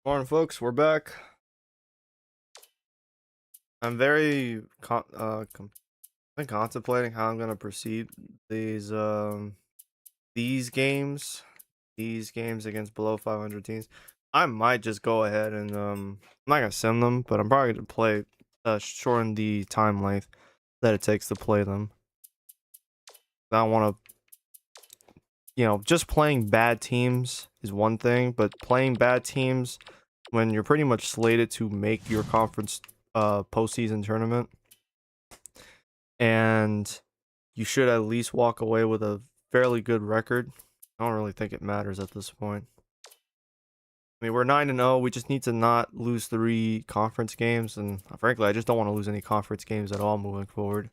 Morning, folks. We're back. I'm very been contemplating how I'm gonna proceed these these games, these games against below 500 teams. I might just go ahead and I'm not gonna send them, but I'm probably gonna play shorten the time length that it takes to play them. I don't want to, just playing bad teams is one thing, but playing bad teams when you're pretty much slated to make your conference postseason tournament, and you should at least walk away with a fairly good record. I don't really think it matters at this point. I mean, we're 9-0. We just need to not lose 3 conference games, and frankly, I just don't want to lose any conference games at all moving forward.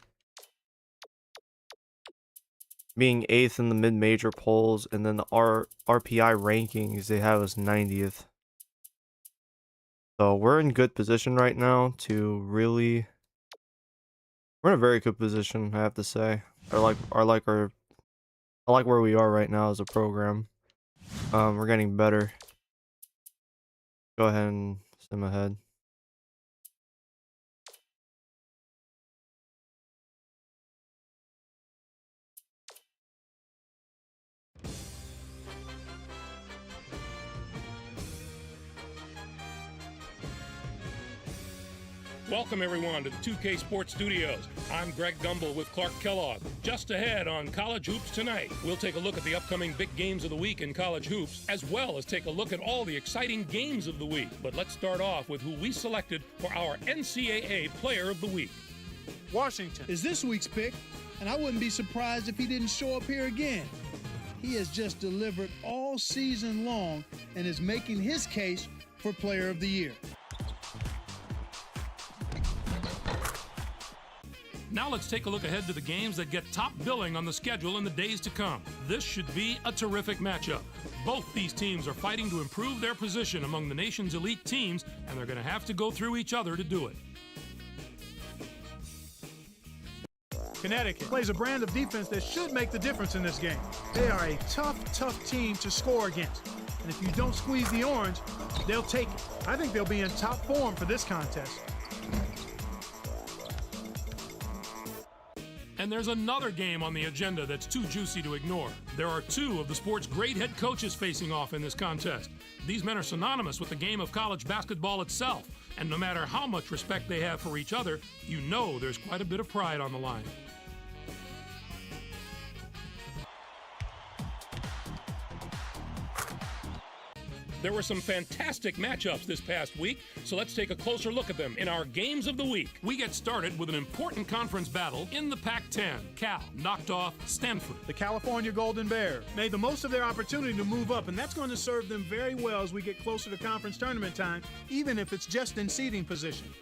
Being 8th in the mid-major polls, and then the RPI rankings, they have us 90th. So we're in good position right now to really. We're in a very good position, I have to say. I like where we are right now as a program. We're getting better. Go ahead and sim ahead. Welcome, everyone, to the 2K Sports Studios. I'm Greg Gumbel with Clark Kellogg. Just ahead on College Hoops Tonight, we'll take a look at the upcoming big games of the week in college hoops, as well as take a look at all the exciting games of the week. But let's start off with who we selected for our NCAA Player of the Week. Washington is this week's pick, and I wouldn't be surprised if he didn't show up here again. He has just delivered all season long and is making his case for Player of the Year. Now let's take a look ahead to the games that get top billing on the schedule in the days to come. This should be a terrific matchup. Both these teams are fighting to improve their position among the nation's elite teams, and they're going to have to go through each other to do it. Connecticut plays a brand of defense that should make the difference in this game. They are a tough team to score against. And if you don't squeeze the orange, they'll take it. I think they'll be in top form for this contest. And there's another game on the agenda that's too juicy to ignore. There are 2 of the sport's great head coaches facing off in this contest. These men are synonymous with the game of college basketball itself, and no matter how much respect they have for each other, you know there's quite a bit of pride on the line. There were some fantastic matchups this past week, so let's take a closer look at them in our Games of the Week. We get started with an important conference battle in the Pac-10. Cal knocked off Stanford. The California Golden Bears made the most of their opportunity to move up, and that's going to serve them very well as we get closer to conference tournament time, even if it's just in seeding position.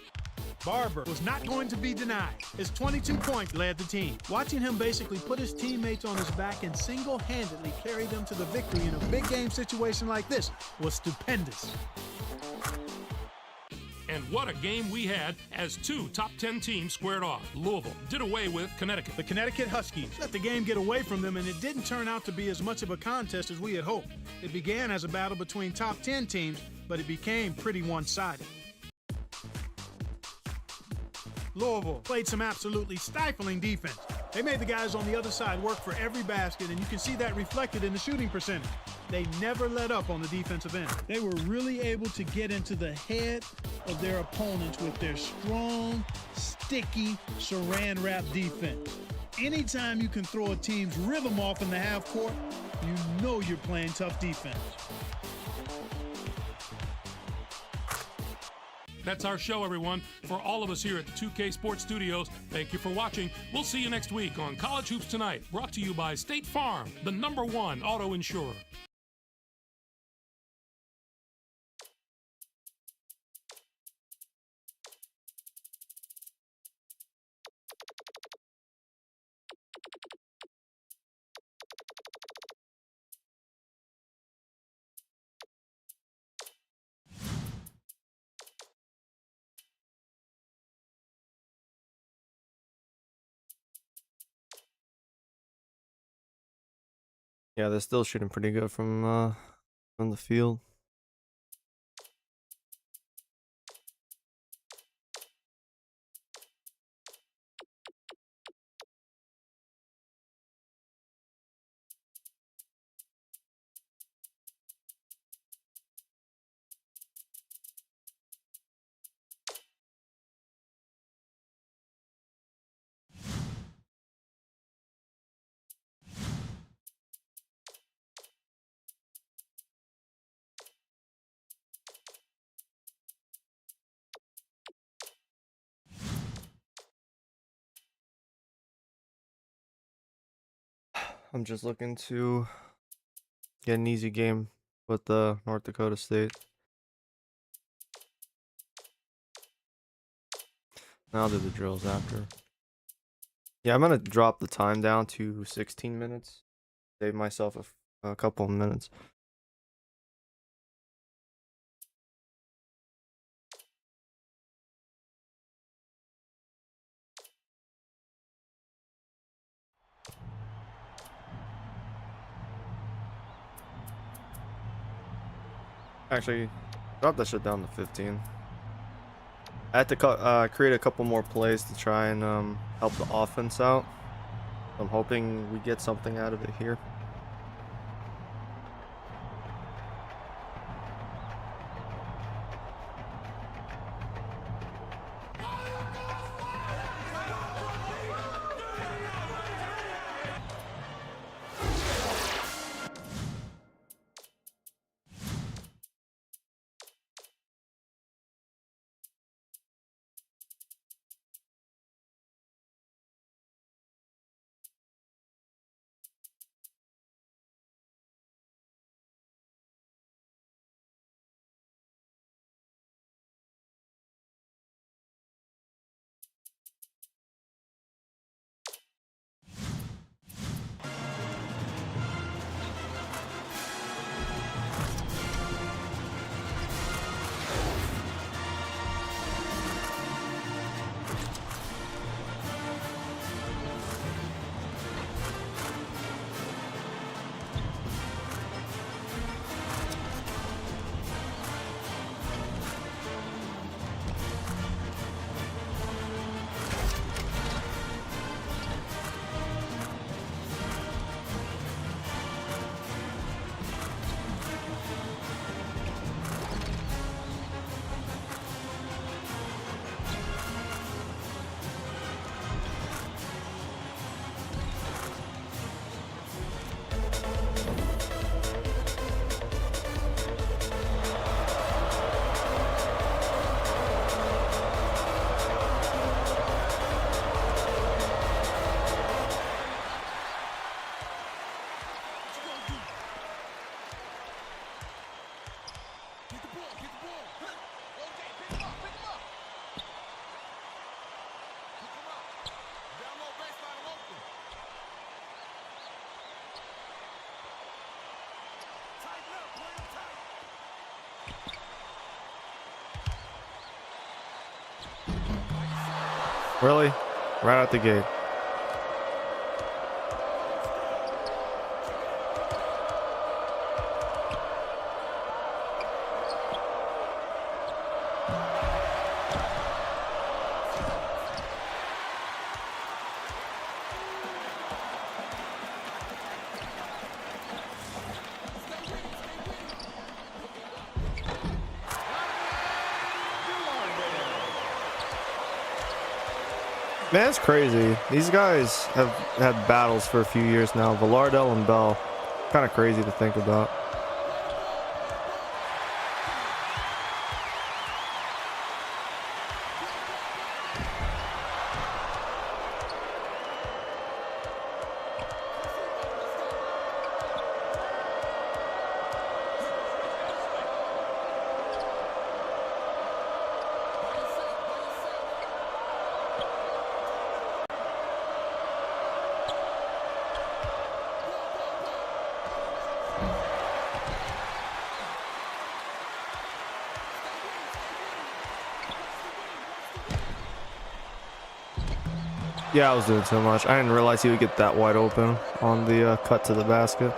Barber was not going to be denied. His 22 points led the team. Watching him basically put his teammates on his back and single-handedly carry them to the victory in a big game situation like this was stupendous. And what a game we had as 2 top 10 teams squared off. Louisville did away with Connecticut. The Connecticut Huskies let the game get away from them, and it didn't turn out to be as much of a contest as we had hoped. It began as a battle between top 10 teams, but it became pretty one-sided. Louisville played some absolutely stifling defense. They made the guys on the other side work for every basket, and you can see that reflected in the shooting percentage. They never let up on the defensive end. They were really able to get into the head of their opponents with their strong, sticky, saran wrap defense. Anytime you can throw a team's rhythm off in the half court, you know you're playing tough defense. That's our show, everyone. For all of us here at the 2K Sports Studios, thank you for watching. We'll see you next week on College Hoops Tonight, brought to you by State Farm, the #1 auto insurer. Yeah, they're still shooting pretty good from the field. I'm just looking to get an easy game with North Dakota State. I'll do the drills after. Yeah, I'm gonna drop the time down to 16 minutes. Save myself a couple of minutes. Actually, drop that shit down to 15. I had to create a couple more plays to try and help the offense out. I'm hoping we get something out of it here. Really? Right out the gate. Man, it's crazy. These guys have had battles for a few years now. Villardell and Bell. Kind of crazy to think about. Yeah, I was doing too much. I didn't realize he would get that wide open on the cut to the basket.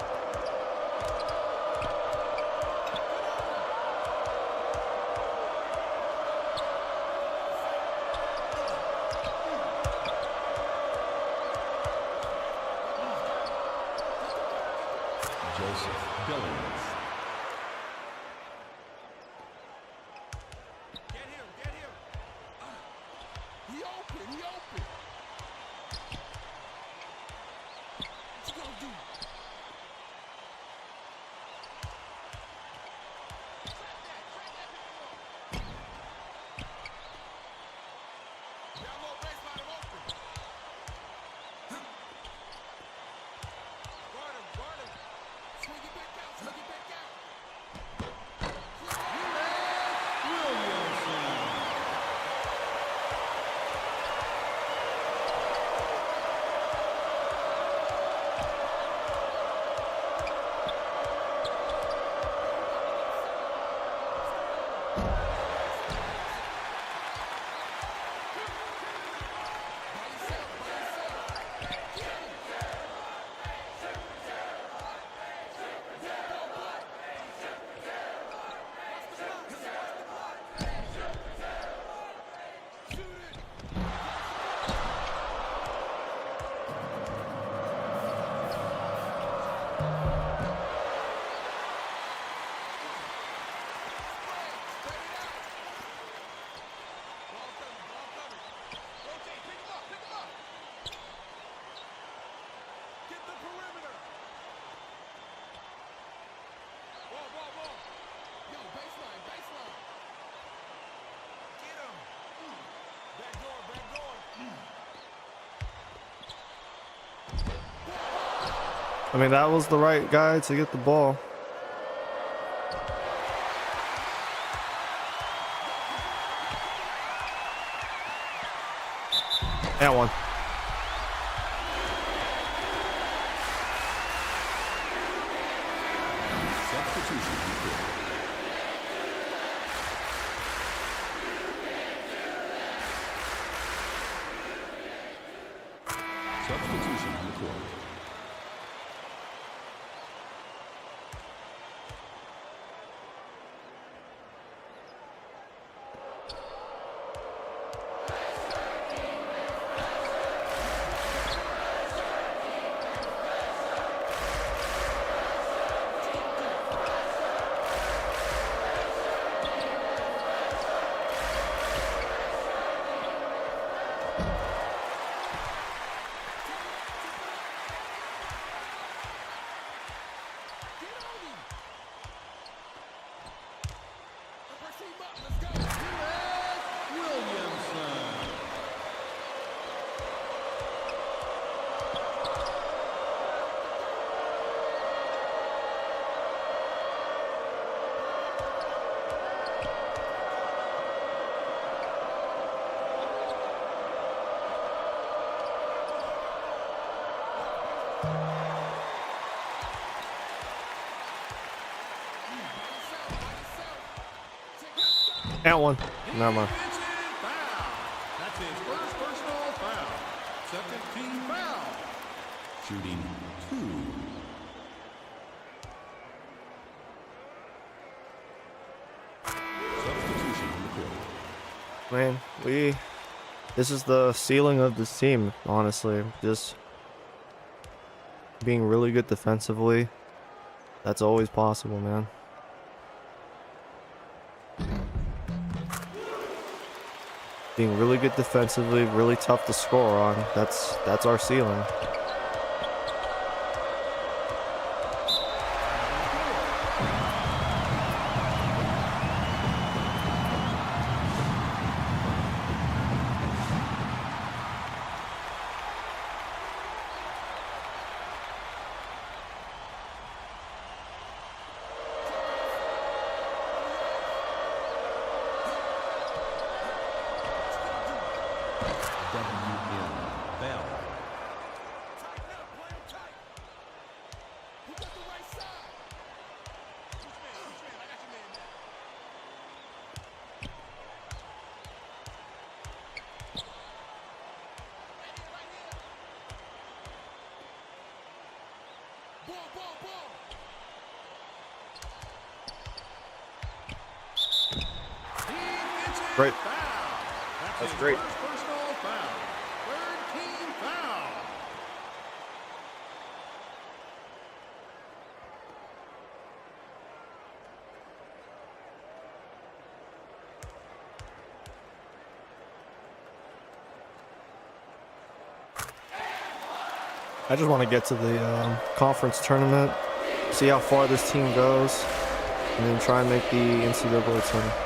I mean, that was the right guy to get the ball. That one. Substitution on the court. That one. Never mind. That's his first personal foul. Second team foul. Shooting 2. Substitution on the court. Man, this is the ceiling of this team, honestly. Just being really good defensively. That's always possible, man. Being really good defensively, really tough to score on. That's our ceiling. Great. That's great. Personal foul. Third team foul. I just want to get to the conference tournament, see how far this team goes, and then try and make the NCAA tournament.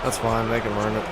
That's fine, they can learn it.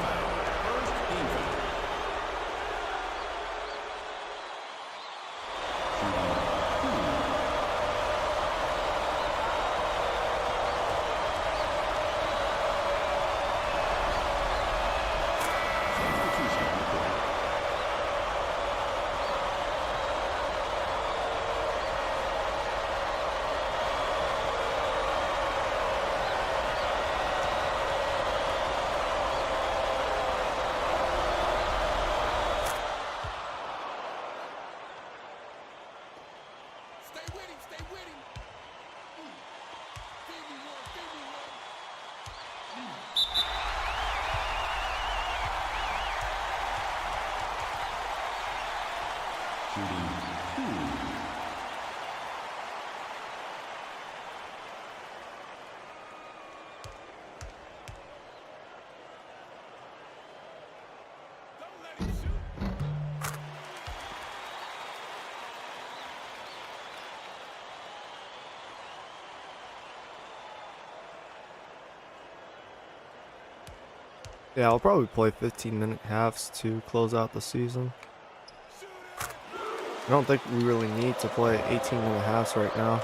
Yeah, I'll probably play 15-minute halves to close out the season. I don't think we really need to play 18-minute halves right now.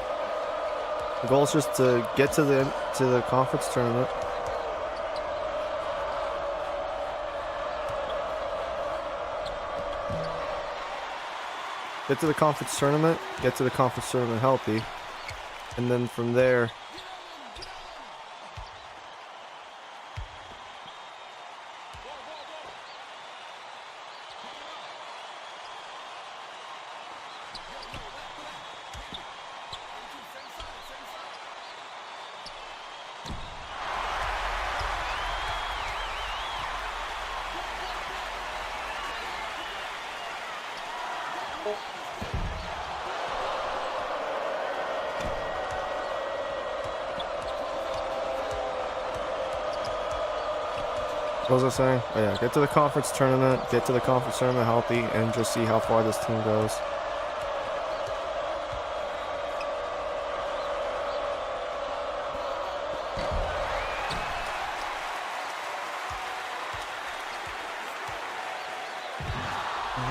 The goal is just to get to the conference tournament. Get to the conference tournament, get to the conference tournament healthy, and then from there, what was I saying? Oh yeah, get to the conference tournament, healthy, and just see how far this team goes.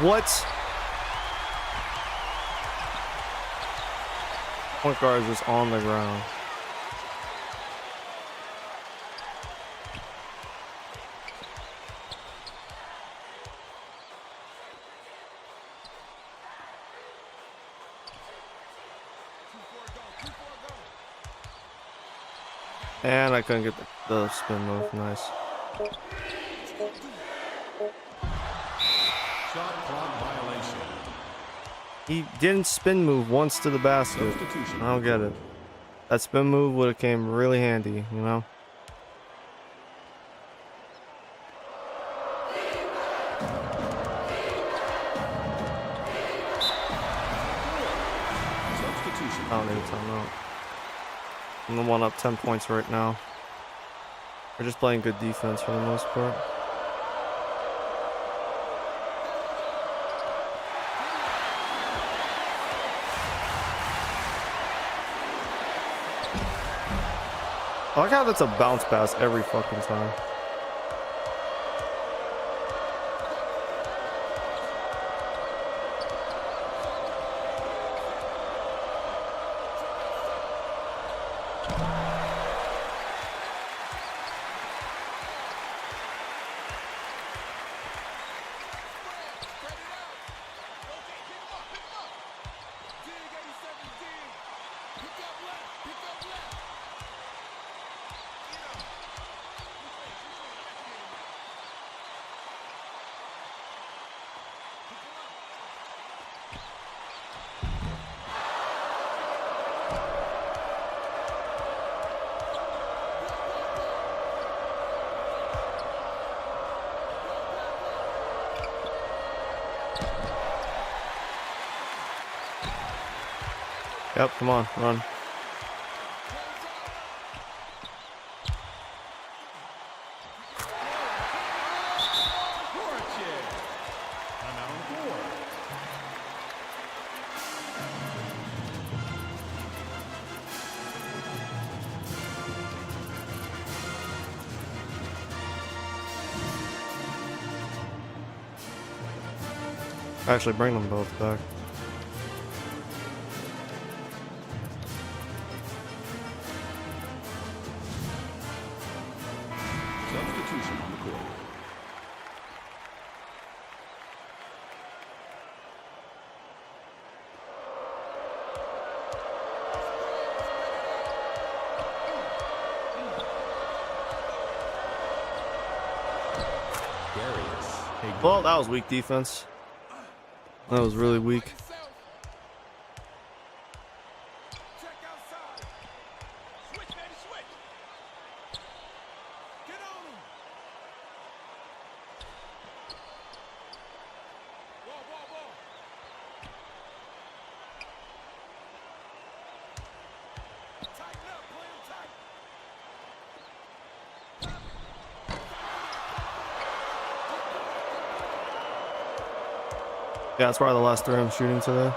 What? Point guard is just on the ground. And I couldn't get the spin move. Nice. Shot clock violation. He didn't spin move once to the basket. I don't get it. That spin move would have came really handy, you know? Substitution. I don't need a timeout. I'm the one up 10 points right now. We're just playing good defense for the most part. I like how that's a bounce pass every fucking time. Yep, come on, run. Actually, bring them both back. Substitution on the court. Well, that was weak defense. That was really weak. Yeah, that's probably the last three I'm shooting today.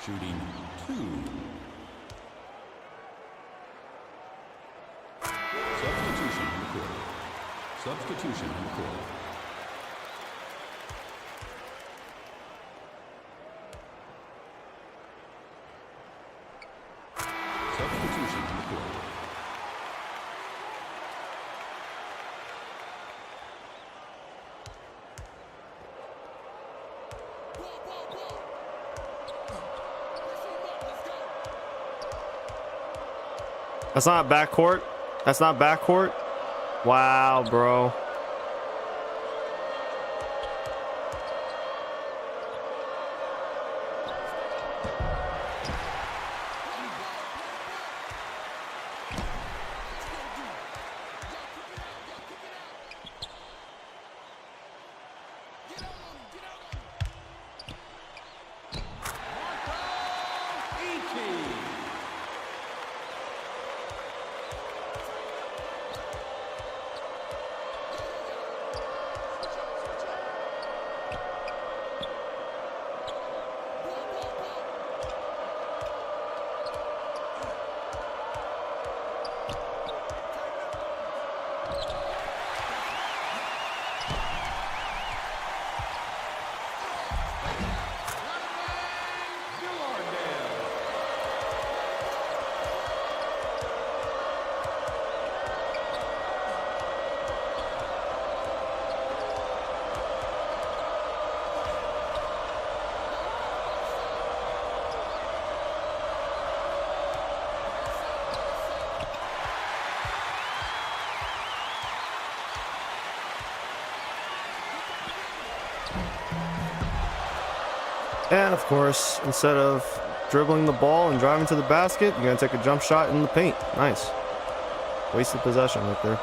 Shooting 2. Substitution on the court. Substitution on the court. Substitution on the court. That's not backcourt. That's not backcourt. Wow, bro. And of course, instead of dribbling the ball and driving to the basket, you're going to take a jump shot in the paint. Nice. Wasted possession right there.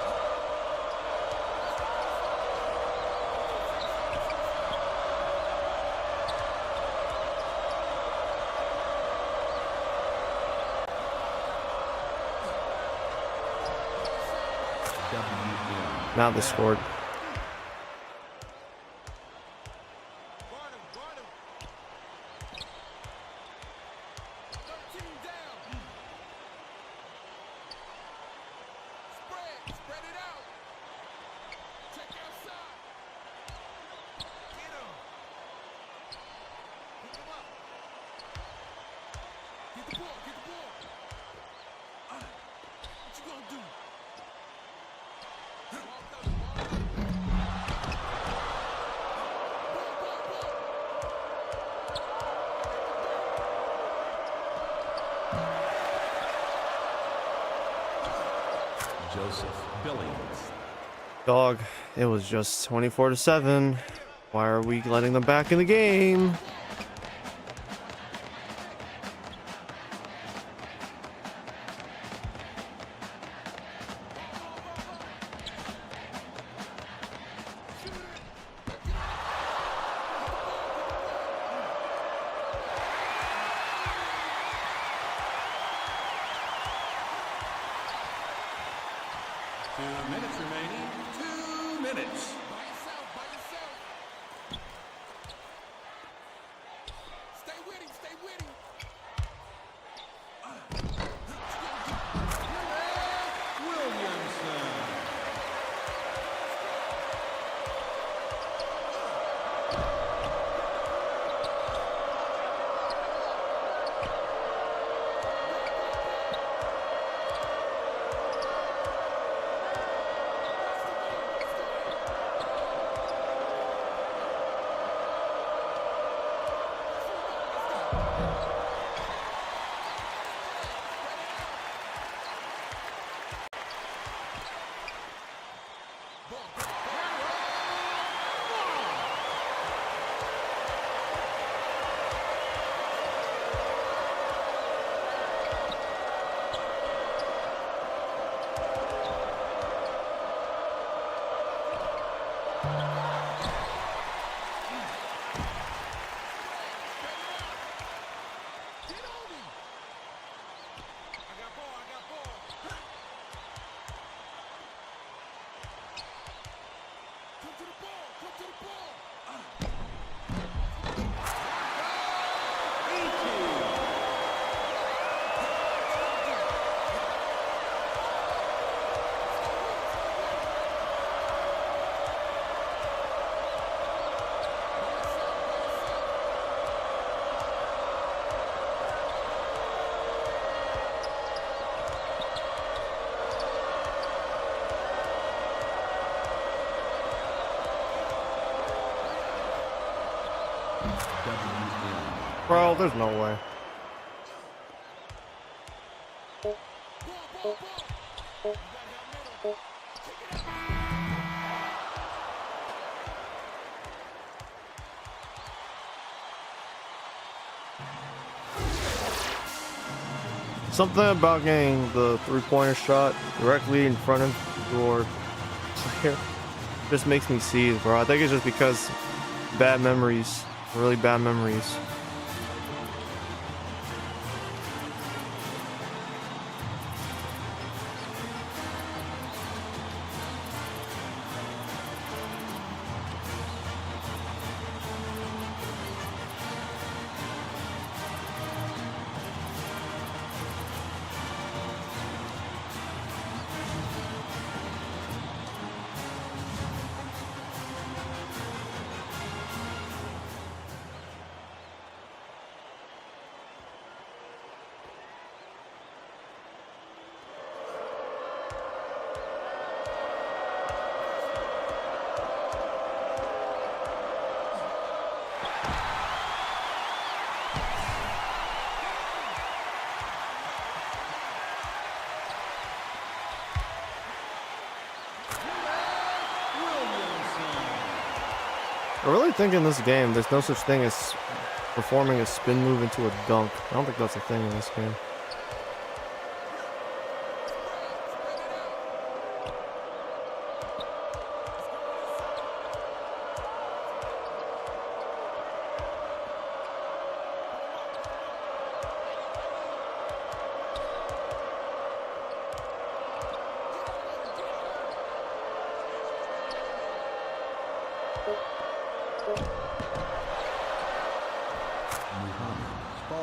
Now they scored. Dog, it was just 24-7. Why are we letting them back in the game? Bro, there's no way. Something about getting the three-pointer shot directly in front of your player just makes me seethe, bro. I think it's just because bad memories, really bad memories. I really think in this game, there's no such thing as performing a spin move into a dunk. I don't think that's a thing in this game.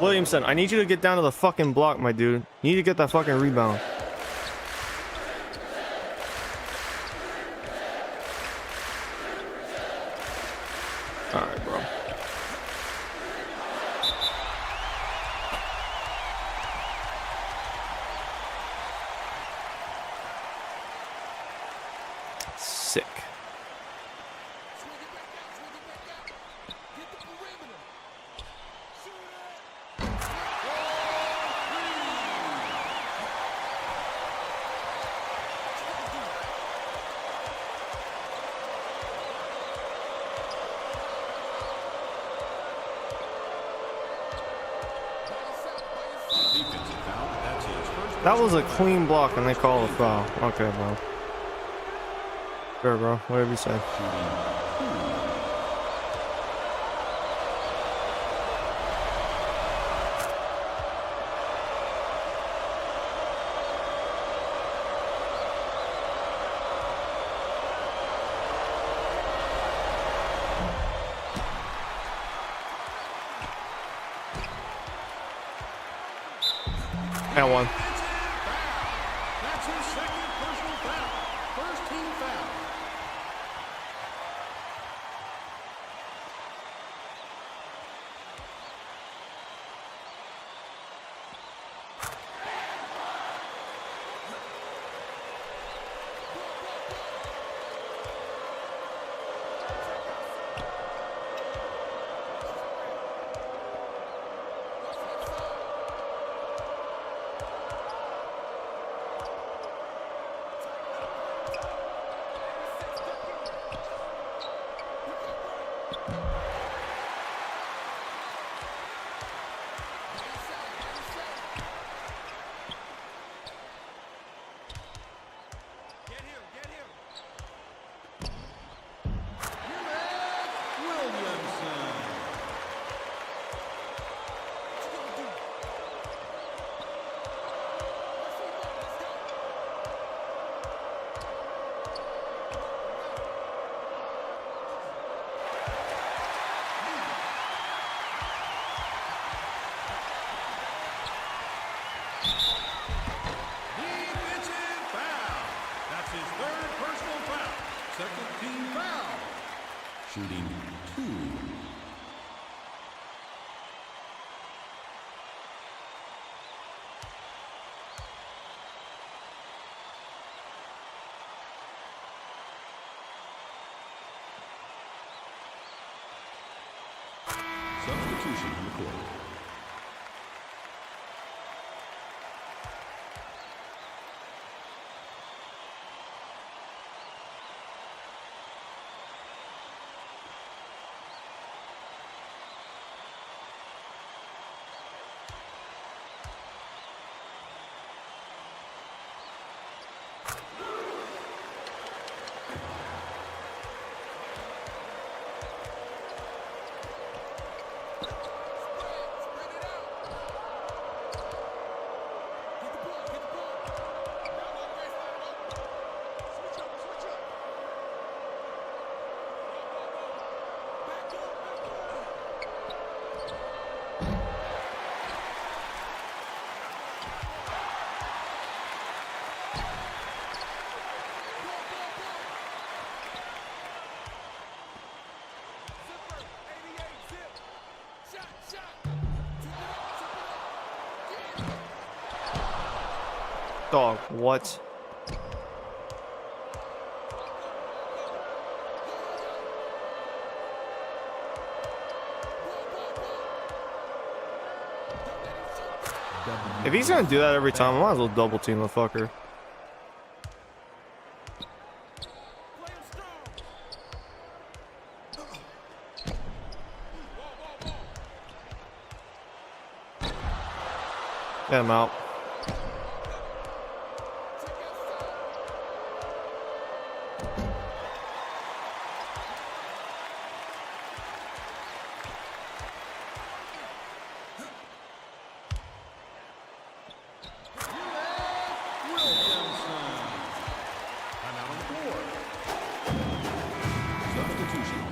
Williamson, I need you to get down to the fucking block, my dude. You need to get that fucking rebound. Alright, bro. Sick. That was a clean block and they call a foul. Okay, bro. Sure, bro. Whatever you say. And one. That's his second personal foul. First team foul. Substitution on the court. Dog, what? If he's gonna do that every time, I might as well double team the fucker. Get him out.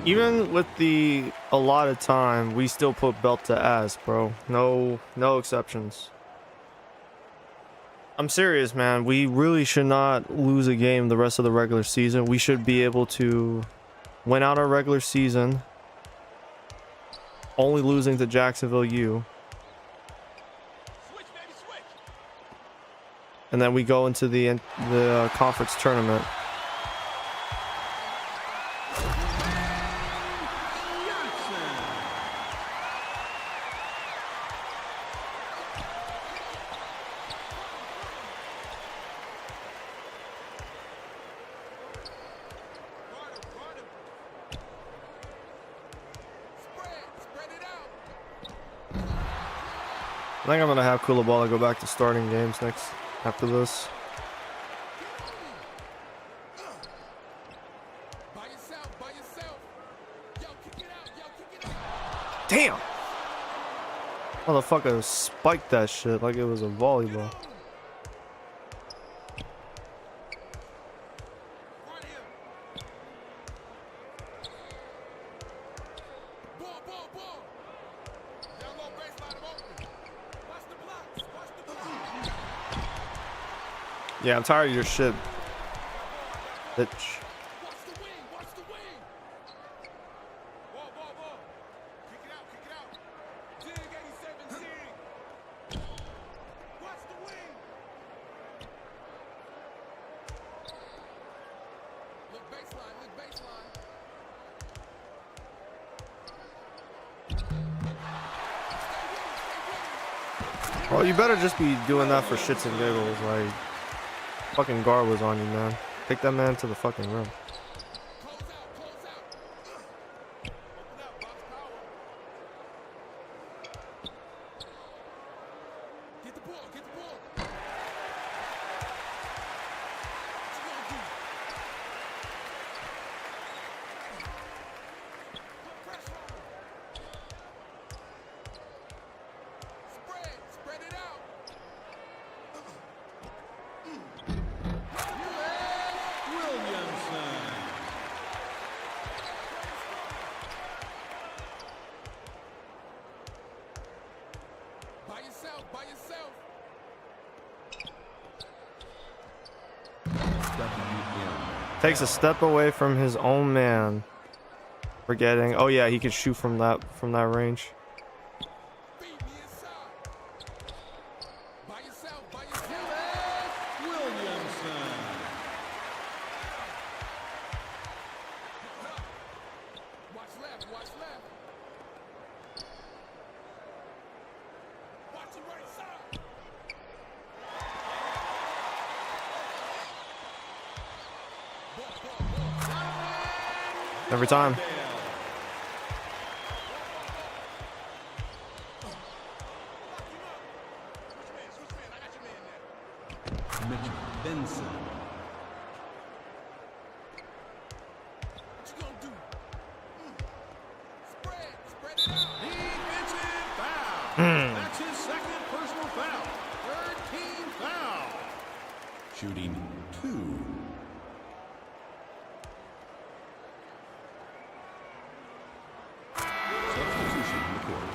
Even with the allotted time, we still put belt to ass, bro. No exceptions. I'm serious, man. We really should not lose a game the rest of the regular season. We should be able to win out our regular season, only losing to Jacksonville U. And then we go into the conference tournament. I think I'm gonna have Koulibaly go back to starting games next after this. Damn! Motherfucker spiked that shit like it was a volleyball. Yeah, I'm tired of your shit, bitch. Well, you better just be doing that for shits and giggles, like fucking guard was on you, man. Take that man to the fucking rim. Takes a step away from his own man. Forgetting. Oh yeah, he could shoot from that range. Every time. Mitchell Benson. Defensive foul. That's his second personal foul. Third team foul. Shooting 2. Substitution on the court.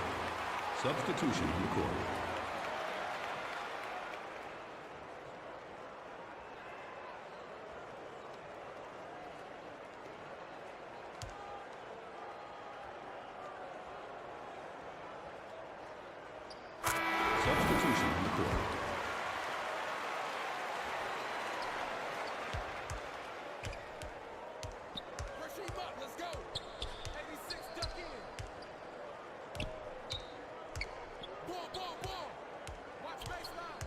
Substitution on the court. Substitution on the court. Let's go. 86 duck in. Ball. Watch baseline.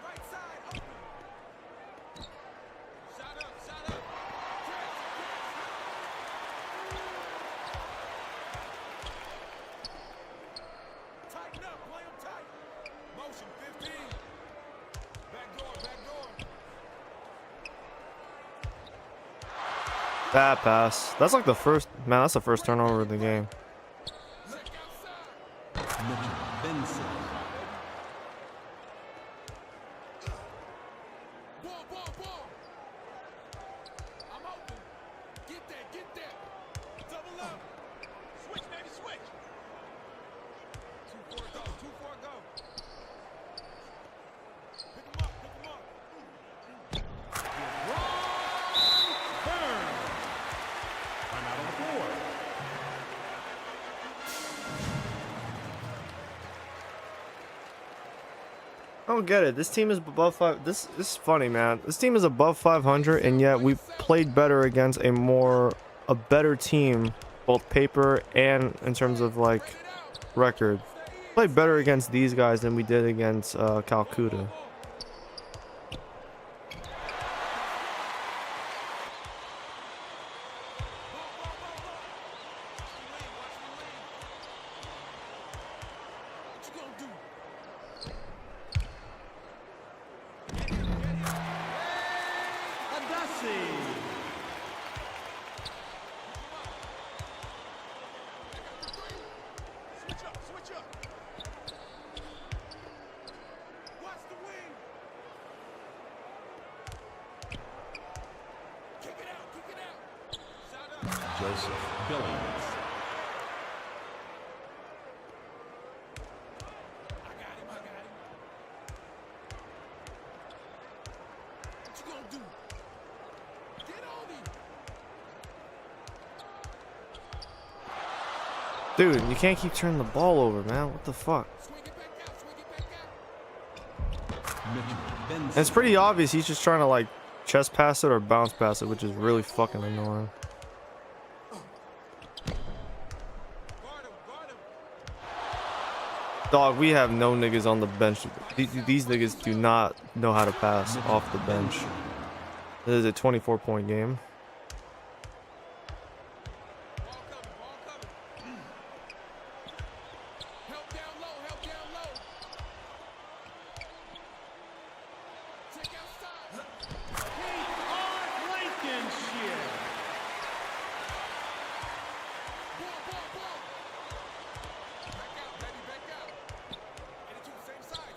Right side open. Shot up. Tighten up, play him tight. Motion 15. Back door. Bad pass. That's like the first, man, that's the first turnover of the game. Check outside. Mitchell Benson. Ball. I'm open. Get that. Double up. Switch, baby, switch. 2-4 go. Pick him up. Burn. I'm out on the floor. I don't get it. This team is above 5. This is funny, man. This team is above 500, and yet we played better against a better team, both paper and in terms of like record. Played better against these guys than we did against Calcutta. What you gonna do? Adasi. Switch up. Watch the wing. Kick it out. Shot up. Joseph Billings. I got him. What you gonna do? Get on him. Dude, you can't keep turning the ball over, man. What the fuck? Swing it back out. Mitchell Benson. And it's pretty obvious he's just trying to like chest pass it or bounce pass it, which is really fucking annoying. Guard him. Dog, we have no niggas on the bench. These niggas do not know how to pass off the bench. This is a 24-point game. Ball coming. Help down low. Check outside. Blankenship. Ball. Back out, baby. 82, same side.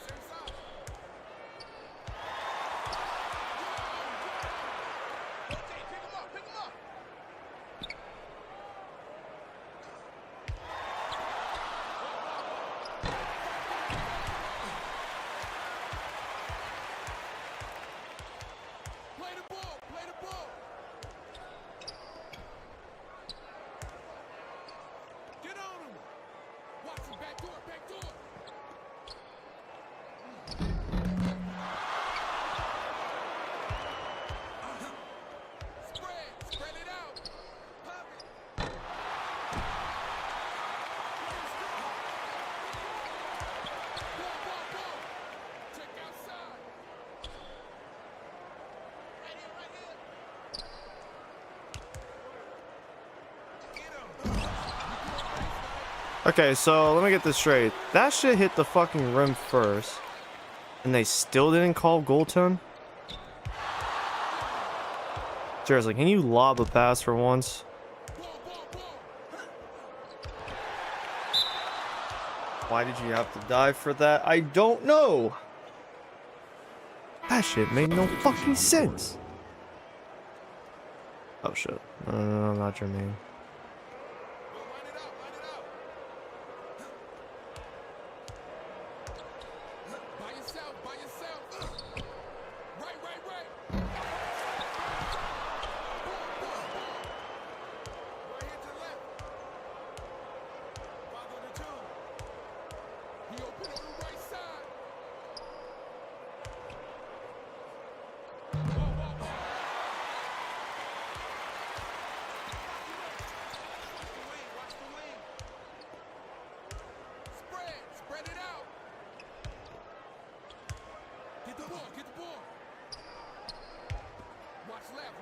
Rotate, pick him up. Play the ball. Get on him. Watch him, back door. Spread it out. Pop it. Ball. Check outside. Right here. Okay, so let me get this straight. That shit hit the fucking rim first, and they still didn't call goaltend? Seriously, can you lob a pass for once? Why did you have to dive for that? I don't know. That shit made no fucking sense. Oh shit. No, not your name. Line it out, line it out. By yourself, by yourself. Right. Right here to the left. 5 on the 2. He opened on the right side. Whoa. Watch the wing. Spread it out. Get the ball. Watch left.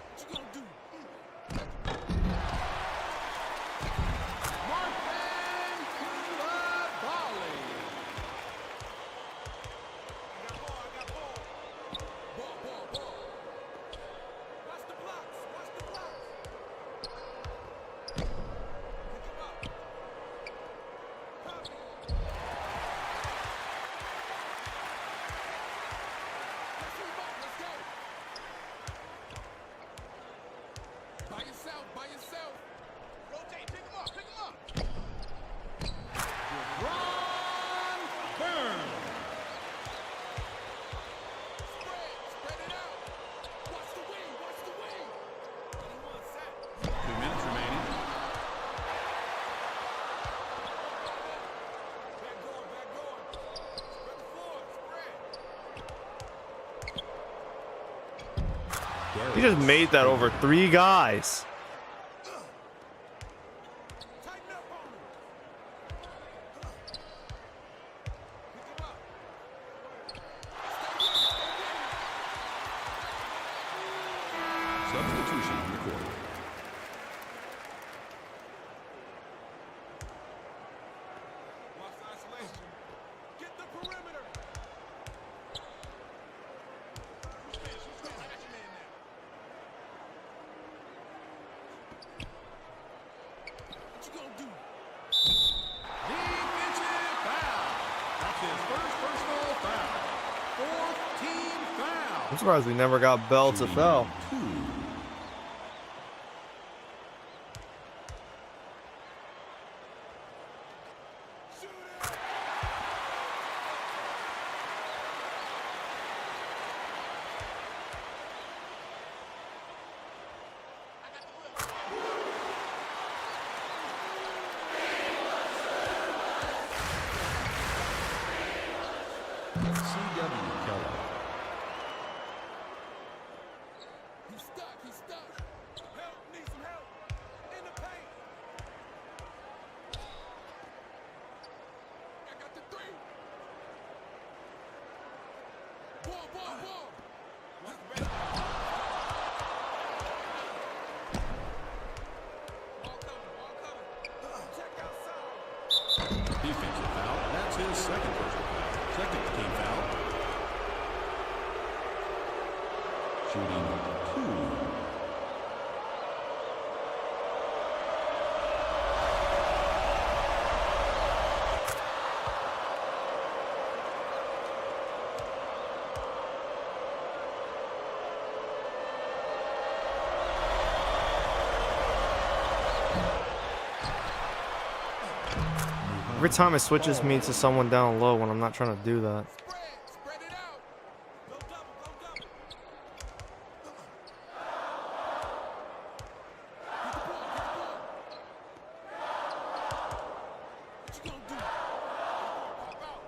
What you gonna do? Martin Koulibaly. I got ball. Ball. Watch the blocks. Pick him up. Copy. Let's go. By yourself. Rotate, pick him up. Ron Burns. Spread it out. Watch the wing. 21 set. 2 minutes remaining. Back going. Spread the floor. You just made that over 3 guys. Tighten up on him. Pick him up. Substitution on the court. Watch the isolation. Get the perimeter. Who's I got your man now. What you gonna do? Defensive foul. That's his first personal foul. 4th team foul. I'm surprised we never got Bell to foul. 2. C.W. Keller. He's stuck. Help, need some help. In the paint. I got the 3. Ball. Watch the back. Ball coming. Check outside. Defensive foul. That's his second personal foul. Second team foul. Shooting 2. Every time it switches me to someone down low when I'm not trying to do that. Spread it out. Go double. What you gonna do? Pop out.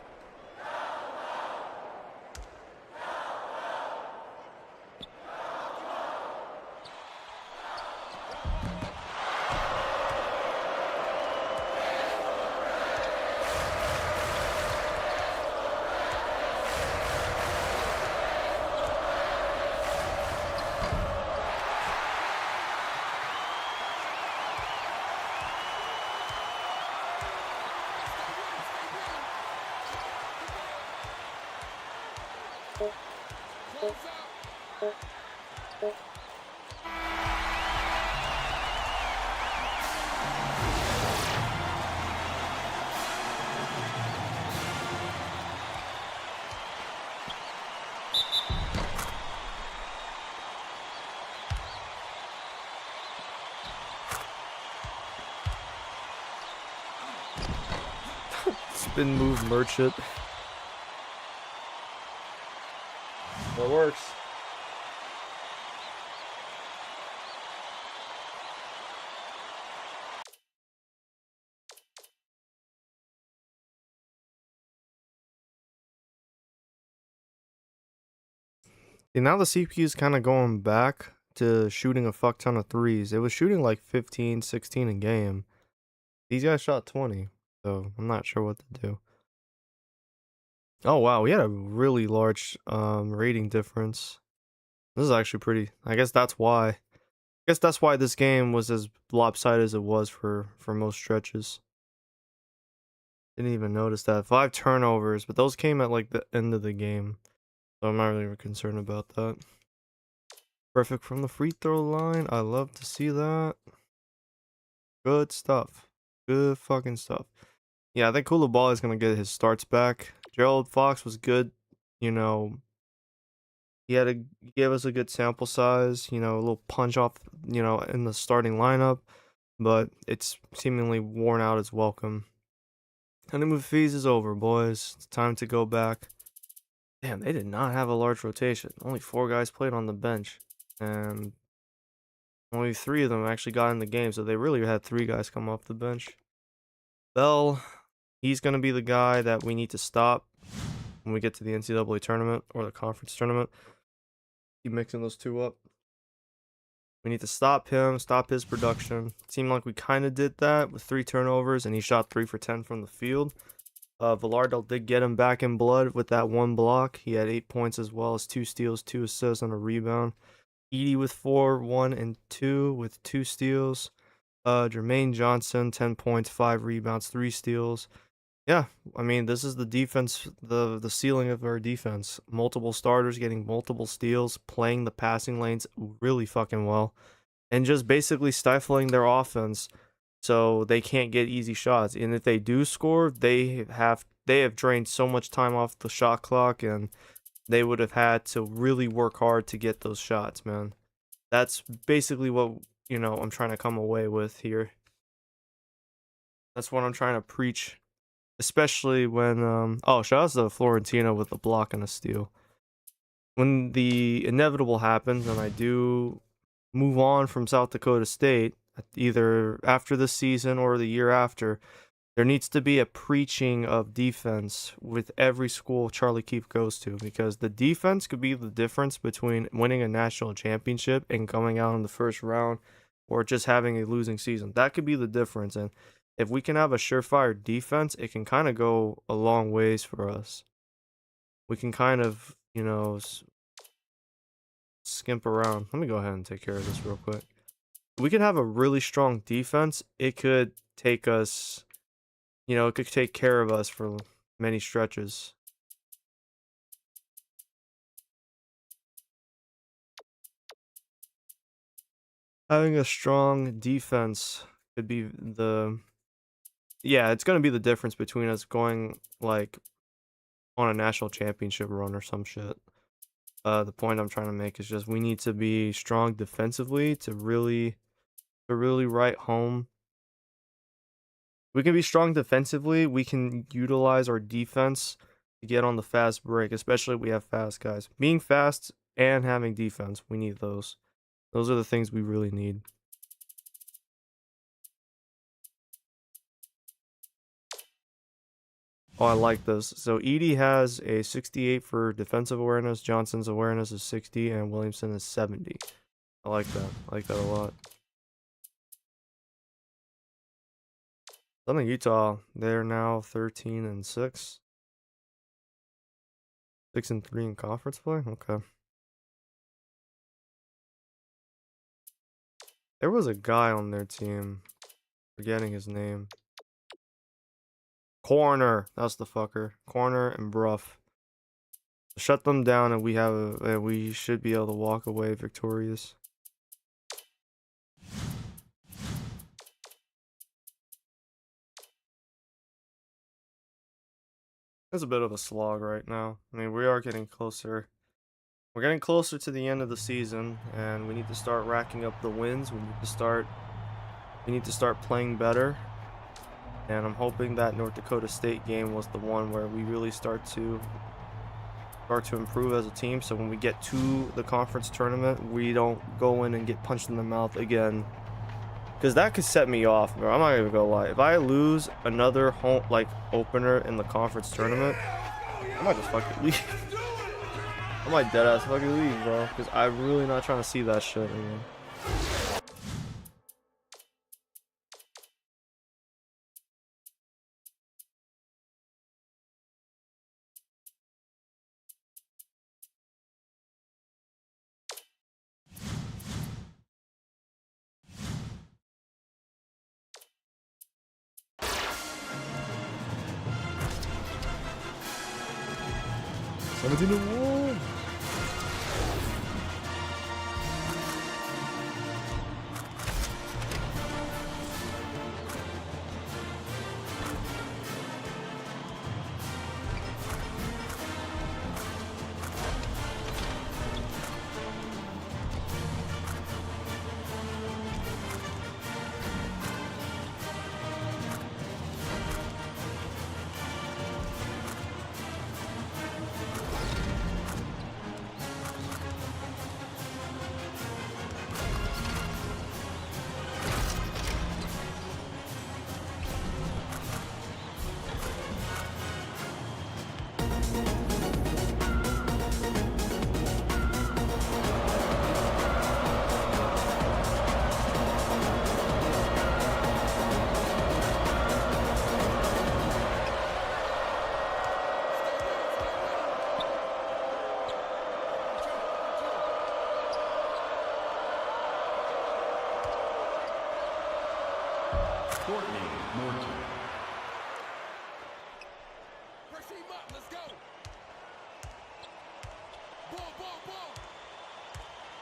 Spin move merchant. That works. And now the CPU is kind of going back to shooting a fuck ton of threes. It was shooting like 15, 16 a game. These guys shot 20, so I'm not sure what to do. Oh wow, we had a really large rating difference. This is actually pretty. I guess that's why. I guess that's why this game was as lopsided as it was for most stretches. Didn't even notice that. 5 turnovers, but those came at like the end of the game. So I'm not really concerned about that. Perfect from the free throw line. I love to see that. Good stuff. Good fucking stuff. Yeah, I think Koulibaly is gonna get his starts back. Gerald Fox was good. You know, he gave us a good sample size. You know, a little punch off. You know, in the starting lineup, but it's seemingly worn out its welcome. Honeymoon phase is over, boys. It's time to go back. Damn, they did not have a large rotation. Only 4 guys played on the bench, and only 3 of them actually got in the game. So they really had 3 guys come off the bench. Bell, he's gonna be the guy that we need to stop when we get to the NCAA tournament or the conference tournament. Keep mixing those two up. We need to stop him, stop his production. It seemed like we kind of did that with 3 turnovers, and he shot 3 for 10 from the field. Villardo did get him back in blood with that 1 block. He had 8 points as well as 2 steals, 2 assists, and a rebound. Edie with 4, 1, and 2 with 2 steals. Jermaine Johnson, 10 points, 5 rebounds, 3 steals. Yeah, I mean, this is the defense, the ceiling of our defense. Multiple starters getting multiple steals, playing the passing lanes really fucking well, and just basically stifling their offense so they can't get easy shots. And if they do score, they have drained so much time off the shot clock, and they would have had to really work hard to get those shots, man. That's basically what, I'm trying to come away with here. That's what I'm trying to preach. Especially when shout out to Florentino with the block and a steal. When the inevitable happens and I do move on from South Dakota State, either after this season or the year after, there needs to be a preaching of defense with every school Charlie Keefe goes to, because the defense could be the difference between winning a national championship and going out in the first round or just having a losing season. That could be the difference. And if we can have a surefire defense, it can kind of go a long ways for us. We can kind of, skimp around. Let me go ahead and take care of this real quick. We could have a really strong defense. It could take us, it could take care of us for many stretches. Having a strong defense could be it's going to be the difference between us going like on a national championship run or some shit. The point I'm trying to make is just we need to be strong defensively to really write home. We can be strong defensively. We can utilize our defense to get on the fast break, especially if we have fast guys. Being fast and having defense, we need those. Those are the things we really need. Oh, I like this. So Edie has a 68 for defensive awareness. Johnson's awareness is 60, and Williamson is 70. I like that. I like that a lot. Southern Utah, they're now 13-6. 6-3 in conference play? Okay. There was a guy on their team. Forgetting his name. Corner. That's the fucker. Corner and Bruff. Shut them down, and we should be able to walk away victorious. It's a bit of a slog right now. I mean, we are getting closer. We're getting closer to the end of the season, and we need to start racking up the wins. We need to start playing better. And I'm hoping that North Dakota State game was the one where we really start to improve as a team, so when we get to the conference tournament, we don't go in and get punched in the mouth again. Because that could set me off, bro. I'm not even gonna lie. If I lose another home opener in the conference tournament, I might just fucking leave. I might deadass fucking leave, bro. Because I'm really not trying to see that shit again. 17-1. Courtney Norton. Pressure him up. Let's go. Ball, ball, ball.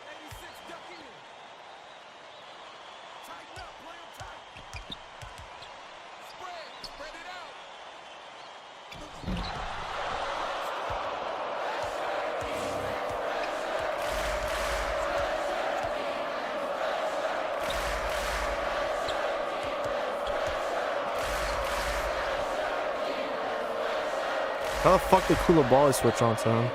86, duck in. Tighten up. Play him tight. Spread it out. How the fuck did Koulibaly switch on to him?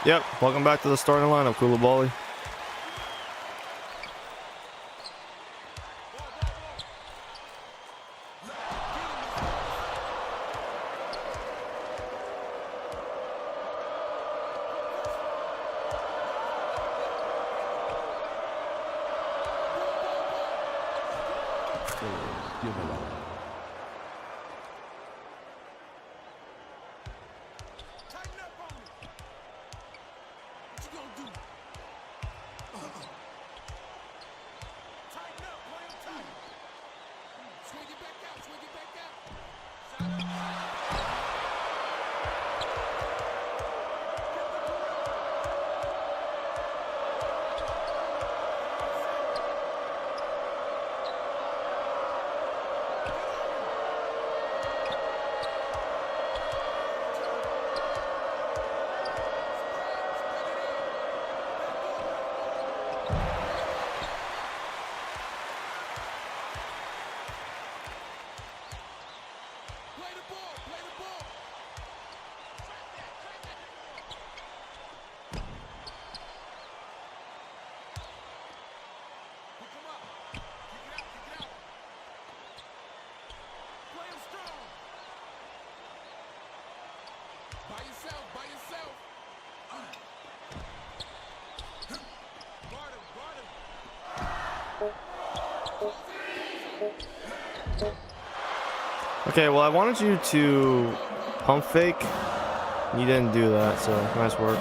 Yep, welcome back to the starting lineup, Koulibaly. Tighten up on me. What you gonna do? Tighten up. Play him tight. Swing it back out. Swing it back out. Shot up. Play the ball. Play the ball. Pick him up. Kick it out. Kick it out. Play him strong. By yourself. By yourself. Guard him. Guard him. Okay, well, I wanted you to pump fake. You didn't do that, so nice work.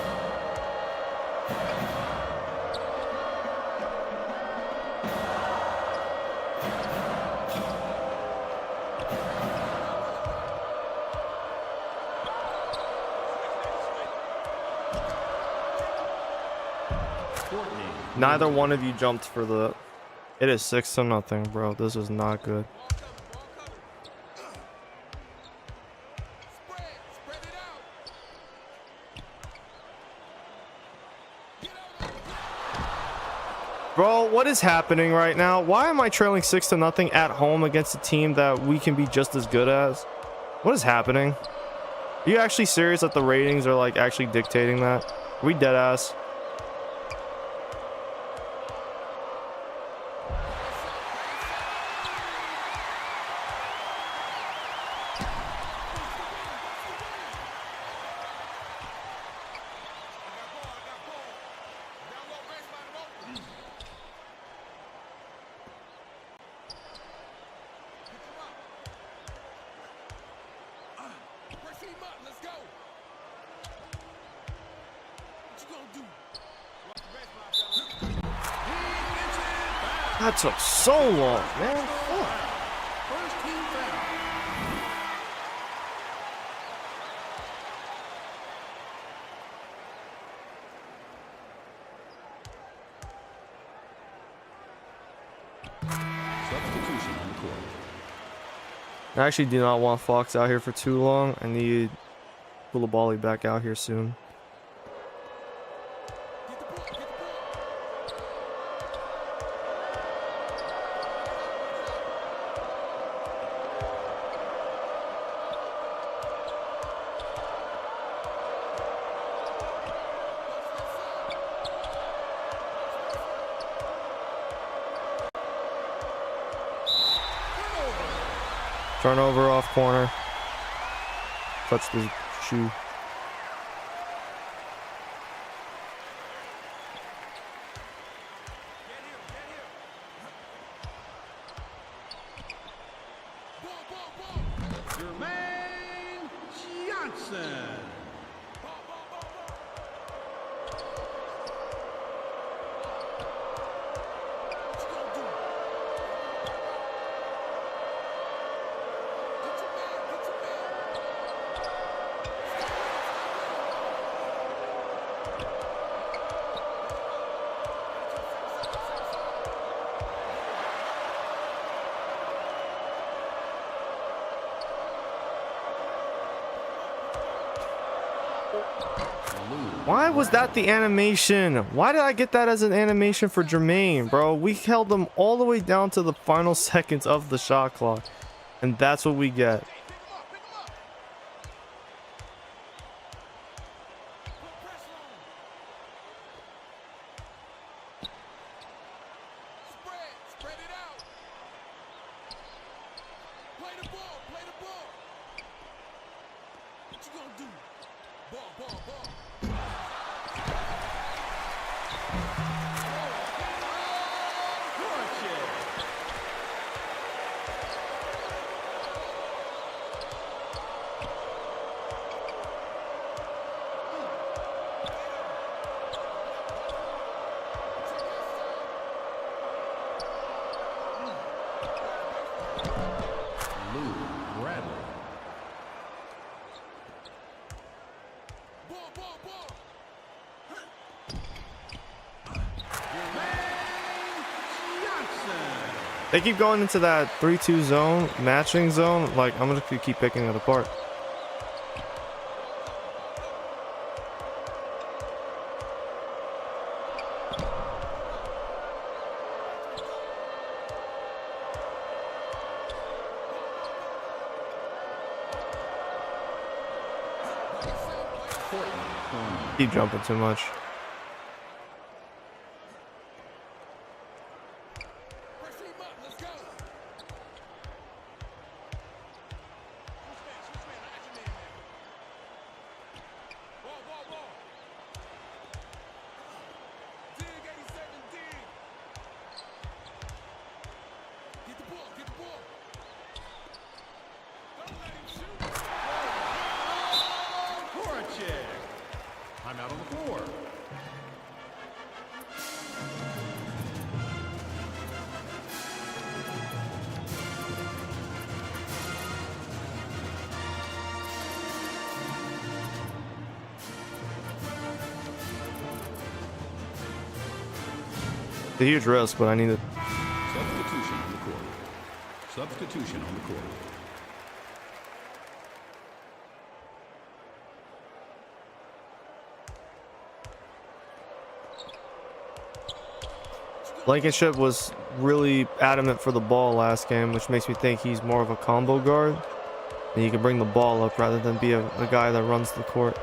Neither one of you jumped for the... It is 6-0, bro. This is not good. Spread it out. Bro, what is happening right now? Why am I trailing 6-0 at home against a team that we can be just as good as? What is happening? Are you actually serious that the ratings are like actually dictating that? Are we dead ass? Let's go. What you gonna do? That took so long, man. Fuck. First team foul. Substitution on the court. I actually do not want Fox out here for too long. I need Koulibaly back out here soon. Turnover off corner. Touch the shoe. Jermaine Johnson. Why was that the animation? Why did I get that as an animation for Jermaine, bro? We held them all the way down to the final seconds of the shot clock. And that's what we get. Spread it out. Play the ball. What you gonna do? Ball. They keep going into that 3-2 zone, matching zone. Like, I'm gonna keep picking it apart. Keep jumping too much. a huge risk, but I need it. Substitution on the court. Substitution on the court. Blankenship was really adamant for the ball last game, which makes me think he's more of a combo guard. And he can bring the ball up rather than be a guy that runs the court.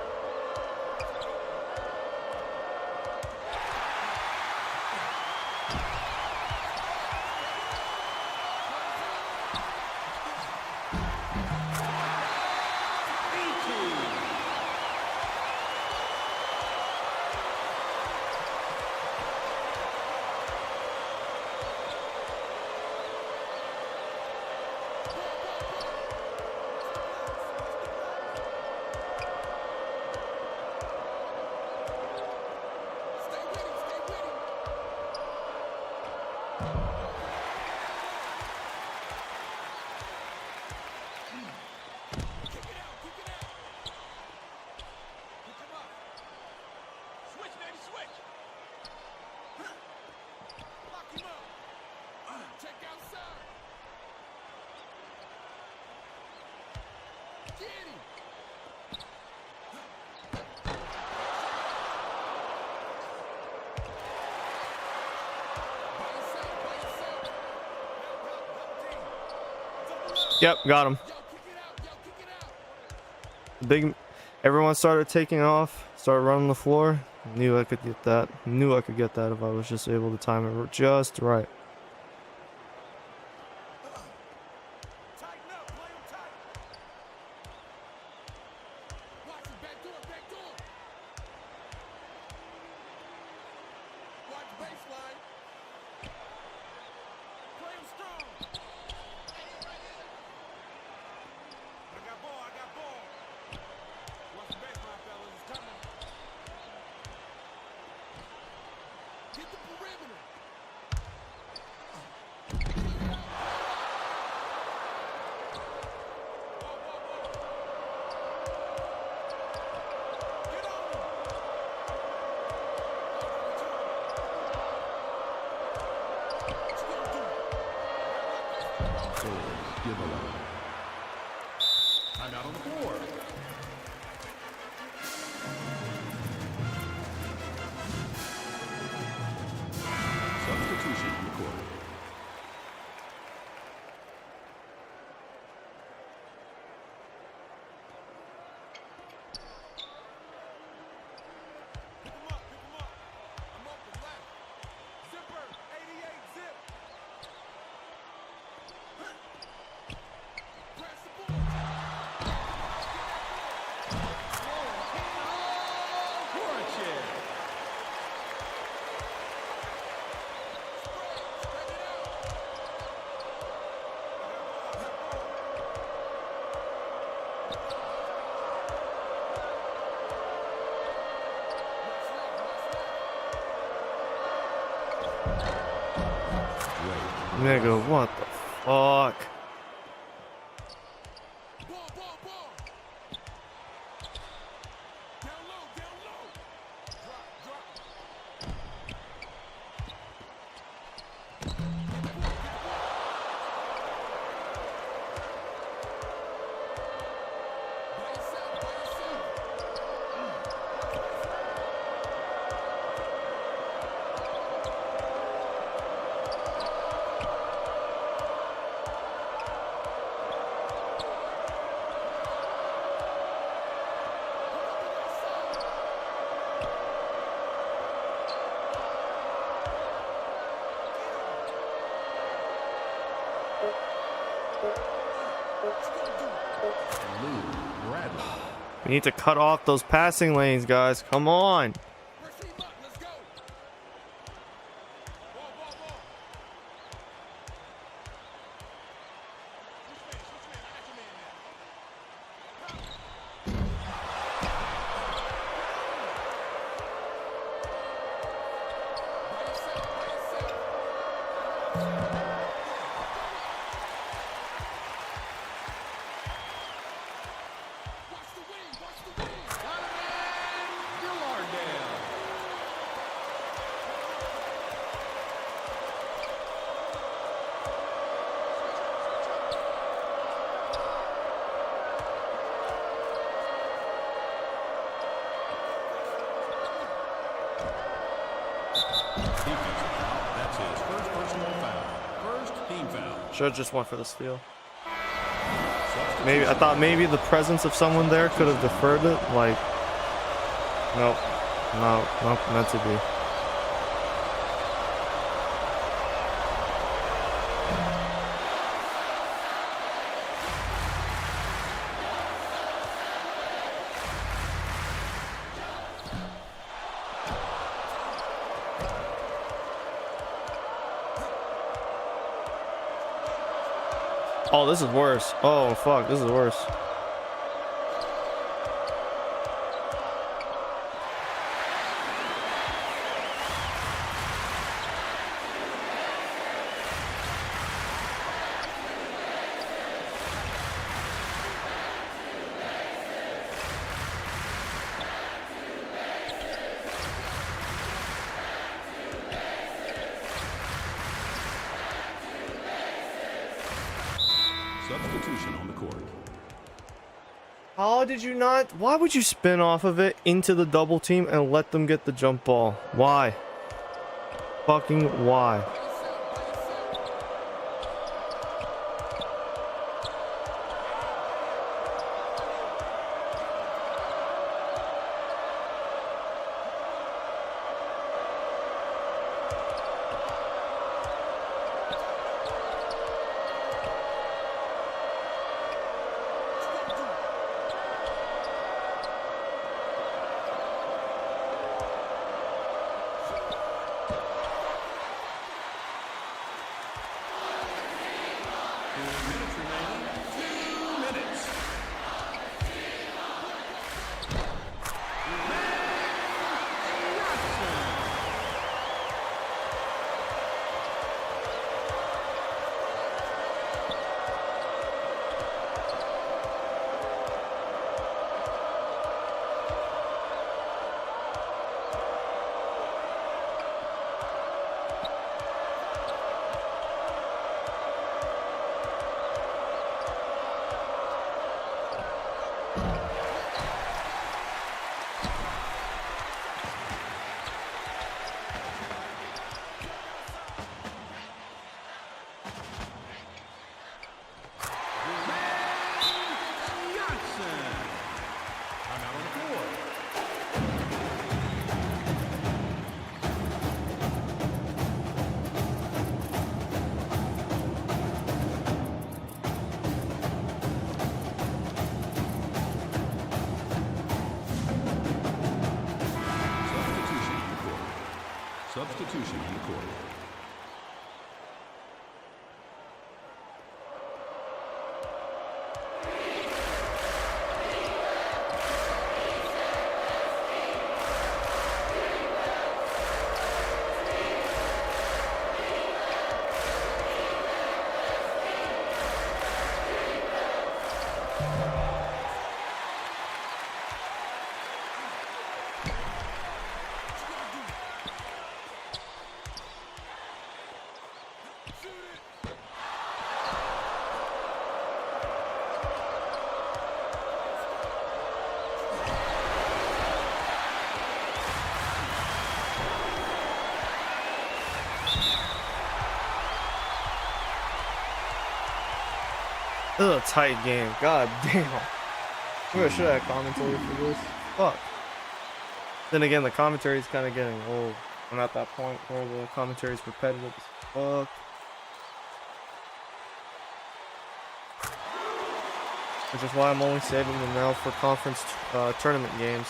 Yep, got him. Big, everyone started taking off, started running the floor. Knew I could get that. Knew I could get that if I was just able to time it just right. Time out on the floor. Substitution on the court. Pick him up. I'm open left. Zipper, 88 zip. Press the ball. Nigga, what the fuck? Ball. Down low. Drop. By yourself. We need to cut off those passing lanes, guys. Come on. Let's go. Ball. Switch man. I got your man Donovan Gillardale. Defensive foul. That's his first personal foul. First team foul. Should have just went for the steal. Maybe I thought maybe the presence of someone there could have deferred it. Like, nope, nope, meant to be. Oh, this is worse. Oh, fuck, this is worse. Substitution on the court. How did you not? Why would you spin off of it into the double team and let them get the jump ball? Why? Fucking why? Substitution on the court. Ugh, tight game. God damn. Maybe I should have had commentary for this. Fuck. Then again, the commentary is kind of getting old. I'm at that point where the commentary is repetitive as fuck. Which is why I'm only saving them now for conference tournament games.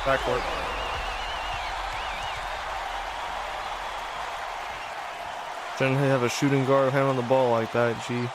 Backcourt. Shouldn't have a shooting guard hand on the ball like that, G.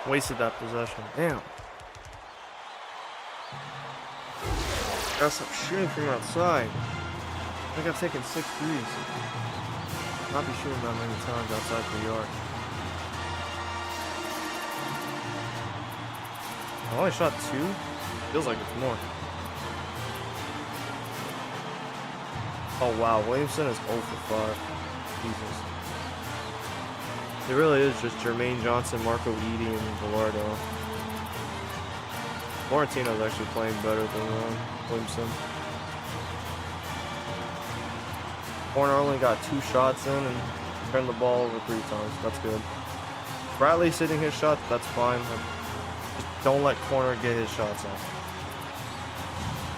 Wasted that possession. Damn. Gotta stop shooting from outside. I think I've taken 6 threes. Not be shooting that many times outside the yard. I only shot 2? Feels like it's more. Oh wow, Williamson is 0 for 5. Jesus. It really is just Jermaine Johnson, Marco Edie, and Velardo. Florentino's actually playing better than Williamson. Horner only got 2 shots in and turned the ball over 3 times. That's good. Bradley's hitting his shots, that's fine. Just don't let Corner get his shots off.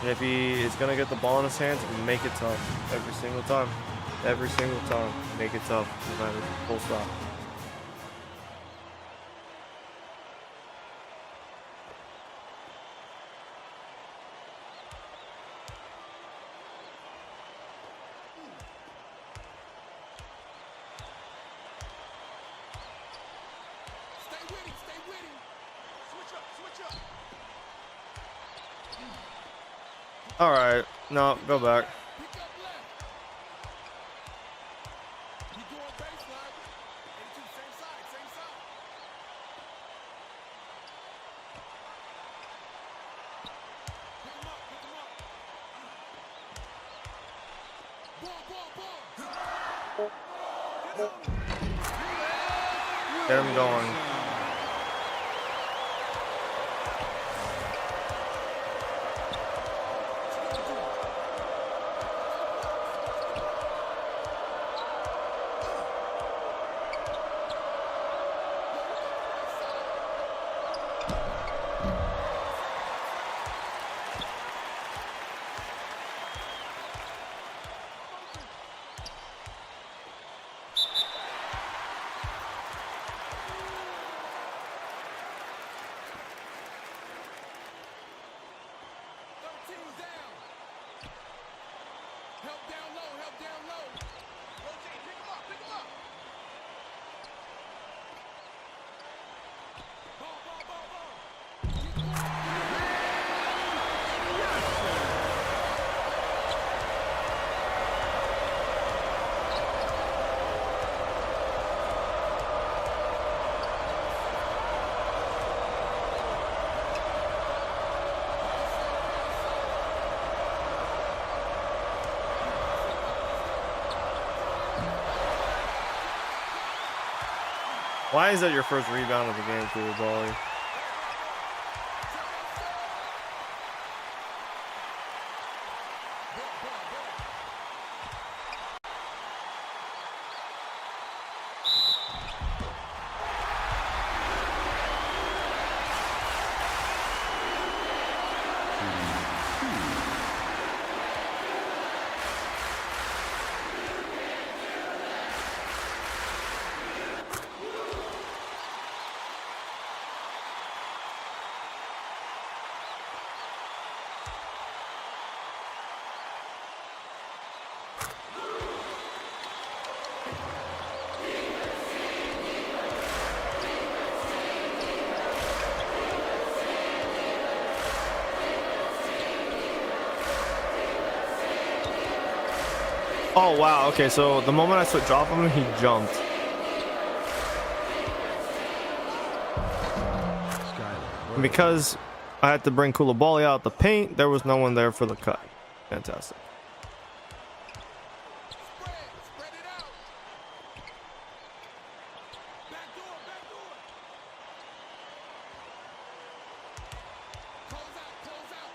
And if he is going to get the ball in his hands, make it tough. Every single time. Every single time. Make it tough. No matter. Full stop. Stay with him, stay with him. Switch up, switch up. Alright. No, go back. Pick up left. He going baseline. 82, same side, same side. Pick him up, pick him up. Ball, ball, ball. Get him going. Help down low, help down low. Rotate, pick him up, pick him up. Ball, ball, ball, ball. Why is that your first rebound of the game, Koulibaly? Oh wow, okay, so the moment I switched off him, he jumped. And because I had to bring Koulibaly out the paint, there was no one there for the cut. Fantastic. Spread it out. Back door, back door. Close out, close out.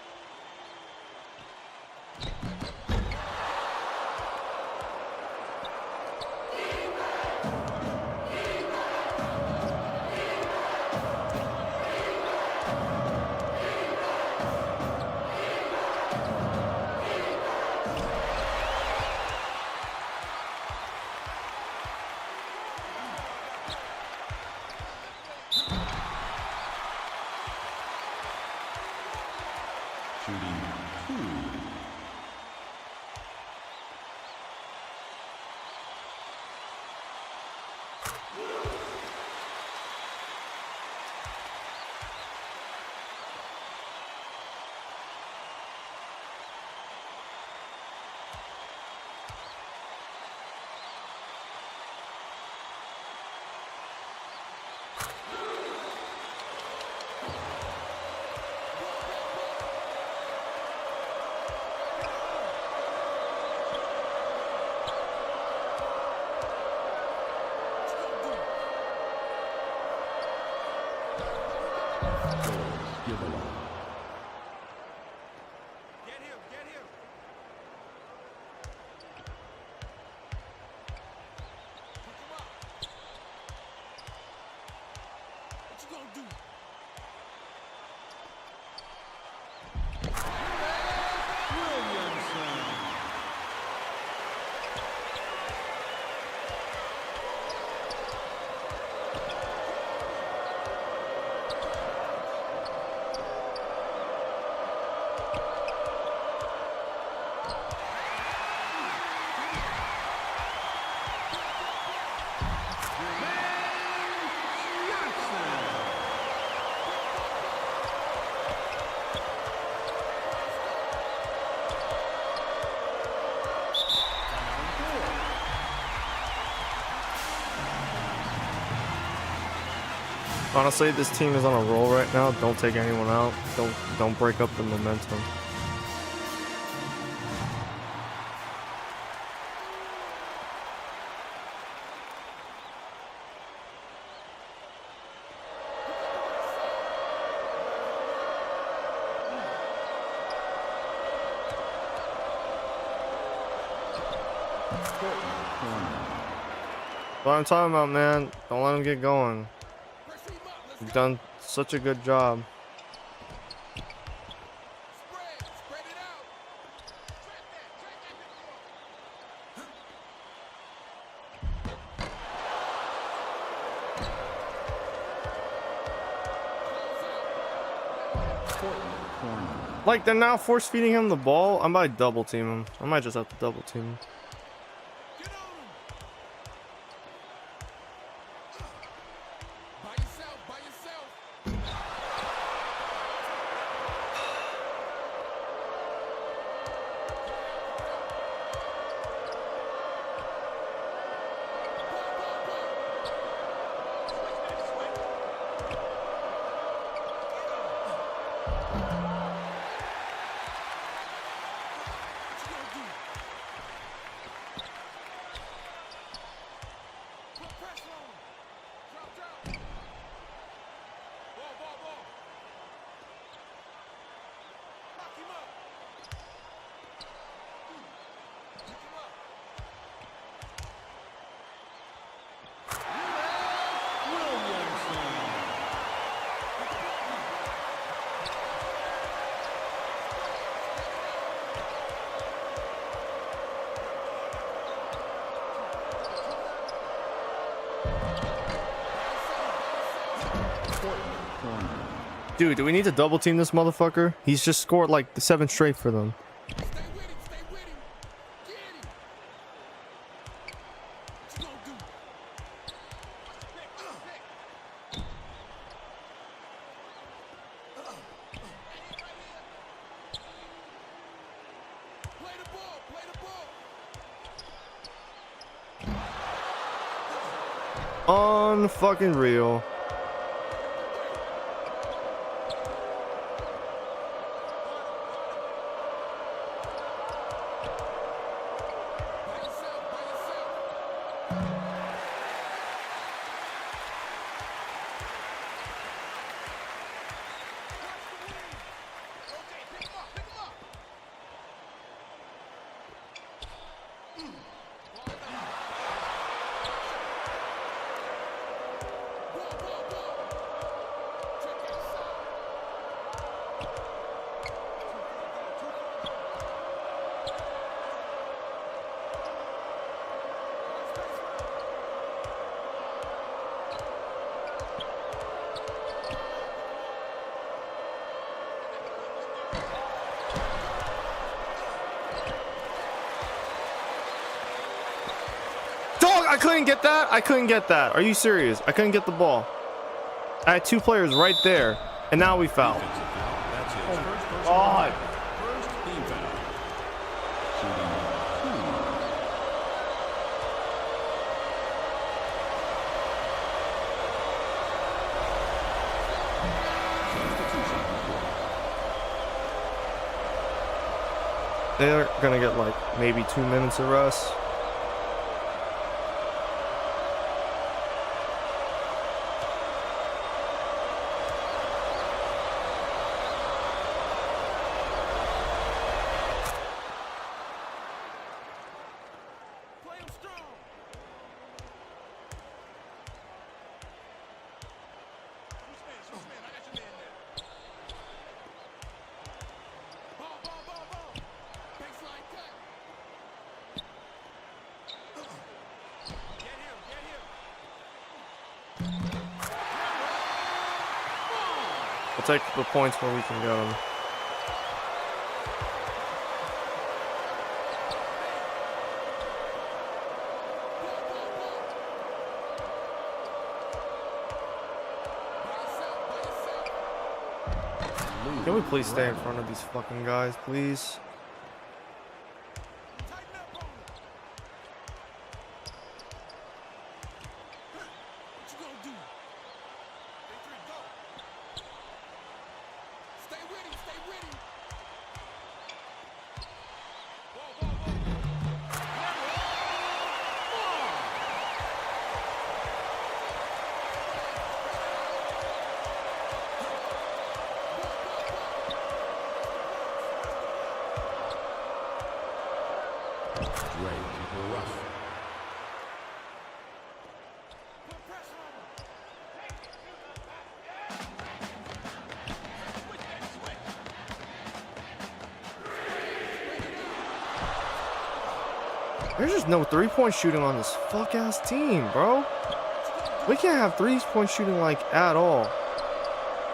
Give a line. Get him, get him. Hook him up. What you gonna do? Honestly, this team is on a roll right now. Don't take anyone out. Don't break up the momentum. What I'm talking about, man. Don't let him get going. Press him up. Let's You've go. done such a good job. Spread it out. Track that Like, they're now force feeding him the ball. I might double team him. I might just have to double team him. Get on him. By yourself, by yourself. What you gonna do? Put pressure on him. Drop. Ball. Lock him up. Pick him up. Dude, do we need to double team this motherfucker? He's just scored like 7 straight for them. Stay with him. Get him. What you gonna do? Play the ball. Unfucking real. By yourself. Okay, pick him up. Ball. Check inside. Dog, I couldn't get that. Are you serious? I couldn't get the ball. I had 2 players right there, and now we foul. Defensive foul. That's his first personal God. foul. First team foul. Shooting 2. They're gonna get like maybe 2 minutes of rest. We'll take the points where we can get them. Can we please stay in front of these fucking guys, please? Tighten up on him. What you gonna do? Hey, three, go. Stay with him. Stay with him. Ball, ball, ball. Rough. Put pressure on him. There's just no three-point shooting on this fuck-ass team, bro. We can't have three-point shooting like at all.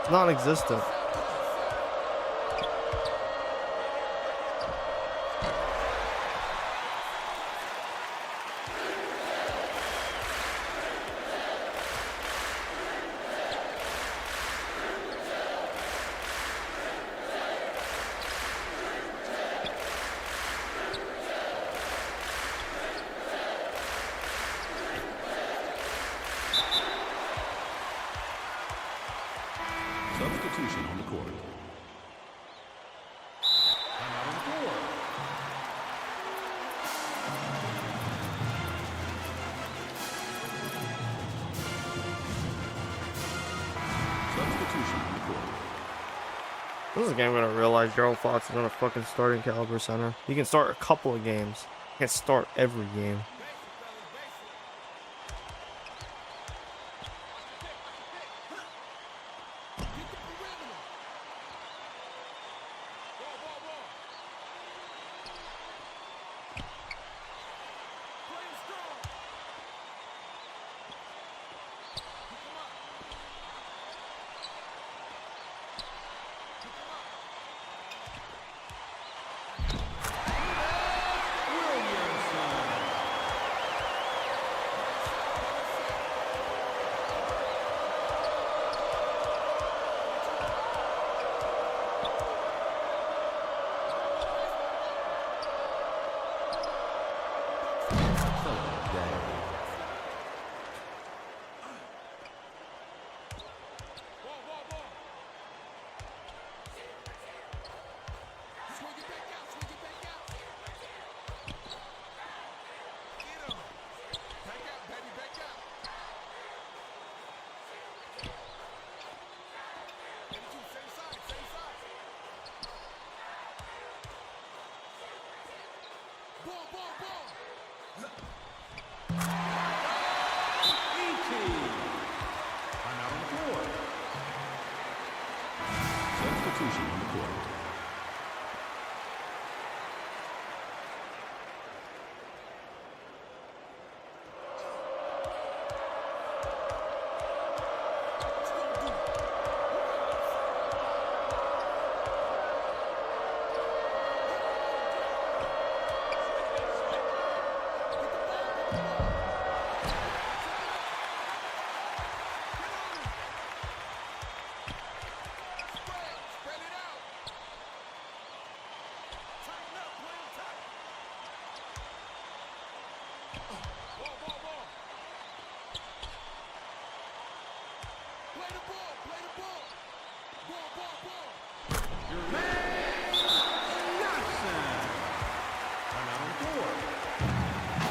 It's non-existent. Substitution on the court. Time out on the floor. Substitution on the court. This is a game I'm gonna realize Gerald Fox is not a fucking starting caliber center. He can start a couple of games. He can't start every game. Time out on the floor. Substitution on the court. Spread it out. Tighten up, play him tight. Ball, ball, ball. Play the ball, play the ball. Ball, ball, ball. Time out on the floor.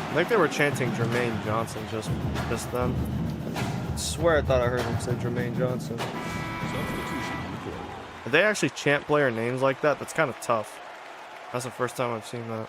I think they were chanting Jermaine Johnson just then. I swear I thought I heard him say Jermaine Johnson. Substitution on the court. If they actually chant player names like that, that's kind of tough. That's the first time I've seen that.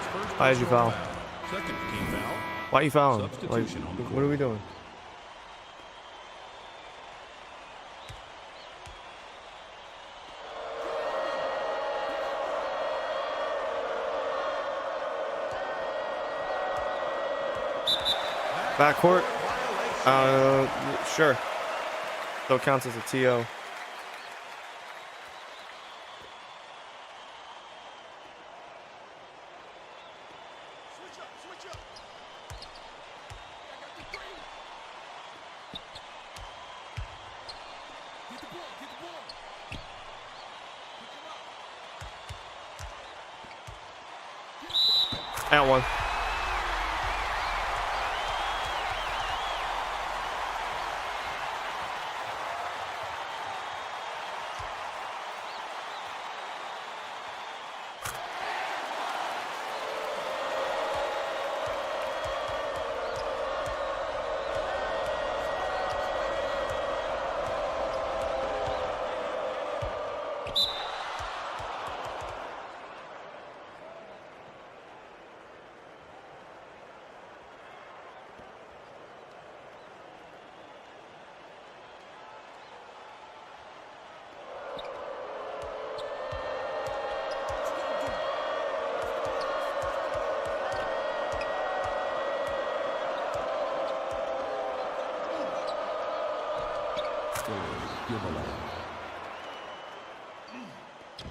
his first Why did you personal foul? Second team foul. Why you fouling? Like, Substitution on the what are we doing? Backcourt? Sure. Still counts as a TO. Switch up, switch up. I got the three. Get the ball, get the ball. Pick him up. And one.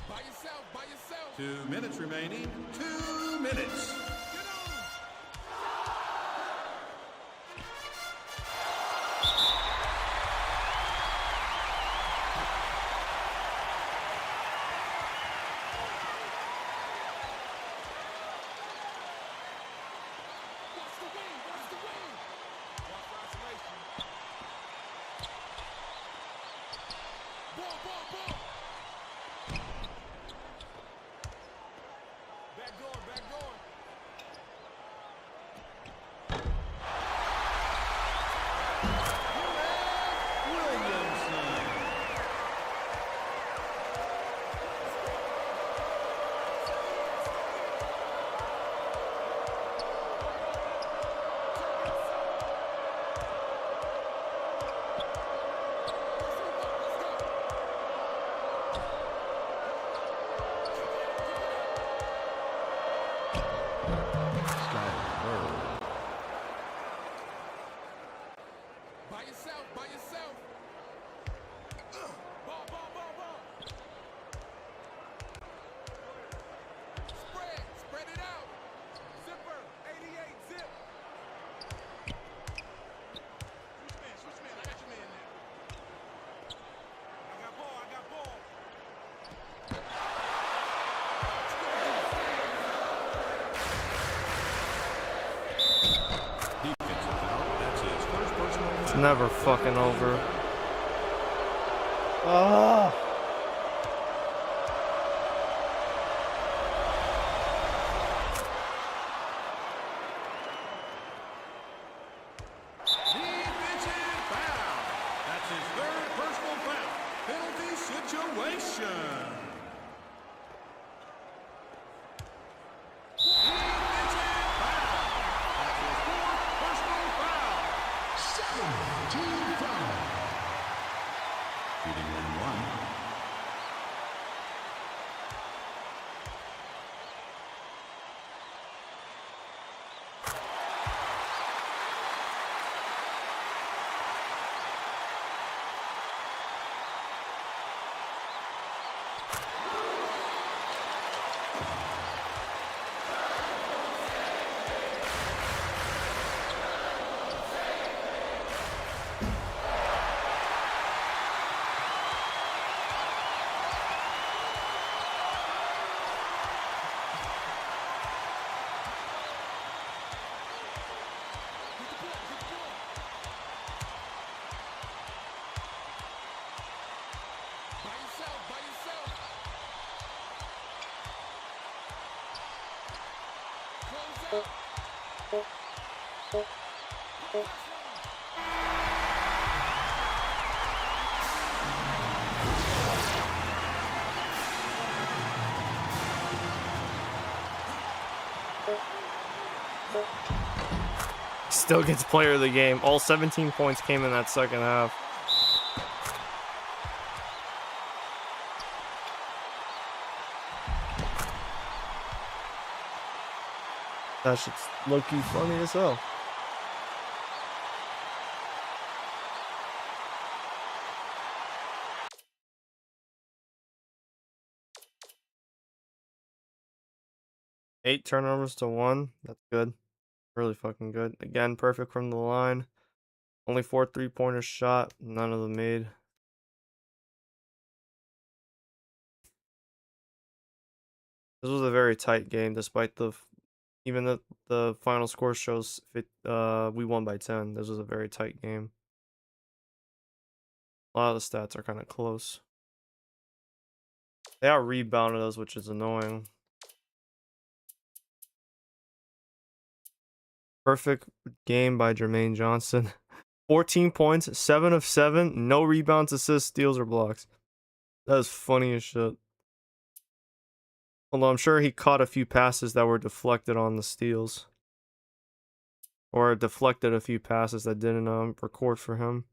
By yourself, by yourself. 2 minutes remaining. 2 minutes. Get on. Watch the wing, watch the wing. Watch the isolation. Ball, ball, ball. Back door, back door. Williamson. By yourself, by yourself. Ball, ball, ball, ball. Spread it out. Zipper, 88 zip. Switch man, I got your man there. I got ball, I got ball. Defensive foul. That's his first personal It's foul. never fucking over. Ah. Defensive foul. That's his third personal foul. Penalty situation. Defensive foul. That's his fourth personal foul. Team foul. Shooting 1-1. By yourself, by yourself. Close out. Still gets player of the game. All 17 points came in that second half. That shit's low-key funny as hell. Eight turnovers to 1. That's good. Really fucking good. Again, perfect from the line. Only 4 3-pointers shot. None of them made. This was a very tight game, despite even the final score shows we won by 10. This was a very tight game. A lot of the stats are kind of close. They out rebounded us, which is annoying. Perfect game by Jermaine Johnson. 14 points, 7 of 7, no rebounds, assists, steals, or blocks. That is funny as shit. Although I'm sure he caught a few passes that were deflected on the steals. Or deflected a few passes that didn't record for him.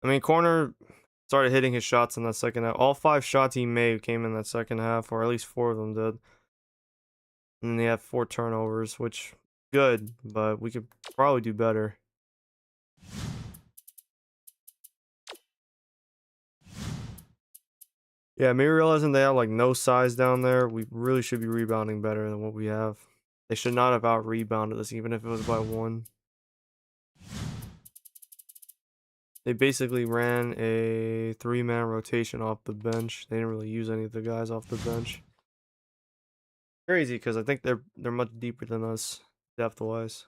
I mean, Corner started hitting his shots in that second half. All 5 shots he made came in that second half, or at least 4 of them did. And then they had 4 turnovers, which good, but we could probably do better. Yeah, me realizing they have like no size down there, we really should be rebounding better than what we have. They should not have out rebounded us, even if it was by 1. They basically ran a 3-man rotation off the bench. They didn't really use any of the guys off the bench. Crazy, because I think they're much deeper than us depth-wise.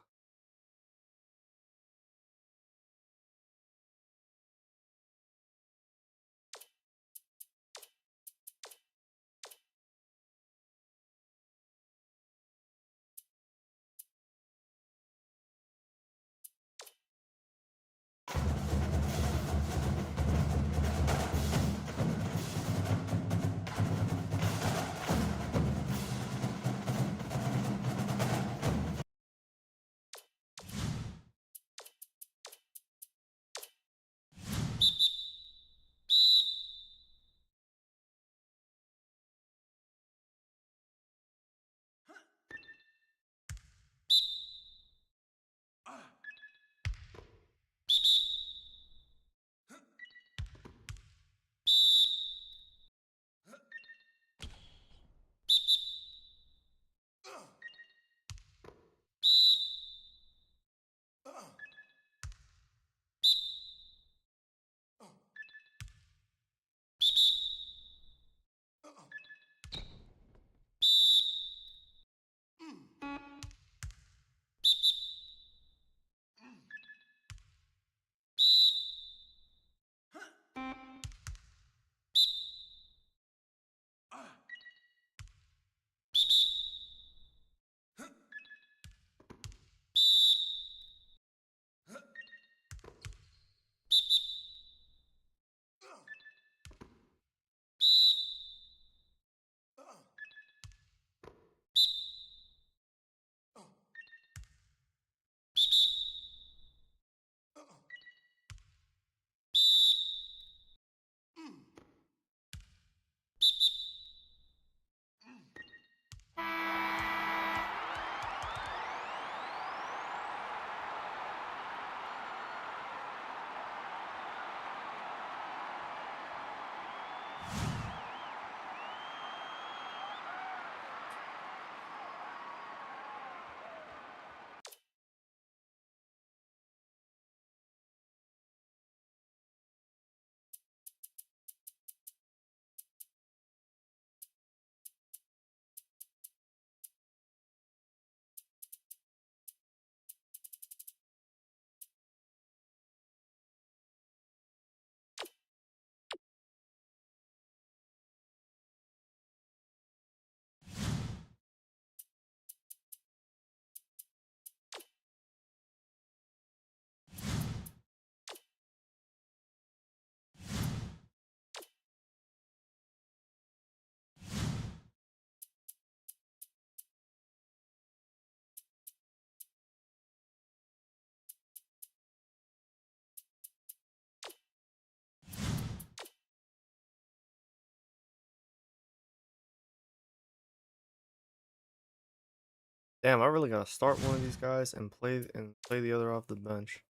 Damn, I really gotta start one of these guys and play the other off the bench.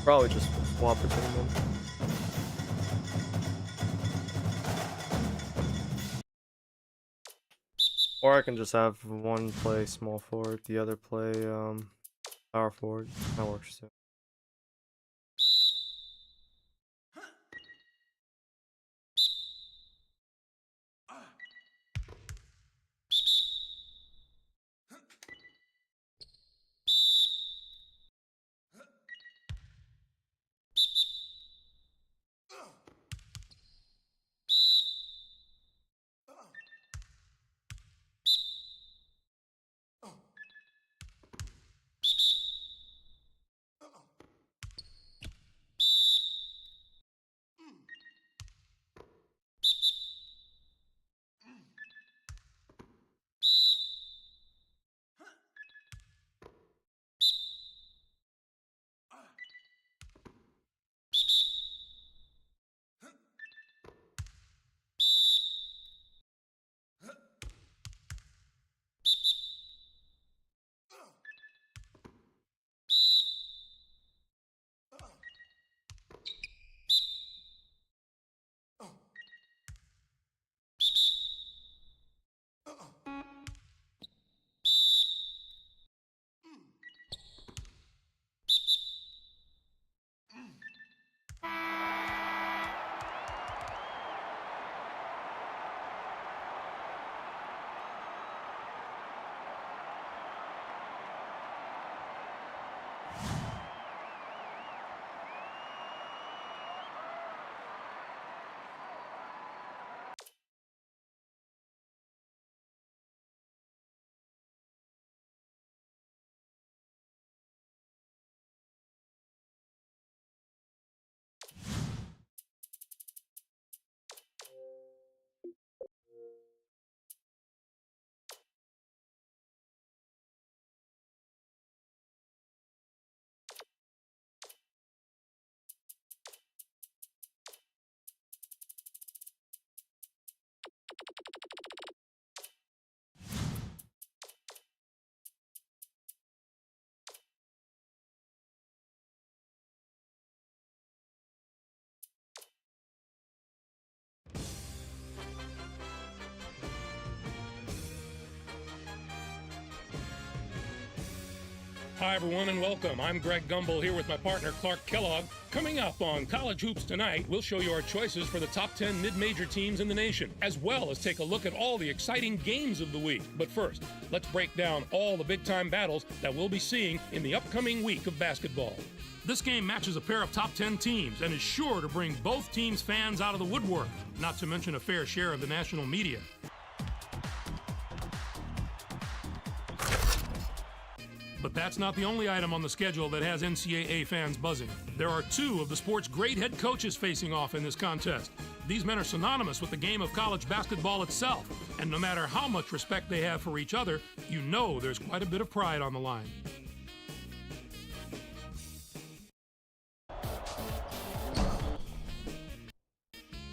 Probably just swap between them. Or I can just have one play small forward, the other play power forward. That works too. Hi, everyone, and welcome. I'm Greg Gumbel here with my partner, Clark Kellogg. Coming up on College Hoops Tonight, we'll show you our choices for the top 10 mid-major teams in the nation, as well as take a look at all the exciting games of the week. But first, let's break down all the big-time battles that we'll be seeing in the upcoming week of basketball. This game matches a pair of top 10 teams and is sure to bring both teams' fans out of the woodwork, not to mention a fair share of the national media. But that's not the only item on the schedule that has NCAA fans buzzing. There are two of the sport's great head coaches facing off in this contest. These men are synonymous with the game of college basketball itself, and no matter how much respect they have for each other, you know there's quite a bit of pride on the line.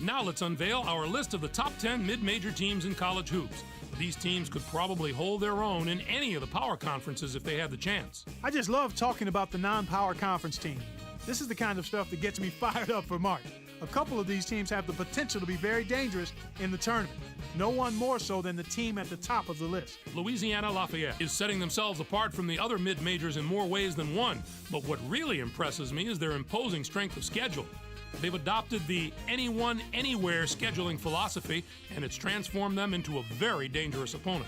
Now let's unveil our list of the top 10 mid-major teams in college hoops. These teams could probably hold their own in any of the power conferences if they had the chance. I just love talking about the non-power conference team. This is the kind of stuff that gets me fired up for March. A couple of these teams have the potential to be very dangerous in the tournament. No one more so than the team at the top of the list. Louisiana Lafayette is setting themselves apart from the other mid-majors in more ways than one, but what really impresses me is their imposing strength of schedule. They've adopted the anyone, anywhere scheduling philosophy, and it's transformed them into a very dangerous opponent.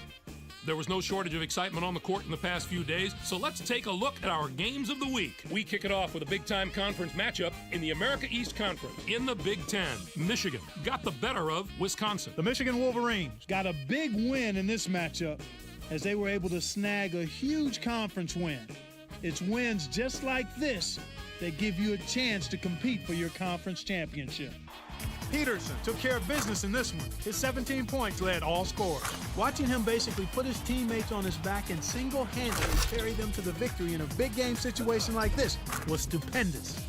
There was no shortage of excitement on the court in the past few days, so let's take a look at our games of the week. We kick it off with a big-time conference matchup in the America East Conference. In the Big Ten, Michigan got the better of Wisconsin. The Michigan Wolverines got a big win in this matchup as they were able to snag a huge conference win. It's wins just like this that give you a chance to compete for your conference championship. Peterson took care of business in this one. His 17 points led all scorers. Watching him basically put his teammates on his back and single-handedly carry them to the victory in a big game situation like this was stupendous.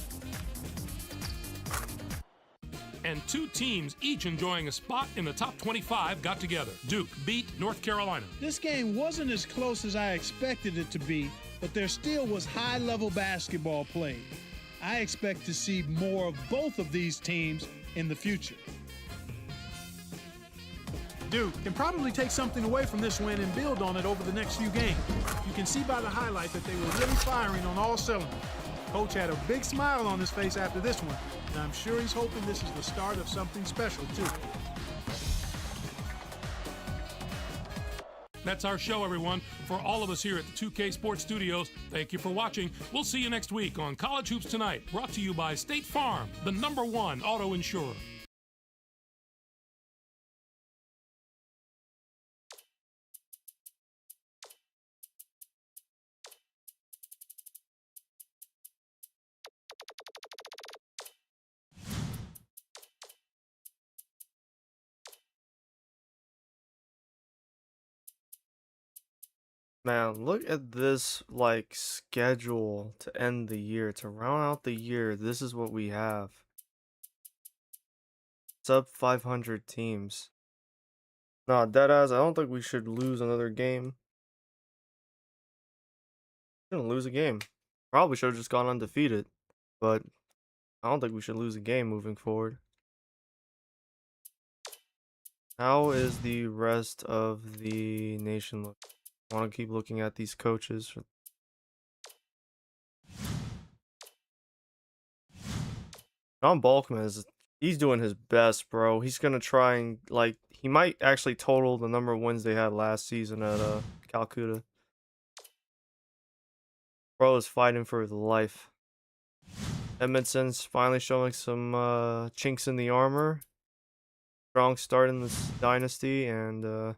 and two teams each enjoying a spot in the top 25 got together. Duke beat North Carolina. This game wasn't as close as I expected it to be, but there still was high-level basketball played. I expect to see more of both of these teams in the future. Duke can probably take something away from this win and build on it over the next few games. You can see by the highlight that they were really firing on all cylinders. Coach had a big smile on his face after this one, and I'm sure he's hoping this is the start of something special, too. That's our show, everyone. For all of us here at the 2K Sports Studios, thank you for watching. We'll see you next week on College Hoops Tonight, brought to you by State Farm, the #1 auto insurer. Man, look at this like schedule to end the year, to round out the year. This is what we have. Sub 500 teams. Nah, deadass, I don't think we should lose another game. Shouldn't lose a game. Probably should have just gone undefeated, but I don't think we should lose a game moving forward. How is the rest of the nation look? I want to keep looking at these coaches. John Balkman he's doing his best, bro. He's gonna try and like he might actually total the number of wins they had last season at Calcutta. Bro is fighting for his life. Edmondson's finally showing some chinks in the armor. Strong start in this dynasty and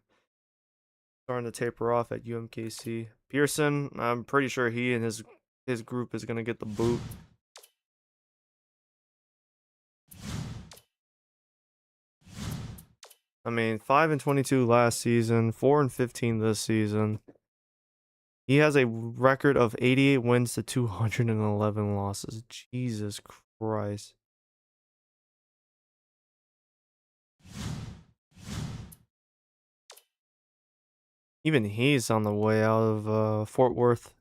starting to taper off at UMKC. Pearson, I'm pretty sure he and his group is gonna get the boot. I mean, 5-22 last season, 4-15 this season. He has a record of 88 wins to 211 losses. Jesus Christ. Even he's on the way out of Fort Worth.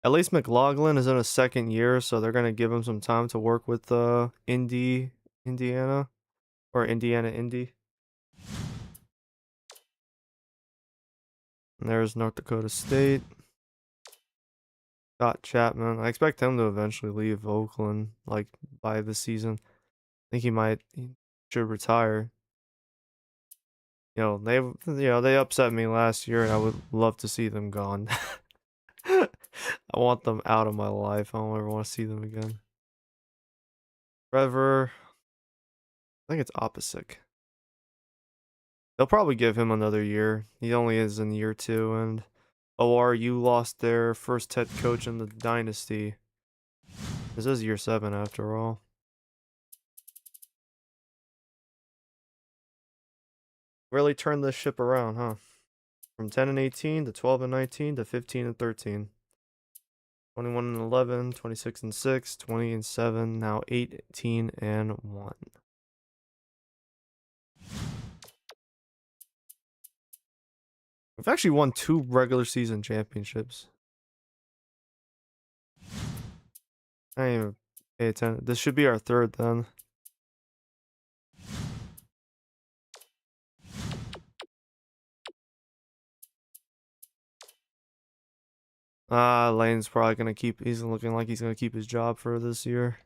At least McLaughlin is in a second year, so they're gonna give him some time to work with Indiana, or Indy. And there's North Dakota State. Scott Chapman. I expect him to eventually leave Oakland, like by the season. I think he should retire. They upset me last year, and I would love to see them gone. I want them out of my life. I don't ever want to see them again. Trevor, I think it's opposite. They'll probably give him another year. He only is in year 2, and ORU lost their first head coach in the dynasty. This is year 7 after all. Really turned this ship around, huh? From 10-18 to 12-19 to 15-13. 21-11, 26-6, 20-7, now 18-1. We've actually won 2 regular season championships. I didn't even pay attention. This should be our 3rd then. Lane's probably gonna he's looking like he's gonna keep his job for this year.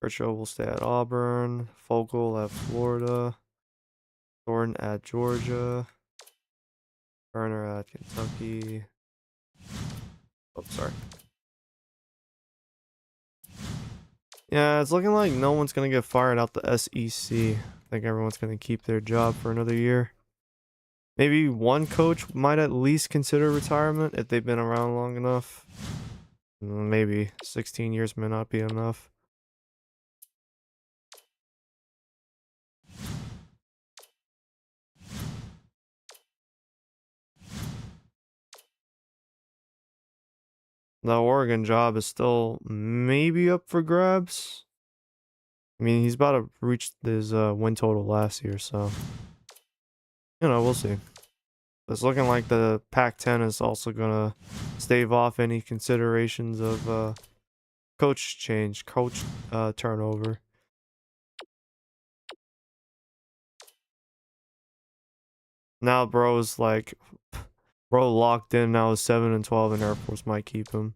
Burcho will stay at Auburn. Fogle at Florida. Thornton at Georgia. Turner at Kentucky. Oh, sorry. Yeah, it's looking like no one's gonna get fired out the SEC. I think everyone's gonna keep their job for another year. Maybe one coach might at least consider retirement if they've been around long enough. Maybe 16 years may not be enough. The Oregon job is still maybe up for grabs. I mean, he's about to reach his win total last year, so we'll see. It's looking like the Pac-10 is also gonna stave off any considerations of coach turnover. Now, bro's like, bro locked in now is 7-12, and Air Force might keep him.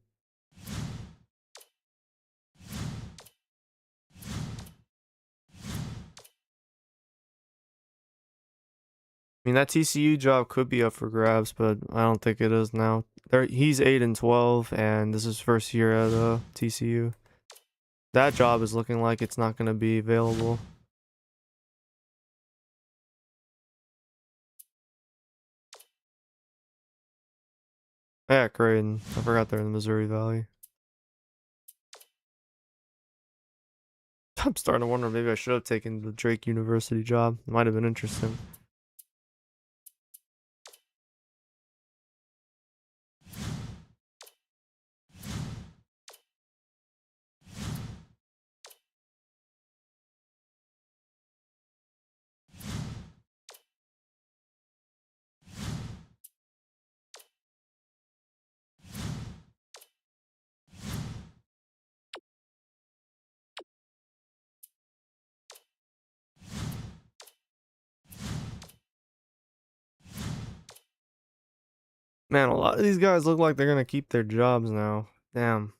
I mean, that TCU job could be up for grabs, but I don't think it is now. He's 8-12, and this is his first year at TCU. That job is looking like it's not going to be available. Yeah, Creighton. I forgot they're in the Missouri Valley. I'm starting to wonder maybe I should have taken the Drake University job. It might have been interesting. Man, a lot of these guys look like they're going to keep their jobs now. Damn.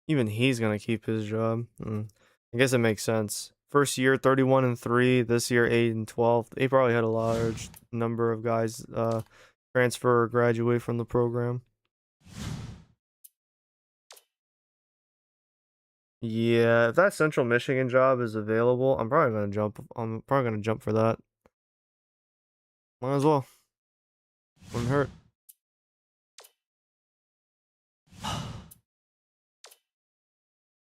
Even he's going to keep his job. I guess it makes sense. First year, 31-3. This year, 8-12. They probably had a large number of guys transfer or graduate from the program. Yeah, if that Central Michigan job is available, I'm probably gonna jump. I'm probably gonna jump for that. Might as well. Wouldn't hurt.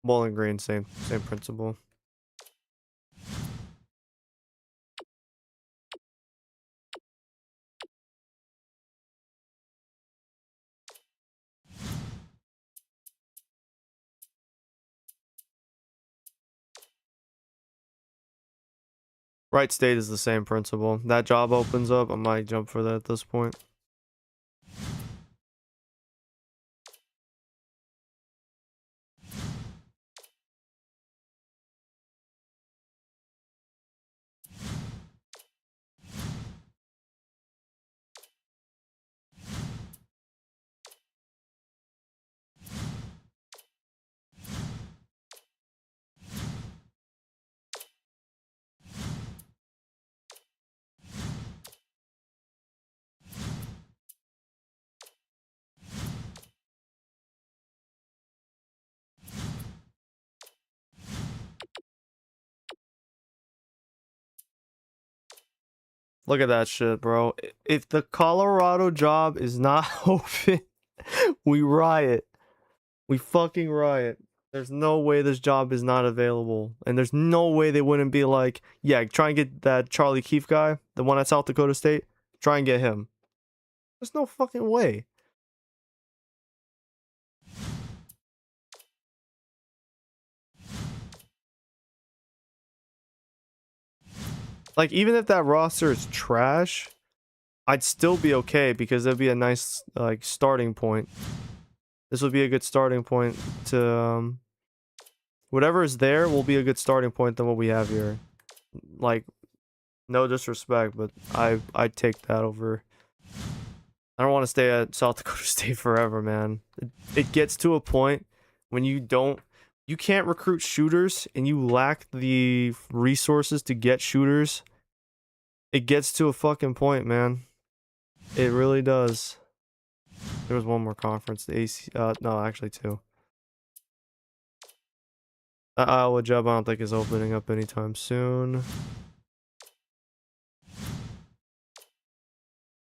Bowling Green, same principle. Wright State is the same principle. That job opens up, I might jump for that at this point. Look at that shit, bro. If the Colorado job is not open, we riot. We fucking riot. There's no way this job is not available. And there's no way they wouldn't be like, yeah, try and get that Charlie Keefe guy, the one at South Dakota State. Try and get him. There's no fucking way. Like, even if that roster is trash, I'd still be okay because it'd be a nice, like, starting point. This would be a good starting point to, whatever is there will be a good starting point than what we have here. Like, no disrespect, but I'd take that over. I don't want to stay at South Dakota State forever, man. It gets to a point when you can't recruit shooters and you lack the resources to get shooters. It gets to a fucking point, man. It really does. There was one more conference, the AC. No, actually two. That Iowa job I don't think is opening up anytime soon.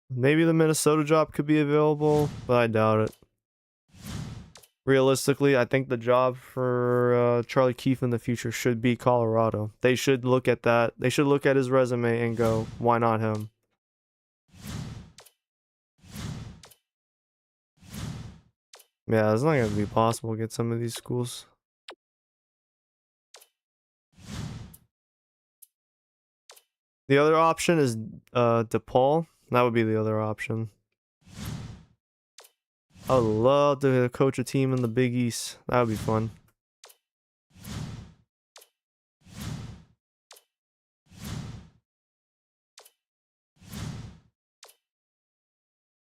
Maybe the Minnesota job could be available, but I doubt it. realistically, I think the job for Charlie Keefe in the future should be Colorado. They should look at that. They should look at his resume and go, why not him? Yeah, it's not going to be possible to get some of these schools. The other option is DePaul. That would be the other option. I would love to coach a team in the Big East. That would be fun.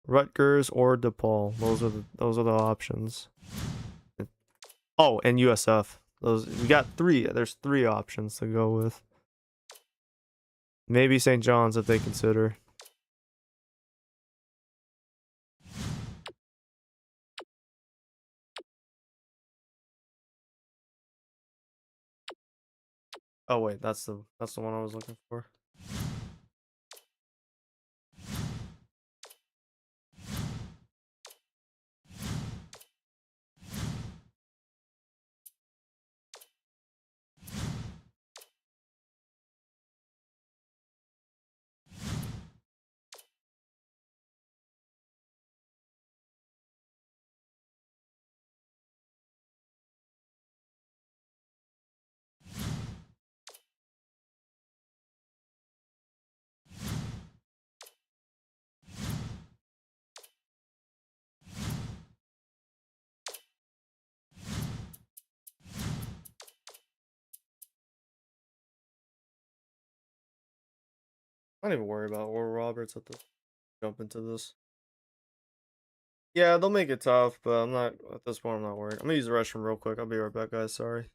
Rutgers or DePaul. Those are the options. Oh, and USF. Those we got three. There's three options to go with. Maybe St. John's if they consider. Oh wait, that's the one I was looking for. I don't even worry about Oral Roberts at the jump into this. Yeah, they'll make it tough, but I'm not at this point. I'm not worried. I'm gonna use the restroom real quick. I'll be right back, guys. Sorry.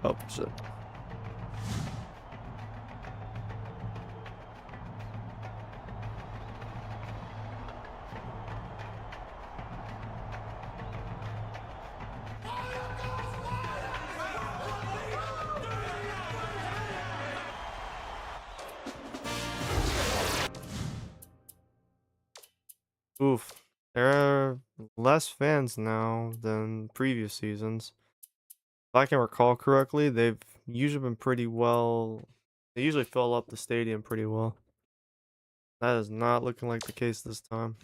Oh shit. Oof. There are less fans now than previous seasons. If I can recall correctly, they've usually been pretty well. They usually fill up the stadium pretty well. That is not looking like the case this time.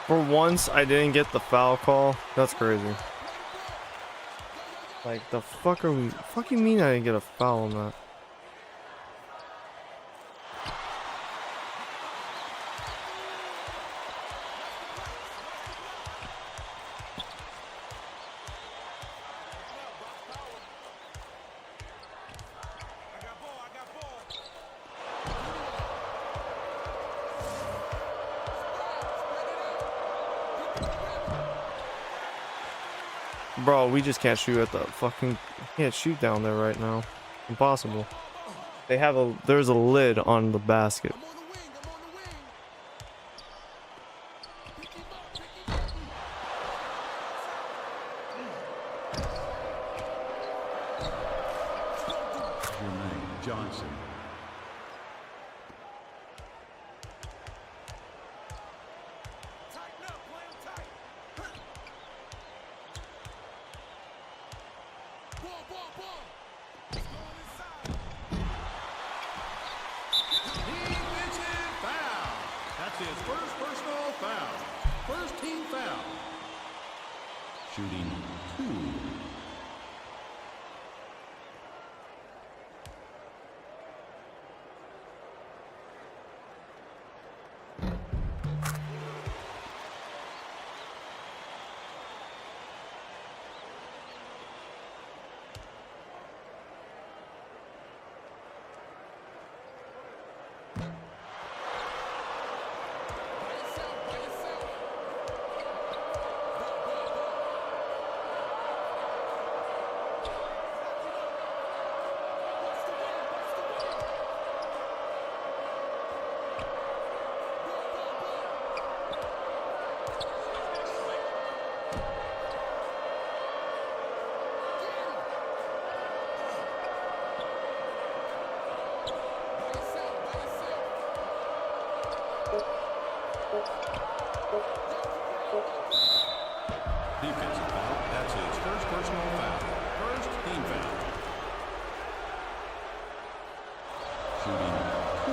For once, I didn't get the foul call. That's crazy. Like, the fuck are we... Fuck you mean I didn't get a foul on that? Bro, we just can't shoot at the fucking... Can't shoot down there right now. Impossible. They have a... There's a lid on the basket. I'm on the wing. I'm on the wing. Pick him up. Pick him up. Jermaine Johnson. Tighten up. Play him tight. Ball. It's going inside. Defensive foul. That's his first personal foul. First team foul. Shooting 2. Defensive foul. That's his first personal foul. First team foul. Shooting 2.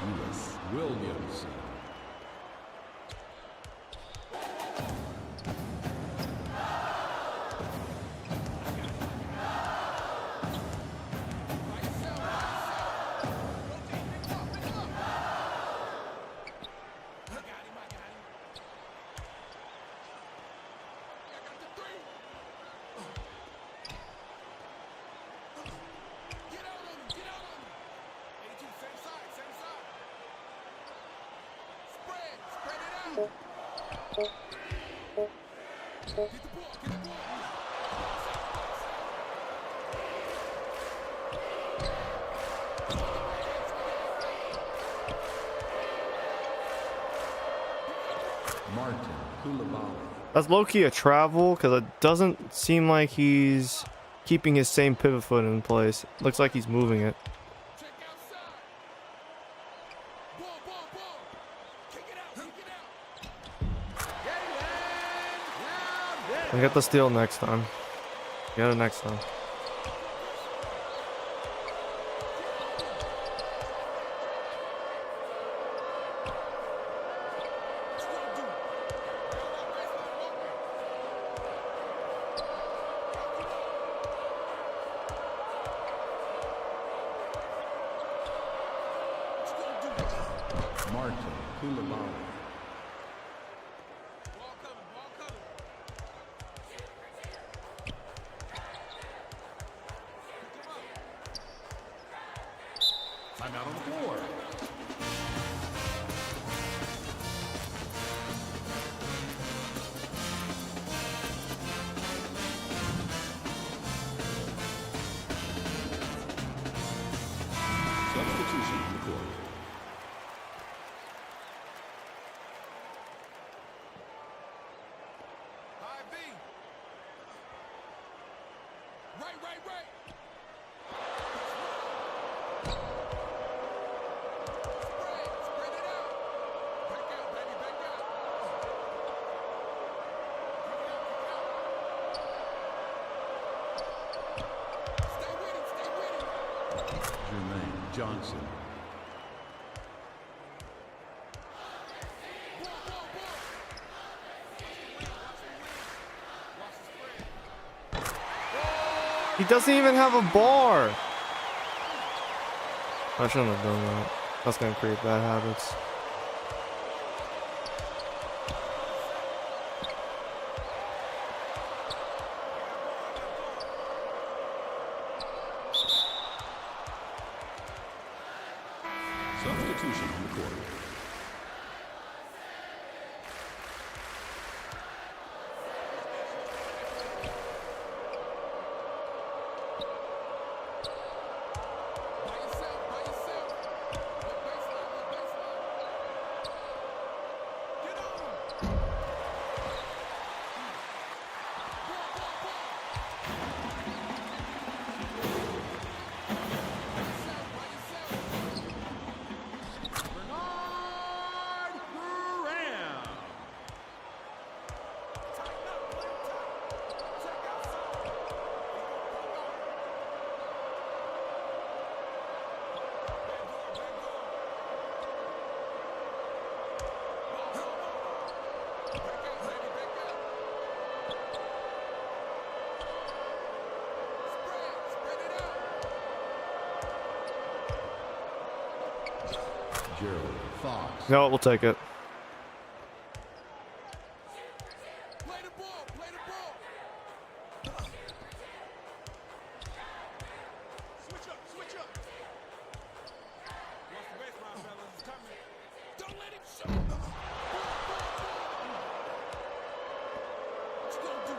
Lewis Williamson. Martin Koulibaly. That's low-key a travel because it doesn't seem like he's keeping his same pivot foot in place. Looks like he's moving it. Check outside. Ball, ball, ball. Kick it out, kick it out. We get the steal next time. Get it next time. Martin Koulibaly. Ball coming, ball coming. Timeout on the floor. Substitution on the court. High V. Right, right, right. Spread it out. Back out, baby, back out. Stay with him, stay with him. Jermaine Johnson. Ball, ball, ball. Watch the spread. He doesn't even have a bar. I shouldn't have done that. That's gonna create bad habits. Substitution on the court. By yourself, by yourself. Look baseline, look baseline. Get on him. Ball, ball, ball. Gerald Fox. No, we'll take it. Play the ball, play the ball. Switch up, switch up. Watch the baseline, fellas. It's coming. Don't let him shoot. What you gonna do?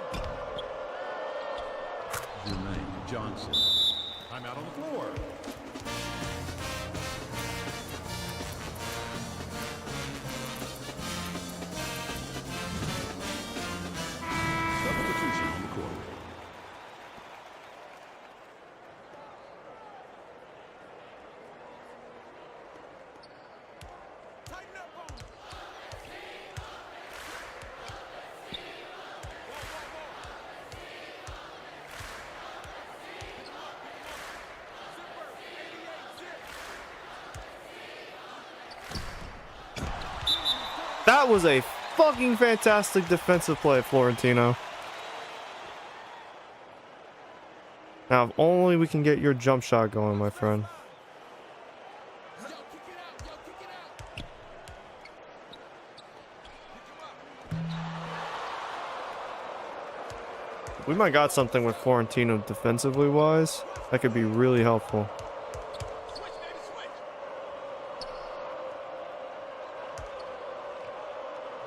Jermaine Johnson. I'm out on the floor. Substitution on the court. Tighten up on him. That was a fucking fantastic defensive play, Florentino. Now, if only we can get your jump shot going, my friend. Yo, kick it out. Yo, kick it out. We might got something with Florentino defensively wise. That could be really helpful. Switch, baby, switch.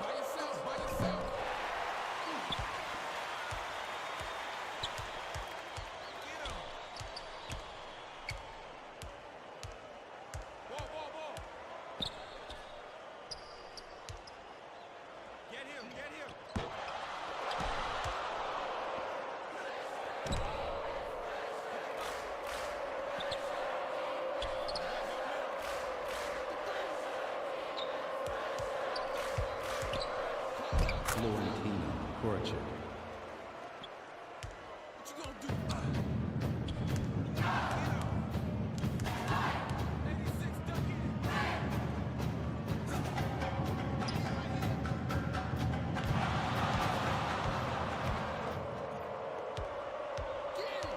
By yourself, by yourself. Get him. Ball, ball, ball. Get him, get him. Florentino Korachek. What you gonna do? 86, duck in. Get him.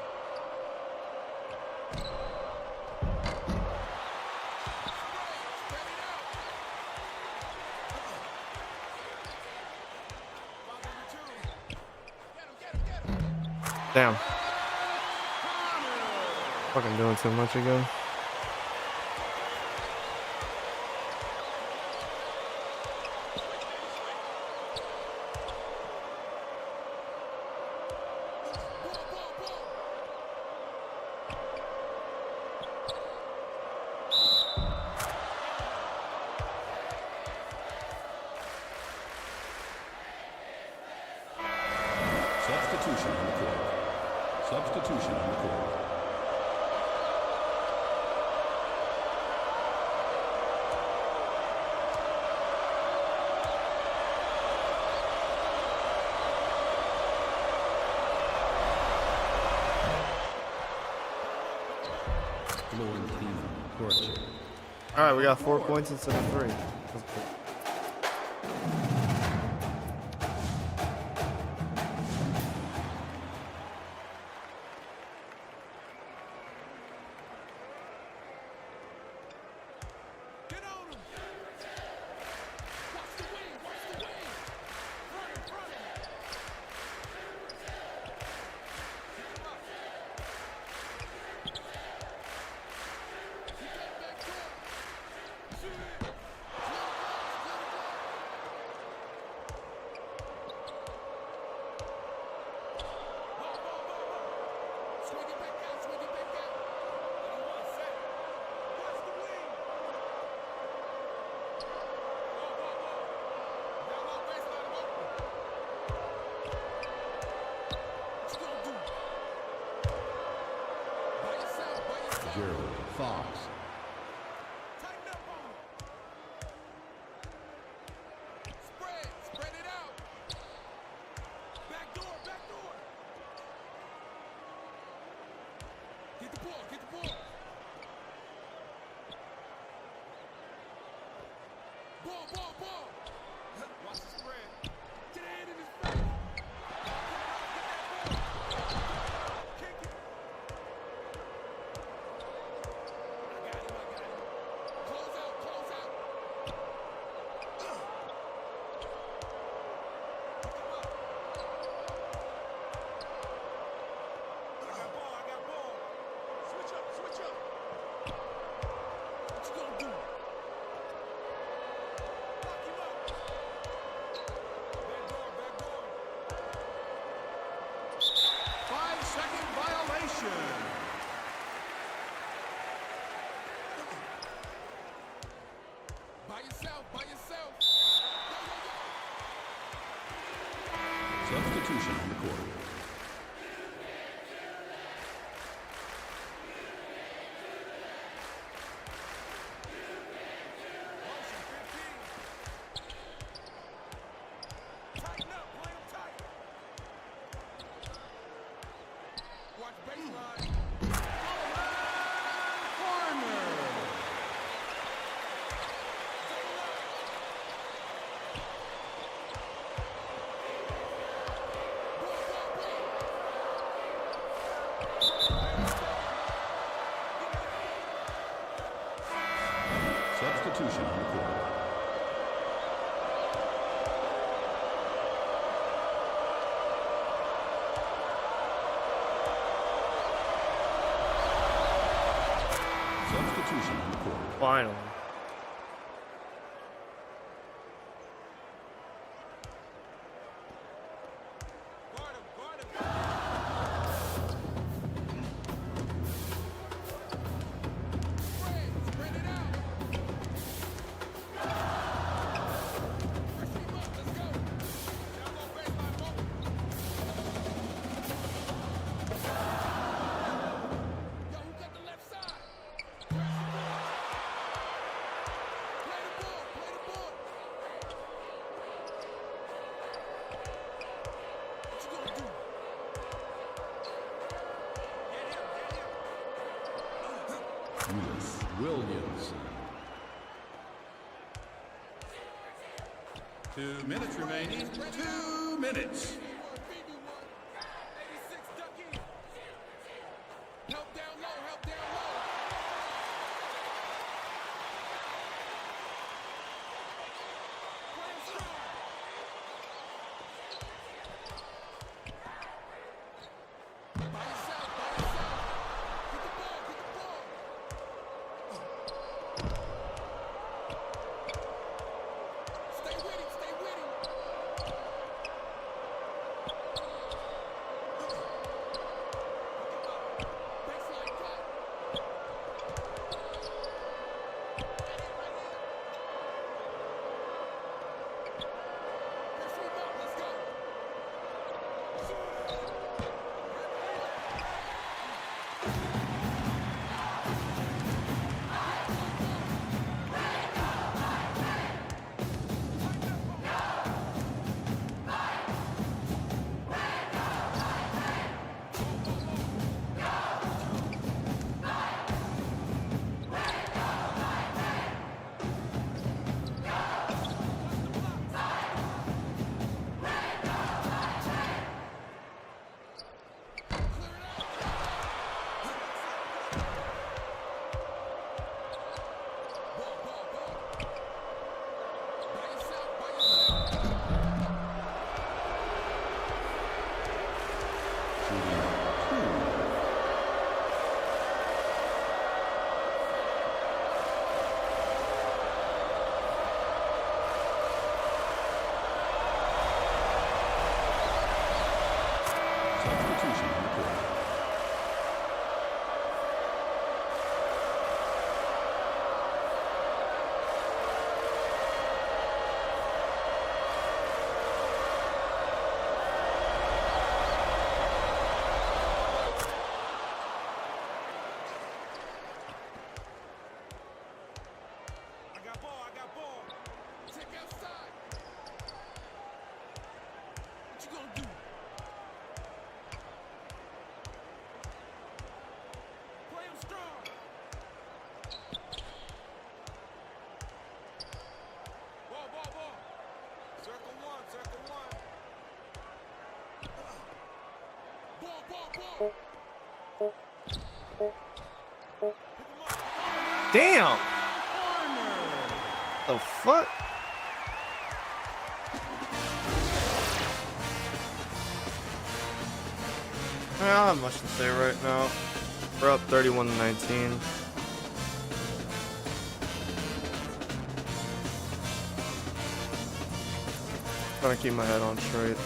Spread it out. Father return. Get him, get him, get him. Damn. Fucking doing too much again. Ball, ball, ball. Substitution on the court. Substitution on the court. Florentino Korachek. All right, we got 4 points instead of 3. Get on him. Watch the wing, watch the wing. Run him, run him. Pick him up. He got back door. Shoot it. Clear the glass, clear the glass. Ball, ball, ball, ball. Swing it back out, swing it back out. Let him one set. Watch the wing. Ball, ball, ball. Down low baseline, I'm open. What you gonna do? By yourself, by yourself. Gerald Fox. Tighten up on him. Spread it out. Back door, back door. Get the ball, get the ball. Ball, ball, ball. Watch the spread. Get a hand in his face. Get that ball. Kick it. I got him, I got him. Close out, close out. second violation. By yourself, by yourself. Substitution on the court. Motion 15. Tighten up, play 'em tight. Watch baseline. Corner. Substitution on the court. Substitution on the court. Finally. Guard him, guard him. Spread it out. Press him up, let's go. Down low baseline, go. Yo, who got the left side? Play the ball, play the ball. What you gonna do? Get him, get him. Williamson. 2 minutes remaining. 2 minutes. Help down low, help down low. Play him strong. By yourself, by yourself. Get the ball, get the ball. Stay with him, stay with him. Baseline cut. Press him up, let's go. By yourself, by yourself. Shooting 2. Substitution on the court. I got ball, I got ball. Check outside. What you gonna do? Play him strong. Ball, ball, ball. Circle one, circle one. Ball, ball, ball. Pick him up. Damn! The fuck? I don't have much to say right now. We're up 31-19. Trying to keep my head on straight.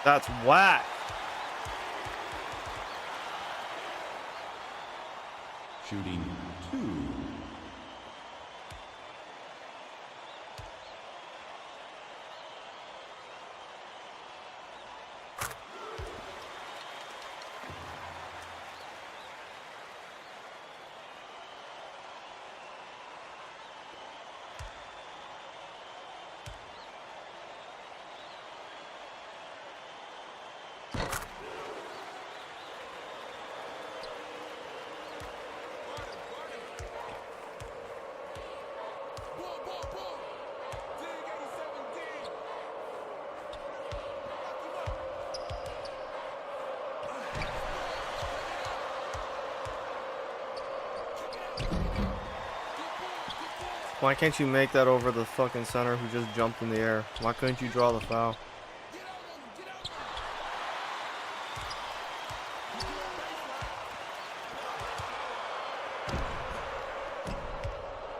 That's whack. Shooting 2. Why can't you make that over the fucking center who just jumped in the air? Why couldn't you draw the foul?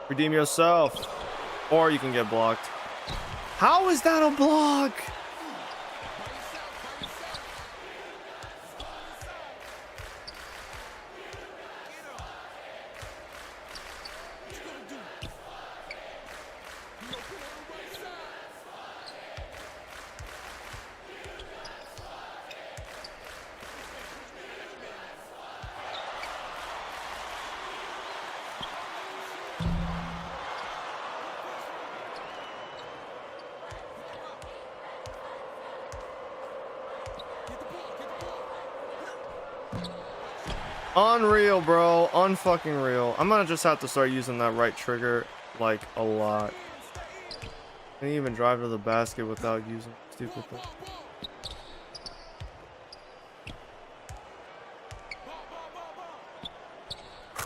Redeem yourself. Or you can get blocked. How is that a block? Unreal, bro. Unfucking real. I'm gonna just have to start using that right trigger like a lot. I didn't even drive to the basket without using stupid thing.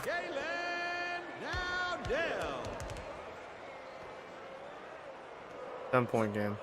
Galen, now Dell. 10-point game.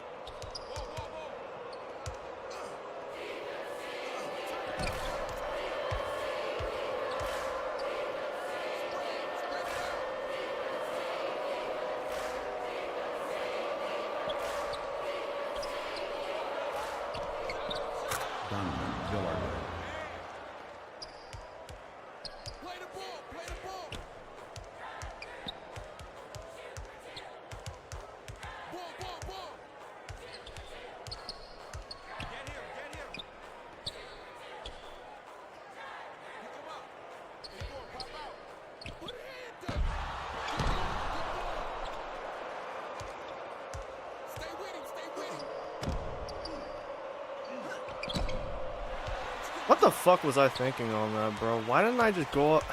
What the fuck was I thinking on that, bro? Why didn't I just go up?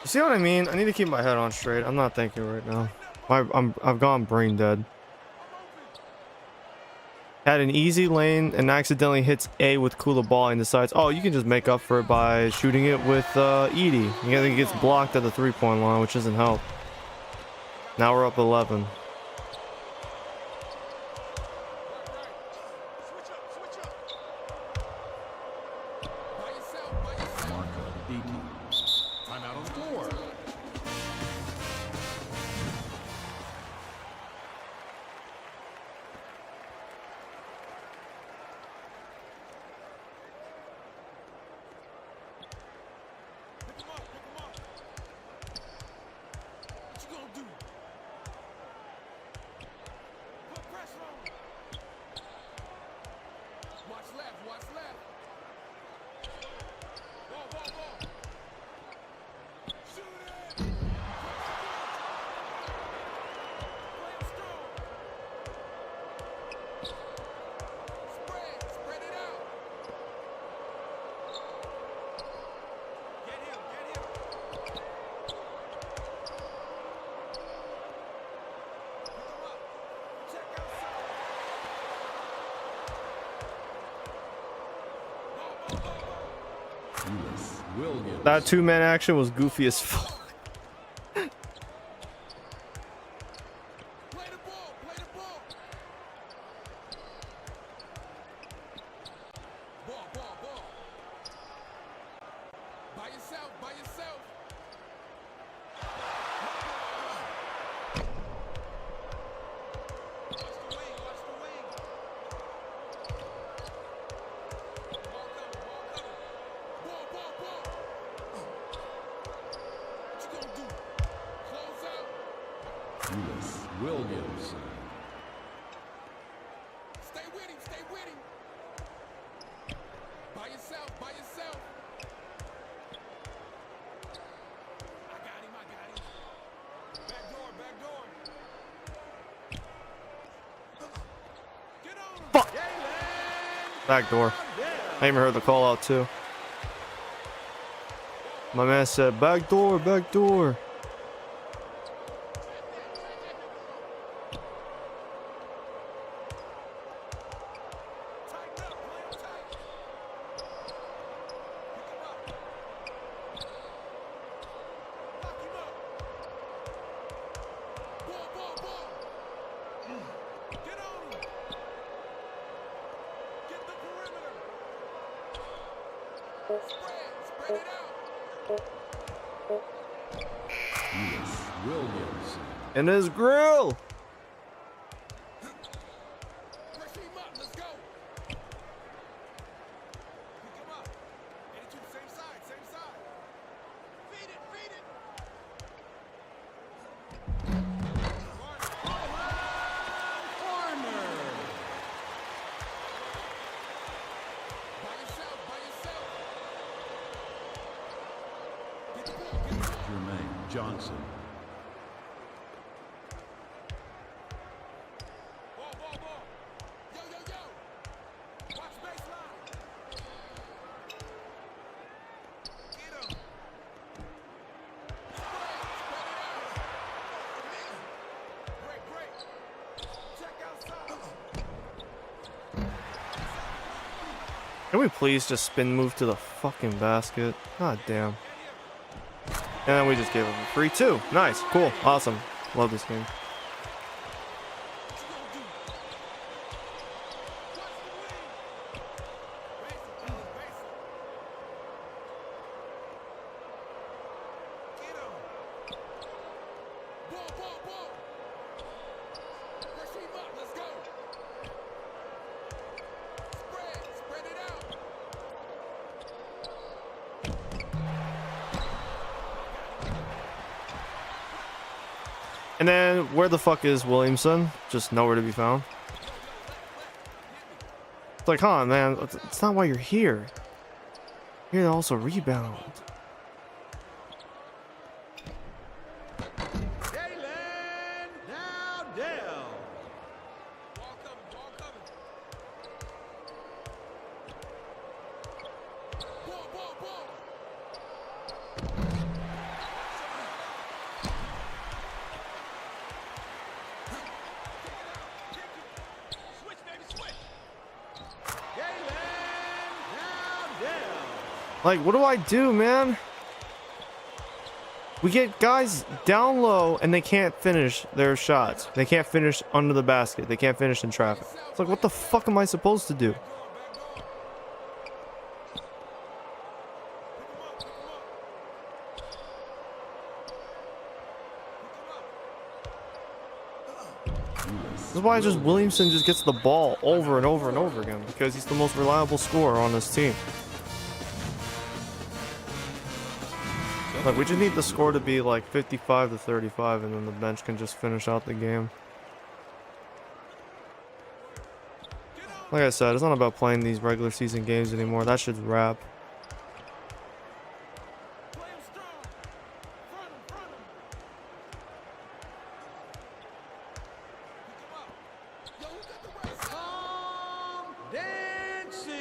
You see what I mean? I need to keep my head on straight. I'm not thinking right now. I've gone brain dead. Had an easy lane and accidentally hits A with cooler ball and decides, oh, you can just make up for it by shooting it with Edie. He gets blocked at the 3-point line, which doesn't help. Now we're up 11. Timeout on the floor. That 2-man action was goofy as fuck. By yourself, by yourself. I got him, I got him. Back door, back door. Get on him. Fuck. Back door. I even heard the call out too. My man said, back door, back door. Tighten up, play him tight. Pick him up. Lock him up. Ball, ball, ball. Get on him. Get the perimeter. Spread it out. Williams. In his grill. Press him up. Let's go. Pick him up. 82, same side, same side. Feed it, feed it. Corner. By yourself, by yourself. Get the ball, get the ball. Jermaine Johnson. Ball, ball, ball. Yo, yo, yo. Watch baseline. Get him. Spread it out. Break, break. Check outside. Can we please just spin move to the fucking basket? God damn. And then we just gave him a free two. Nice, cool, awesome. Love this game. What you gonna do? Watch the wing. Base it, fellas, base it. Get him. Ball, ball, ball. Press him up. Let's go. Spread it out. And then where the fuck is Williamson? Just nowhere to be found. It's like, huh, man, it's not why you're here. You're here to also rebound. Jalen Dowdell. Ball coming, ball coming. Ball, ball, ball. Switch, baby, switch. Jalen Dowdell. Like, what do I do, man? We get guys down low and they can't finish their shots. They can't finish under the basket. They can't finish in traffic. It's like, what the fuck am I supposed to do? Back door. Pick him up, pick him up. Pick him up. This is why just Williamson just gets the ball over and over and over again, because he's the most reliable scorer on this team. Like, we just need the score to be like 55 to 35, and then the bench can just finish out the game. Like I said, it's not about playing these regular season games anymore. That shit's rap. Play him strong. Front him, front him. Pick him up. Yo, who got the right side? Tom Dancy.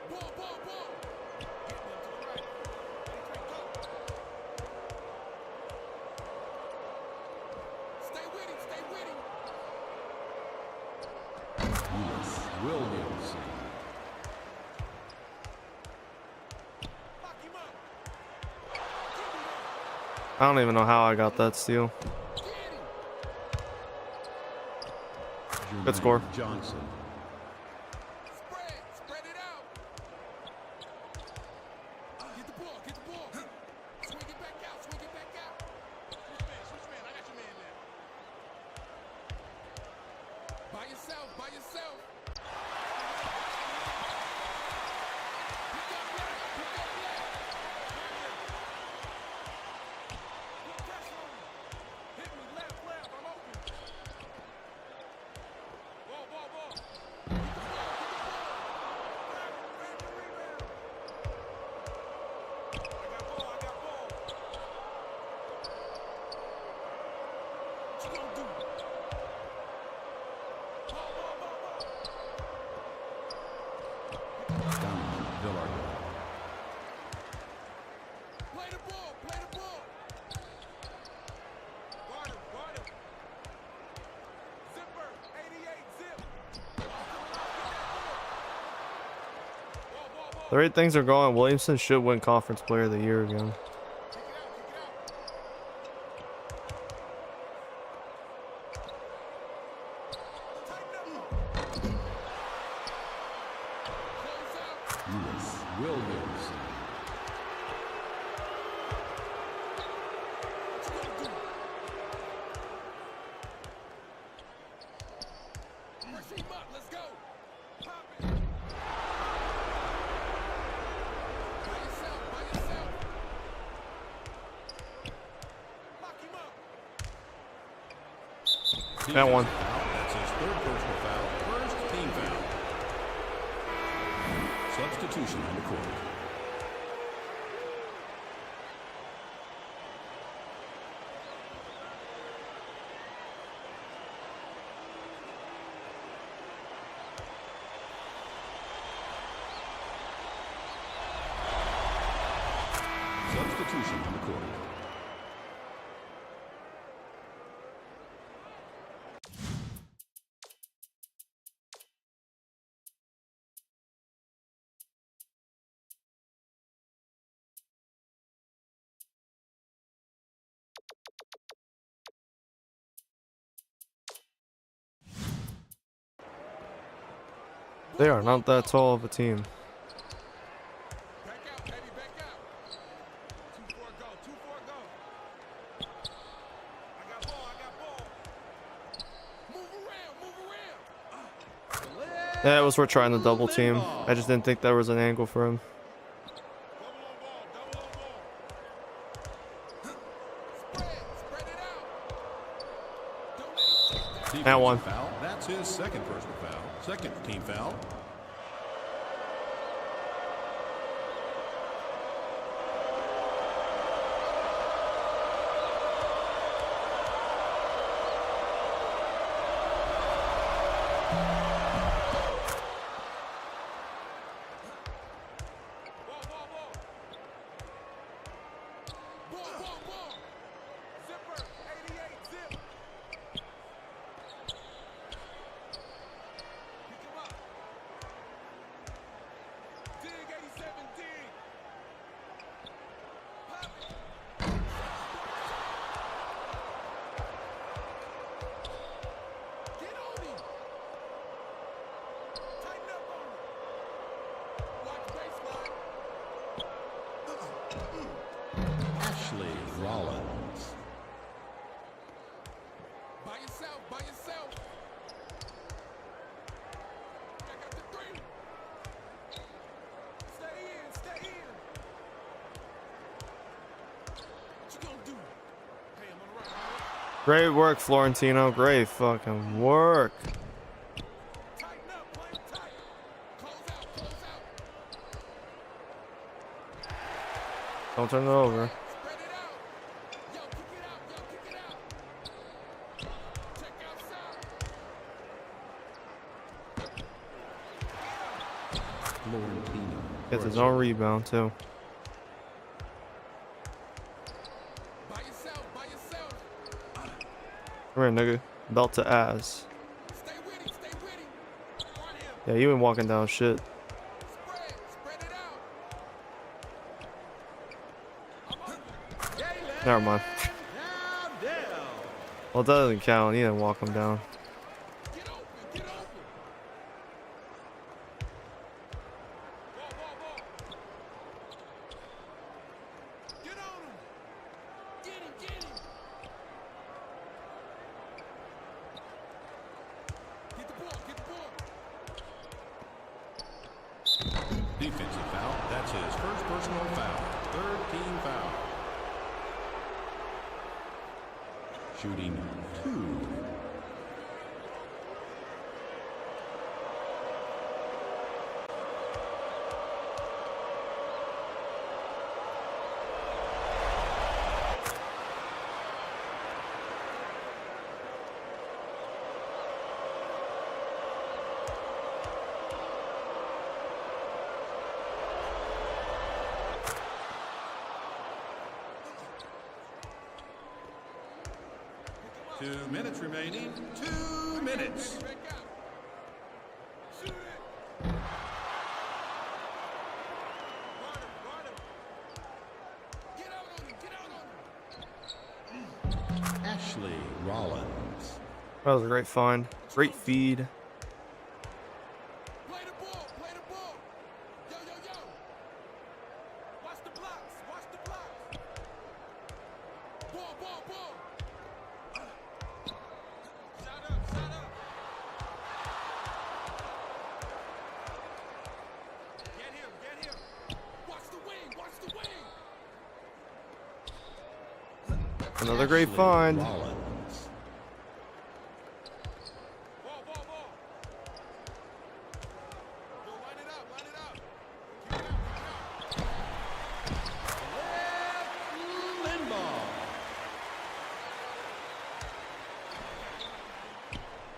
Ball, ball, ball. Get them to the right. 83, go. Stay with him, stay with him. Williamson. Lock him up. I don't even know how I got that steal. Get him. Good score. Jermaine Johnson. Spread it out. Get the ball, get the ball. Swing it back out, swing it back out. Switch man, I got your man there. By yourself, by yourself. Pick up left, pick up left. Put pressure on him. Hit me left, I'm open. Ball, ball, ball. Get the ball. The way things are going, Williamson should win Conference Player of the Year again. That one. That's his third personal foul. First team foul. Substitution on the court. Substitution on the court. They are not that tall of a team. Back out, baby, back out. 2-4 go, 2-4 go. I got ball. Move around. Yeah, it was worth trying the double team. I just didn't think there was an angle for him. Double on ball. Spread it out. Don't let him take that. That one. Foul. That's his second personal foul. Second team foul. Ball. Zipper, 88, zip. Pick him up. Dig, 87, dig. Pop it. Get on him. Tighten up on him. Watch baseline. Ashley Rollins. By yourself. Check out the three. Stay in. What you gonna do? Hey, I'm on the right. Great work, Florentino. Great fucking work. Tighten up, play it tight. Close out. Don't turn it over. Spread it out. Yo, kick it out. Check outside. Florentino. Gets his own rebound, too. By yourself. Come here, nigga. Belt to ass. Stay with him. On him. Yeah, you ain't walking down shit. Spread it out. I'm open. Never mind. Well, that doesn't count. He didn't walk him down. Get open. Ball. Get on him. Get him. Get the ball. Defensive foul. That's his first personal foul. Third team foul. Shooting 2. Two minutes remaining. 2 minutes. Back out. Shoot it. Ashley Rollins. That was a great find. Great feed. Play the ball. Play the ball. Yo, yo, yo. Watch the blocks. Watch the blocks. Ball, ball, ball. Shot up, shot up. Get him, get him. Watch the wing, watch the wing. Another great Ashley find. Rollins. Ball, ball, ball. Yo, line it up, line it up. Keep it up, keep it up. Limbaugh.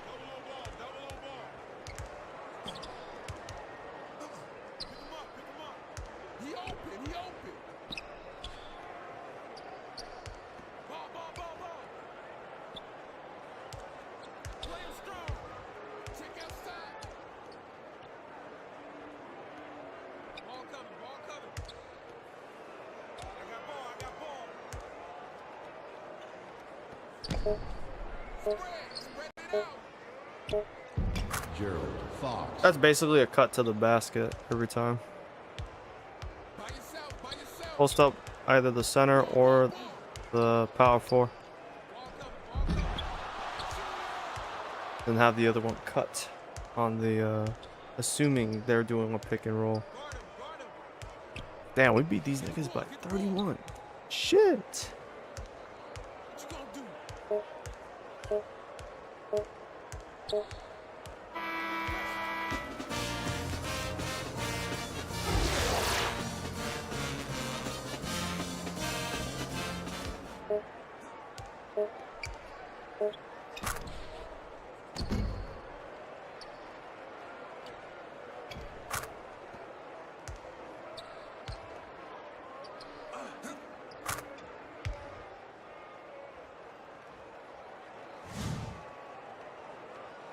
Double O ball, double O ball. Pick him up, pick him up. He open, he open. Ball, ball, ball, ball. Play him strong. Check outside. Ball coming, ball coming. I got ball, I got ball. Spread, spread it out. Gerald Fox. That's basically a cut to the basket every time. By yourself, by yourself. Post up either the center or the power four. Ball coming, ball coming. Then have the other one cut on the assuming they're doing a pick and roll. Guard him, guard him. Damn, we beat these niggas by 31. Shit. What you gonna do?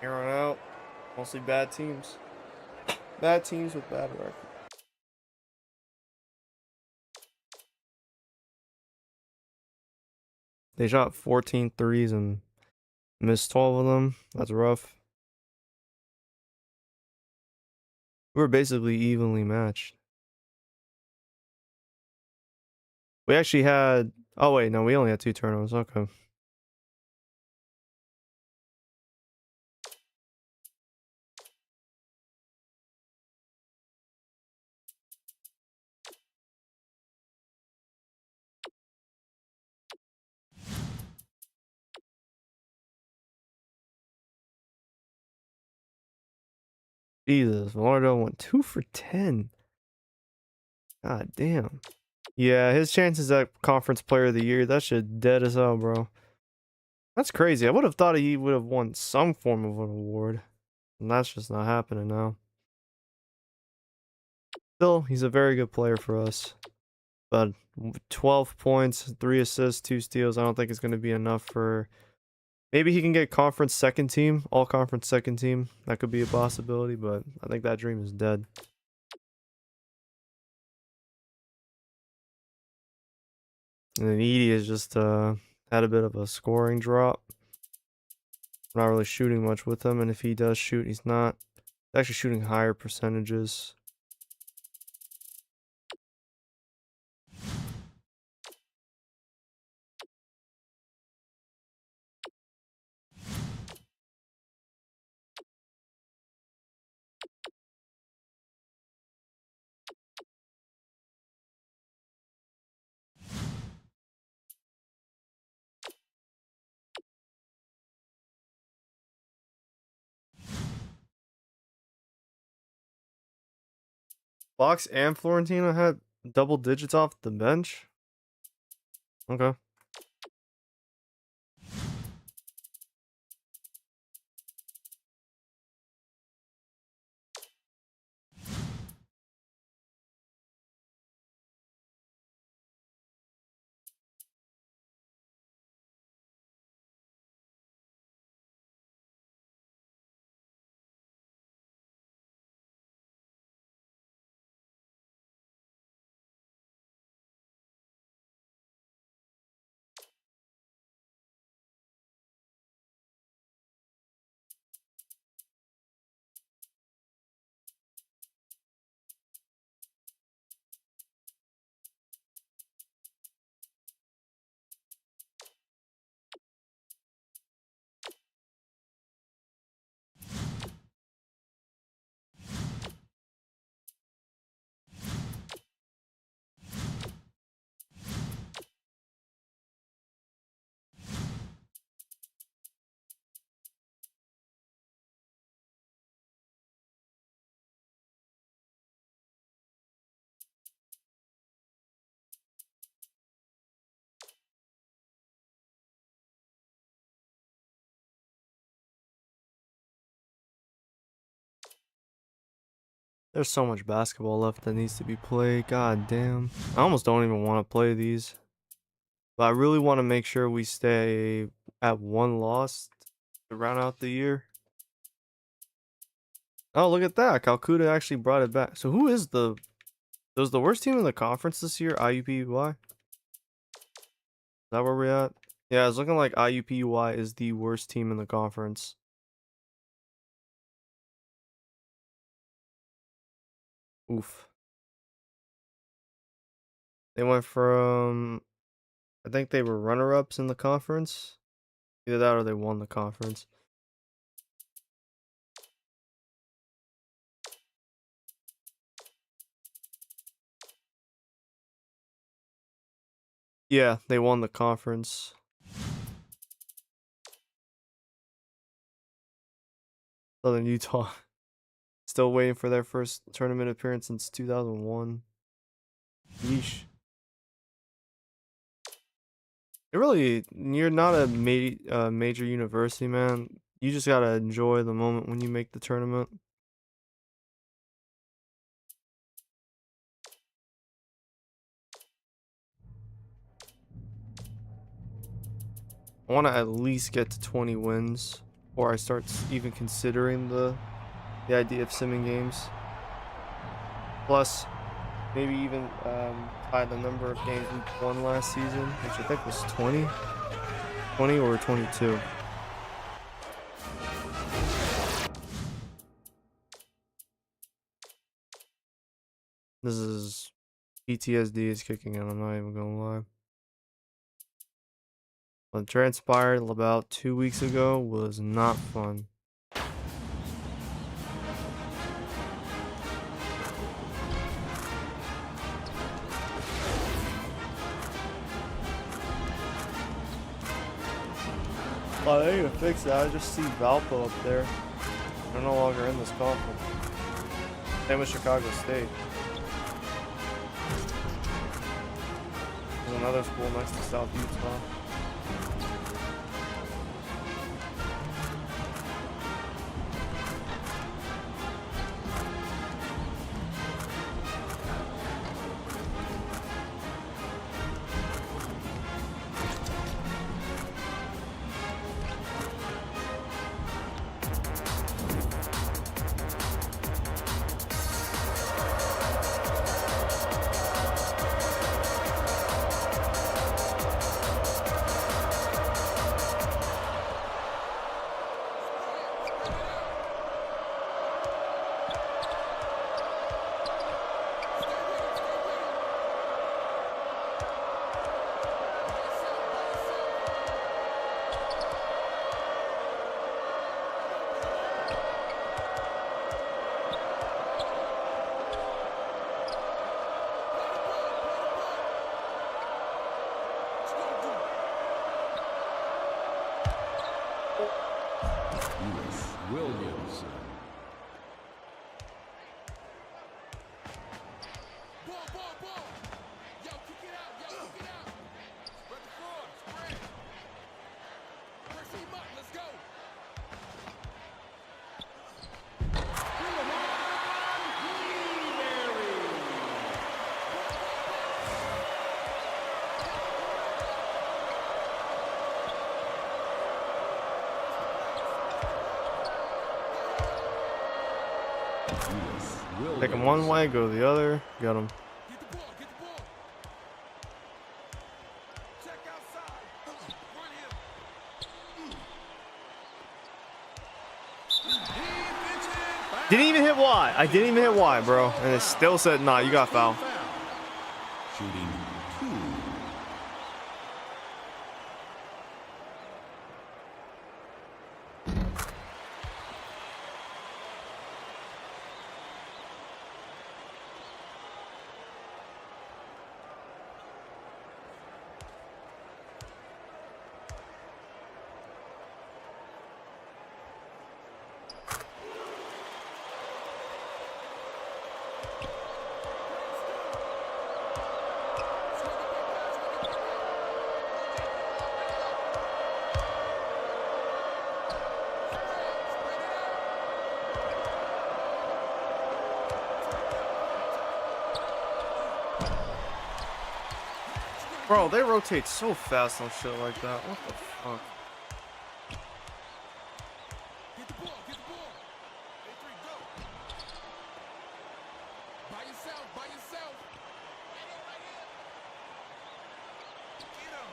Here on out, mostly bad teams. Bad teams with bad record. They shot 14 threes and missed 12 of them. That's rough. We were basically evenly matched. We actually had... Oh, wait, no, we only had 2 turnovers. Okay. Jesus, Lardo went 2 for 10. God damn. Yeah, his chances at Conference Player of the Year, that shit dead as hell, bro. That's crazy. I would have thought he would have won some form of an award. And that's just not happening now. Still, he's a very good player for us. But 12 points, 3 assists, 2 steals, I don't think it's going to be enough for... Maybe he can get conference second team, all conference second team. That could be a possibility, but I think that dream is dead. And then Edie has just had a bit of a scoring drop. Not really shooting much with him, and if he does shoot, he's not actually shooting higher percentages. Fox and Florentino had double digits off the bench. Okay. There's so much basketball left that needs to be played. God damn. I almost don't even want to play these. But I really want to make sure we stay at 1 loss to round out the year. Oh, look at that. Calcutta actually brought it back. So who is the... Was the worst team in the conference this year IUPUI? Is that where we're at? Yeah, it's looking like IUPUI is the worst team in the conference. Oof. They went from... I think they were runner-ups in the conference. Either that or they won the conference. Yeah, they won the conference. Southern Utah. Still waiting for their first tournament appearance since 2001. Yeesh. It really, you're not a major university, man. You just gotta enjoy the moment when you make the tournament. I want to at least get to 20 wins before I start even considering the idea of simming games. Plus, maybe even tie the number of games we won last season, which I think was 20. 20 or 22. This is... PTSD is kicking in, I'm not even gonna lie. What transpired about 2 weeks ago was not fun. Well, they need to fix that. I just see Valpo up there. They're no longer in this conference. Same with Chicago State. There's another school next to South Utah. Williamson. Ball. Yo, kick it out. Spread the floor. Spread. Press him up. Let's go. Take him one way, go the other. Got him. Get the ball. Check outside. Run him. Didn't even hit Y. I didn't even hit Y, bro. And it still said, nah, you got foul. Shooting 2. Bro, they rotate so fast on shit like that. What the fuck? Get the ball, get the ball. A3, go. By yourself, by yourself. Right here, right here. Get him.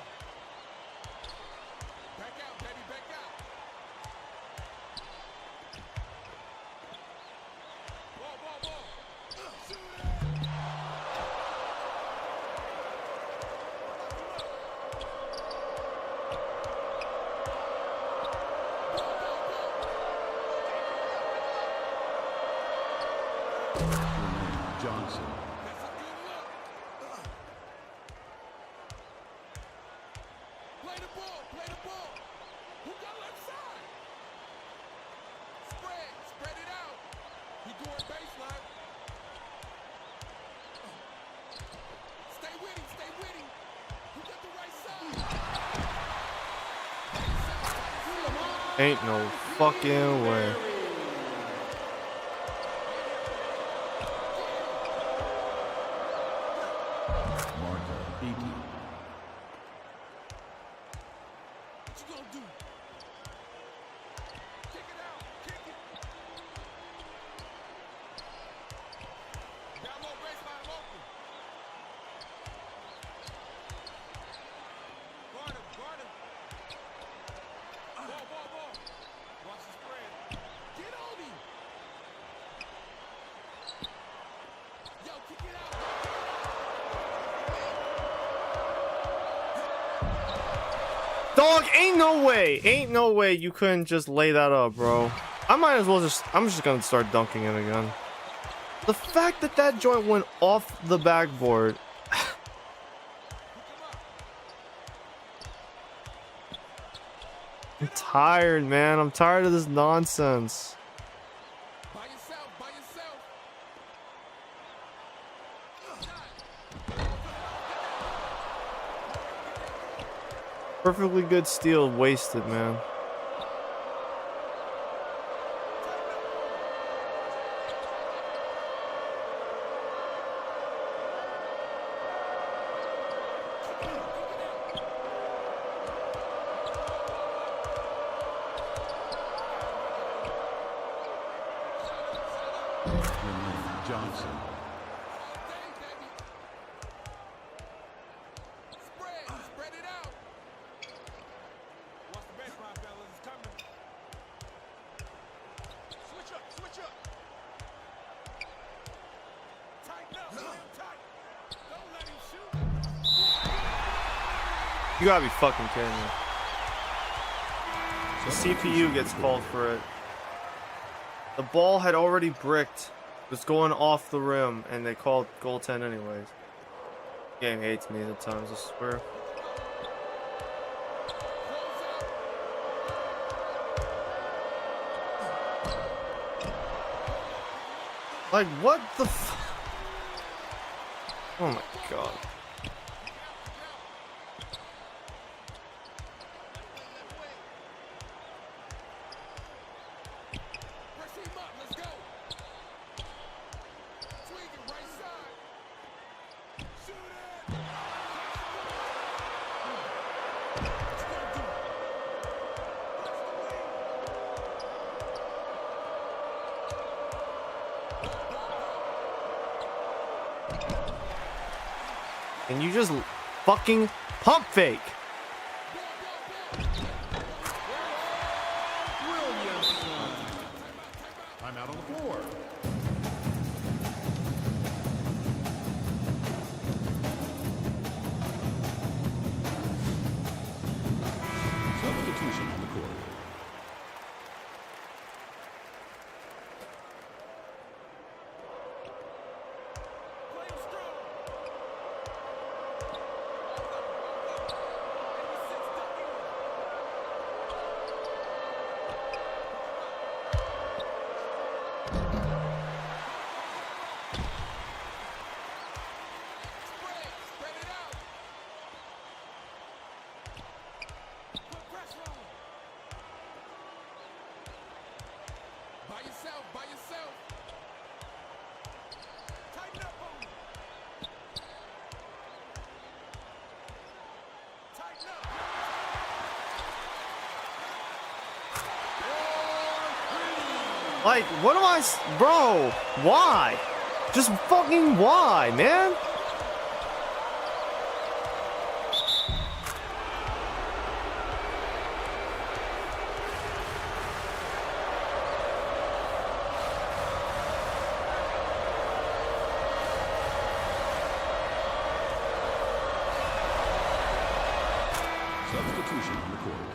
Back out, baby, back out. Ball, ball, ball. Shoot it. Johnson. That's a good look. Play the ball, play the ball. Who got left side? Spread it out. He going baseline. Stay with him, stay with him. Who got the right side? Ain't no fucking way. Marta Beatty. What you gonna do? Kick it out, kick it. Down low baseline, open. Guard him, guard him. Ball, ball, ball. Watch the spread. Get on him. Yo, kick it out. Dog, ain't no way you couldn't just lay that up, bro. I might as well I'm just gonna start dunking it again. The fact that that joint went off the backboard. I'm tired, man. I'm tired of this nonsense. By yourself, by yourself. Perfectly good steal wasted, man. Johnson. Dang, baby. Spread it out. Watch the baseline, fellas. It's coming. Switch up, switch up. Tighten up, real tight. Don't let him shoot. You gotta be fucking kidding me. The CPU gets called for it. The ball had already bricked. It was going off the rim, and they called goaltend anyways. Game hates me at times, I swear. Like, what the f- Oh my god. Press him up, let's go. Swing it right side. Shoot it. What you gonna do? Press the wing. And you just fucking pump fake. Time out on the floor. Substitution on the court. Play him strong. Like, what am I, bro? Why? Just fucking why, man? Substitution recorded.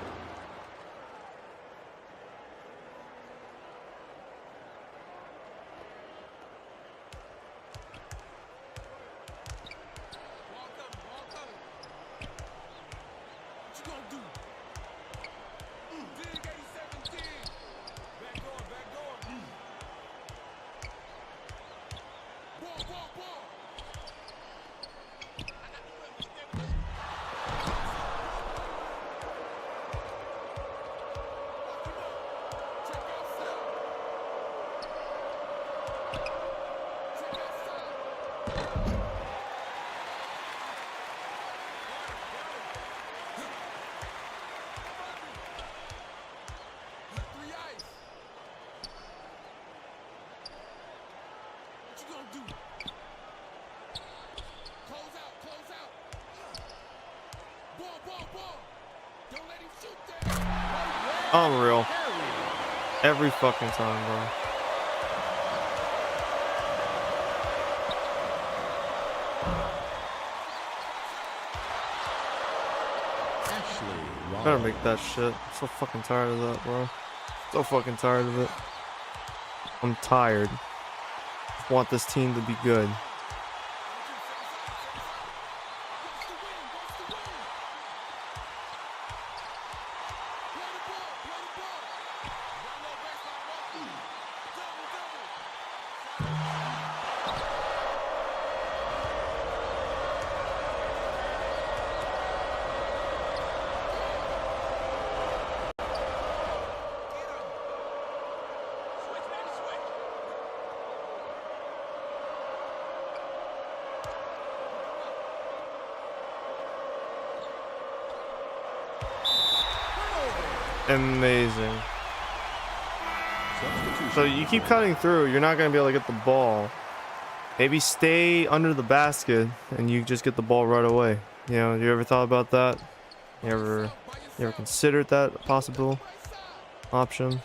What you gonna do? Dig 817. Back on, back on. Ball, ball. Check outside. Check outside. Three ice. What you gonna do? Close out, close out. Ball. Don't let him shoot that. Unreal. Every fucking time, bro. Ashley Better Rollins. make that shit. I'm so fucking tired of that, bro. So fucking tired of it. I'm tired. Want this team to be good. Amazing. Substitution. So you keep cutting through, you're not gonna be able to get the ball. Maybe stay under the basket and you just get the ball right away. You know, you ever thought about that? You ever considered that a possible option?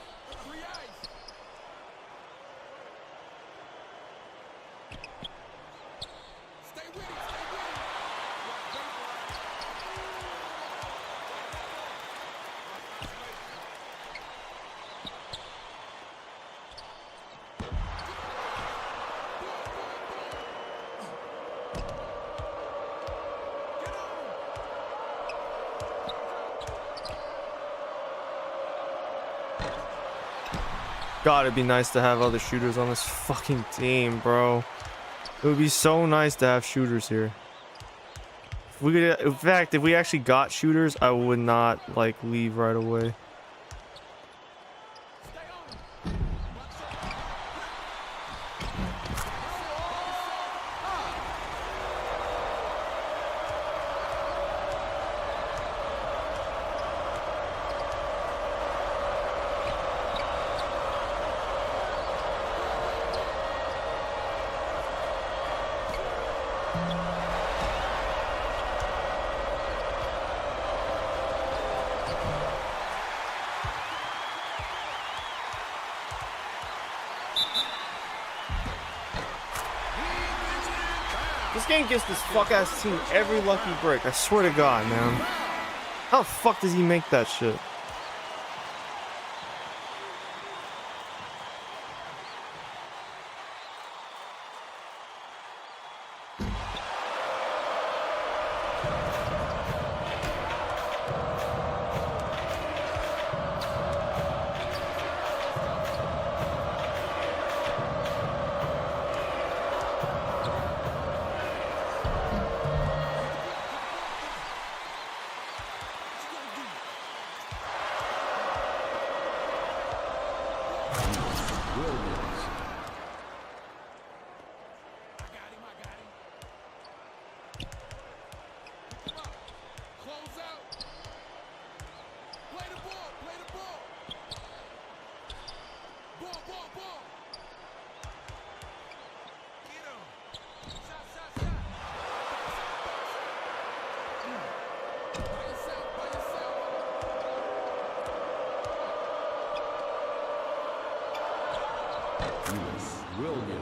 God, it'd be nice to have other shooters on this fucking team, bro. It would be so nice to have shooters here. If we could, in fact, if we actually got shooters, I would not like leave right away. This game gets this fuck ass team every lucky break. I swear to God, man. How the fuck does he make that shit?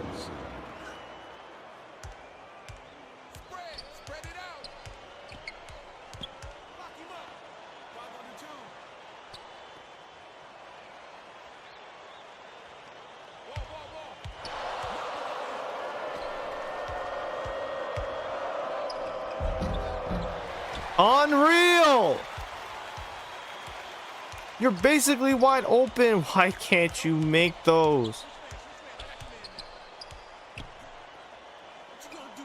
Williams. Spread it out. Lock him up. 5 on 2. Unreal! You're basically wide open. Why can't you make those? What you gonna do?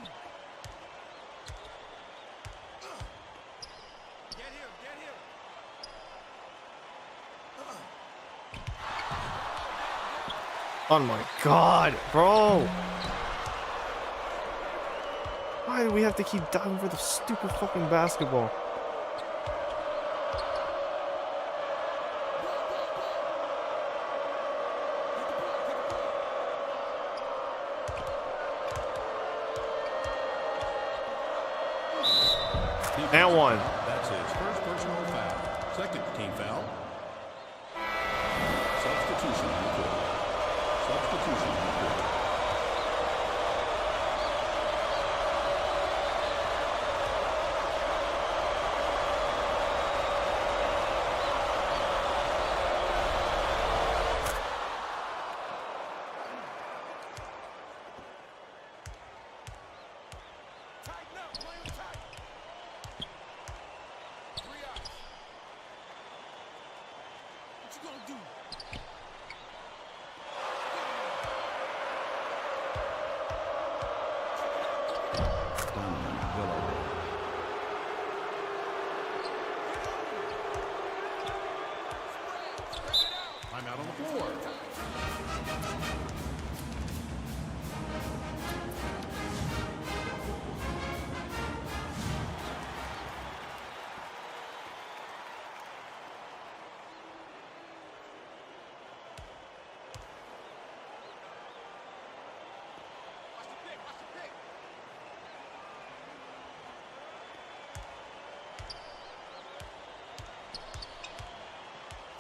Get him. Oh my god, bro. Why do we have to keep diving for the stupid fucking basketball? And one. That's his first personal foul. Second team foul. Substitution on the court. Substitution on the court. Tighten up. Play him tight. 3 eyes. What you gonna do? I'm out on the floor. Watch the pick.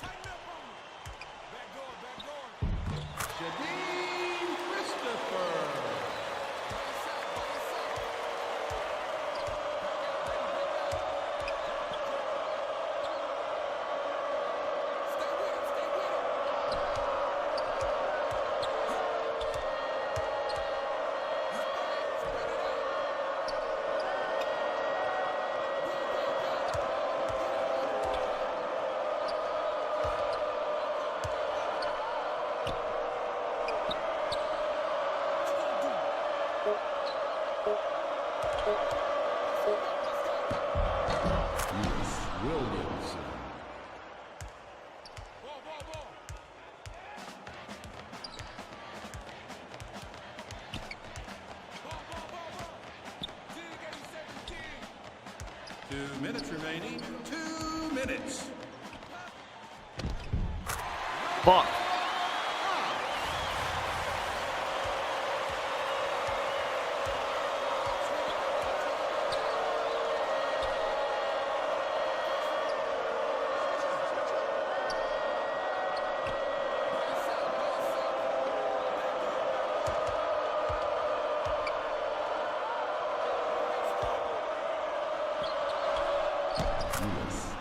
Tighten up on him. Back door. Shadeen Christopher. Brace up. Stay with him. Spread it out. Williams. Ball. Ball. 2 minutes remaining. 2 minutes. Fuck.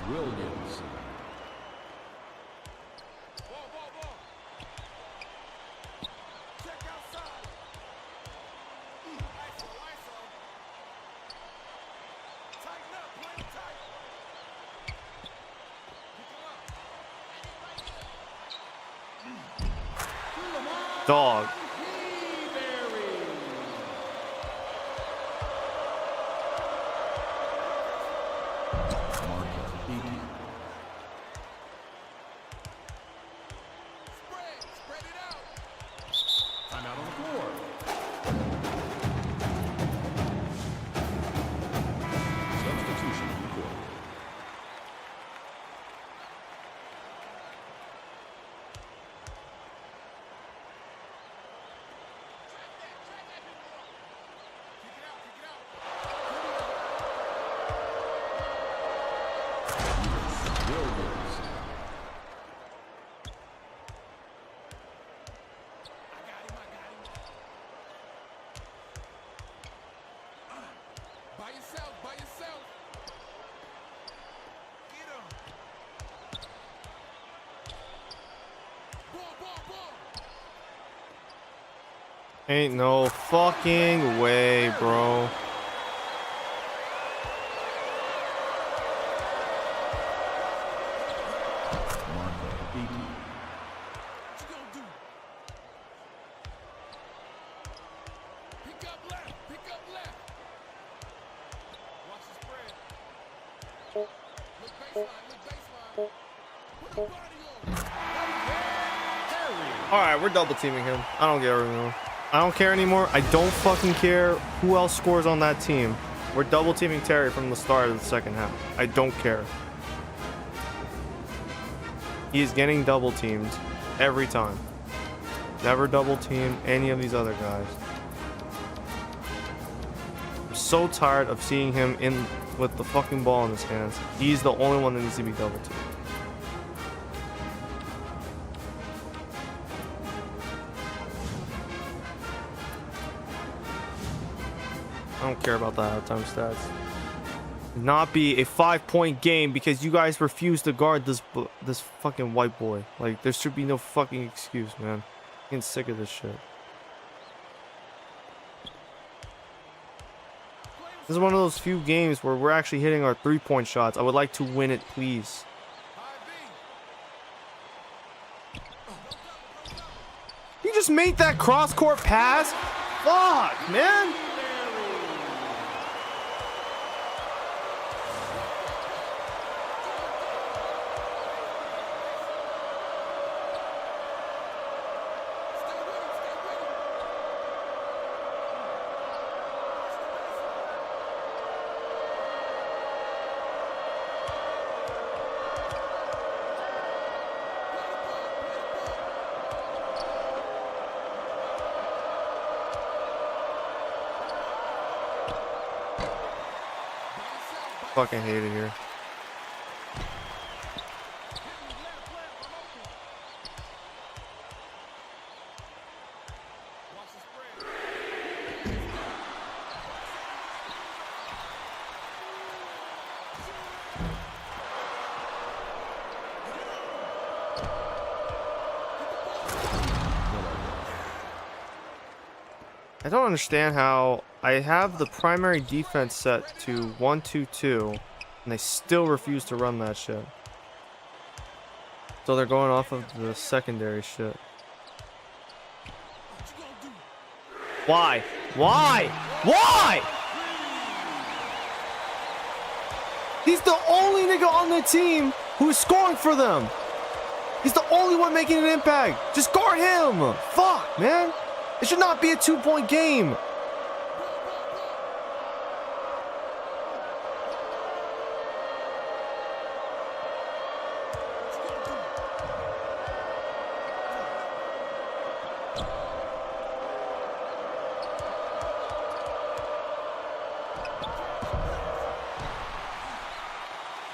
Williams. Ball. Check outside. ISO. Tighten up. Play him tight. Pick him up. Dog. Spread it out. I'm out on the floor. Substitution on the court. Kick it out. Ain't no fucking way, bro. What you gonna do? Pick up left. Pick up left. Watch the spread. Look baseline. Look baseline. Put a body on. All right, we're double teaming him. I don't care anymore. I don't care anymore. I don't fucking care who else scores on that team. We're double teaming Terry from the start of the second half. I don't care. He is getting double teamed every time. Never double team any of these other guys. I'm so tired of seeing him in with the fucking ball in his hands. He's the only one that needs to be double teamed. I don't care about the halftime stats. Not be a 5-point game because you guys refuse to guard this fucking white boy. Like, there should be no fucking excuse, man. I'm getting sick of this shit. This is one of those few games where we're actually hitting our 3-point shots. I would like to win it, please. He just made that cross-court pass? Fuck, man. Fucking hate it here. I don't understand how I have the primary defense set to 1-2-2 and they still refuse to run that shit. So they're going off of the secondary shit. Why? Why? Why? He's the only nigga on the team who's scoring for them. He's the only one making an impact. Just guard him. Fuck, man. It should not be a 2-point game.